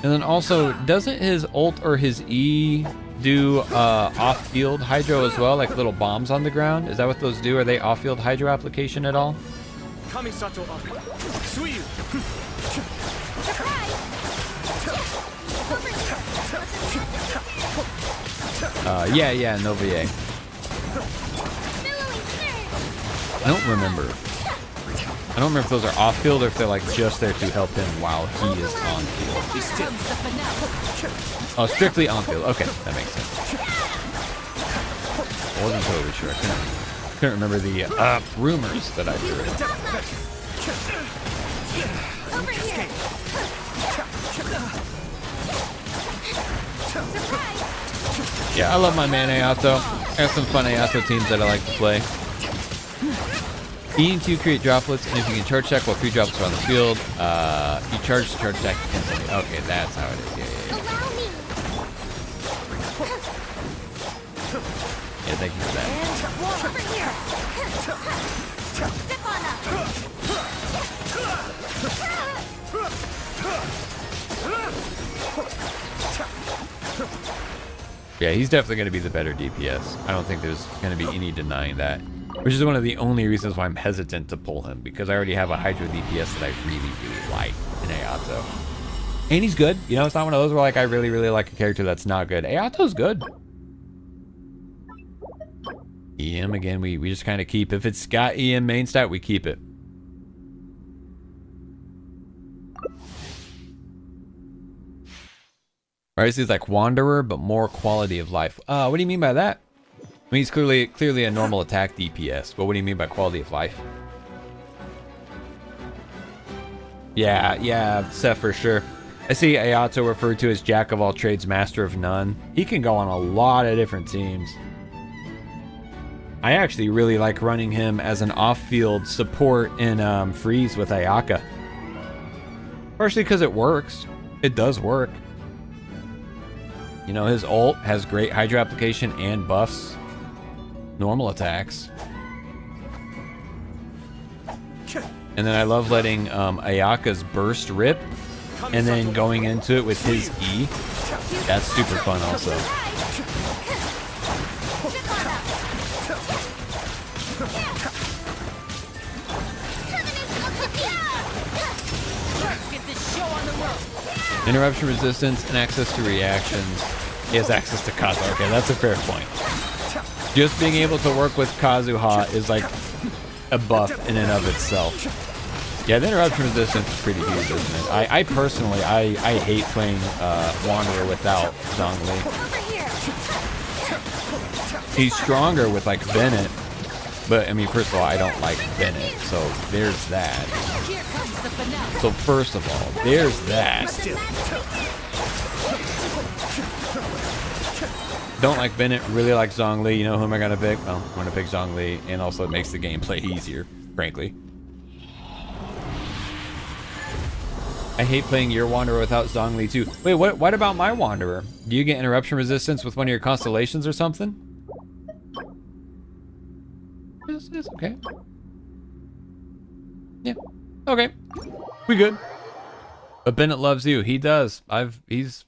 And then also, doesn't his ult or his E do off-field hydro as well, like little bombs on the ground? Is that what those do? Are they off-field hydro application at all? Yeah, Novier. I don't remember. I don't remember if those are off-field or if they're like just there to help him while he is on-field. Oh, strictly on-field. Okay, that makes sense. I wasn't totally sure. I couldn't remember the rumors that I heard. Yeah, I love my man Ayato. I have some fun Ayato teams that I like to play. E and Q create droplets, and if you can charge stack while 3 droplets are on the field, you charge the charge stack instantly. Okay, that's how it is. Yeah. Yeah, thank you for that. Yeah, he's definitely going to be the better DPS. I don't think there's going to be any denying that. Which is one of the only reasons why I'm hesitant to pull him, because I already have a Hydro DPS that I really like in Ayato. And he's good. You know, it's not one of those where like I really like a character that's not good. Ayato's good. EM again, we just kind of keep. If it's got EM main stat, we keep it. Right, so he's like wanderer, but more quality of life. What do you mean by that? I mean, he's clearly a normal attack DPS, but what do you mean by quality of life? Yeah, Seth, for sure. I see Ayato referred to as Jack of all trades, master of none. He can go on a lot of different teams. I actually really like running him as an off-field support in Freeze with Ayaka. Partially because it works. It does work. You know, his ult has great hydro application and buffs. Normal attacks. And then I love letting Ayaka's burst rip and then going into it with his E. That's super fun also. Interruption resistance and access to reactions. He has access to Kazuha. Okay, that's a fair point. Just being able to work with Kazuha is like a buff in and of itself. Yeah, the interruption resistance is pretty huge, isn't it? I personally, I hate playing Wanderer without Zhongli. He's stronger with like Bennett, but I mean, first of all, I don't like Bennett, so there's that. So first of all, there's that. Don't like Bennett, really like Zhongli. You know who am I gonna pick? Well, I'm gonna pick Zhongli, and also it makes the gameplay easier, frankly. I hate playing your Wanderer without Zhongli too. Wait, what about my Wanderer? Do you get interruption resistance with one of your constellations or something? It's okay. Yeah. Okay. We good. But Bennett loves you. He does. He's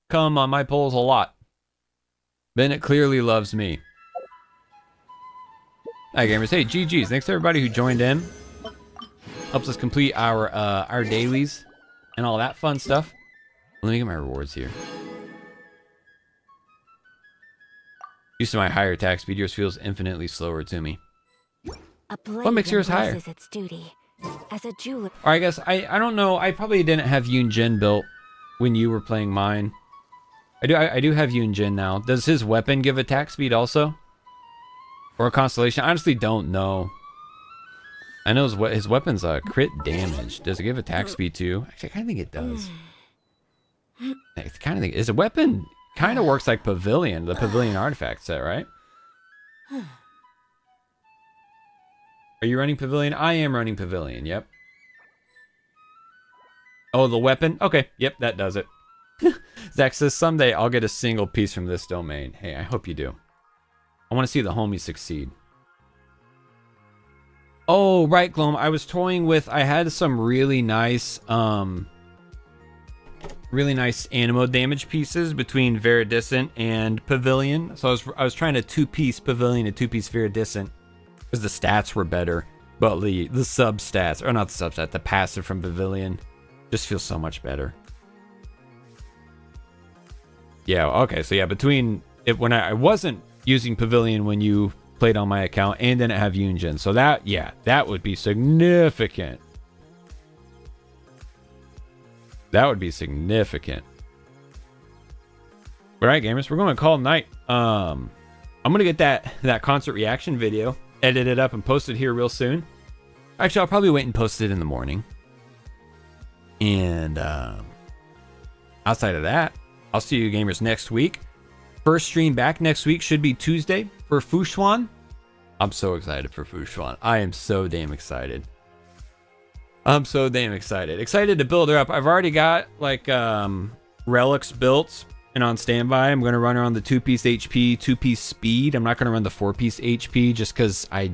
come on my polls a lot. Bennett clearly loves me. Hi gamers. Hey, GG's. Thanks to everybody who joined in. Helps us complete our dailies and all that fun stuff. Let me get my rewards here. Used to my higher attack speed, yours feels infinitely slower to me. What makes yours higher? Its duty as a jeweler. Or I guess I don't know. I probably didn't have Yoon Jin built when you were playing mine. I do have Yoon Jin now. Does his weapon give attack speed also? Or a constellation? I honestly don't know. I know his weapon's crit damage. Does it give attack speed too? Actually, I kind of think it does. I kind of think his weapon kind of works like Pavilion, the Pavilion artifact set, right? Are you running Pavilion? I am running Pavilion, yep. Oh, the weapon? Okay, yep, that does it. Zach says, someday I'll get a single piece from this domain. Hey, I hope you do. I want to see the homies succeed. Oh, right, Gloam. I was toying with, I had some really nice anemo damage pieces between Viridescent and Pavilion. So I was trying to two-piece Pavilion and two-piece Viridescent because the stats were better. But the sub-stats, or not the sub-stat, the passive from Pavilion just feels so much better. Yeah, okay, so yeah, when I wasn't using Pavilion when you played on my account and didn't have Yoonjin, so that would be significant. That would be significant. All right, gamers, we're going to call it night. I'm gonna get that concert reaction video edited up and posted here real soon. Actually, I'll probably wait and post it in the morning. And outside of that, I'll see you gamers next week. First stream back next week should be Tuesday for Fu Xuan. I'm so excited for Fu Xuan. I am so damn excited. I'm so damn excited. Excited to build her up. I've already got like relics built and on standby. I'm going to run her on the 2-piece HP, 2-piece speed. I'm not going to run the 4-piece HP just because I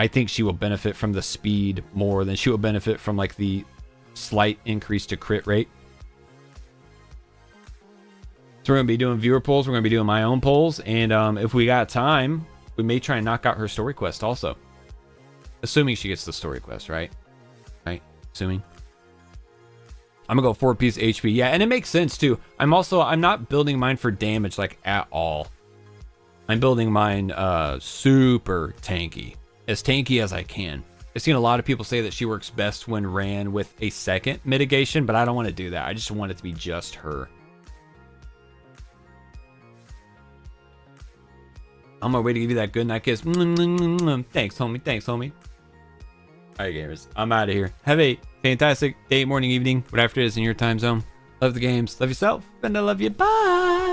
think she will benefit from the speed more than she will benefit from like the slight increase to crit rate. So we're going to be doing viewer polls. We're going to be doing my own polls. And if we got time, we may try and knock out her story quest also. Assuming she gets the story quest, right? Right? Assuming. I'm going to go 4-piece HP. Yeah, and it makes sense too. I'm not building mine for damage like at all. I'm building mine super tanky. As tanky as I can. I've seen a lot of people say that she works best when ran with a second mitigation, but I don't want to do that. I just want it to be just her. On my way to give you that good night kiss. Thanks, homie. Thanks, homie. All right, gamers. I'm out of here. Have a fantastic day, morning, evening, whatever it is in your time zone. Love the games. Love yourself. And I love you. Bye.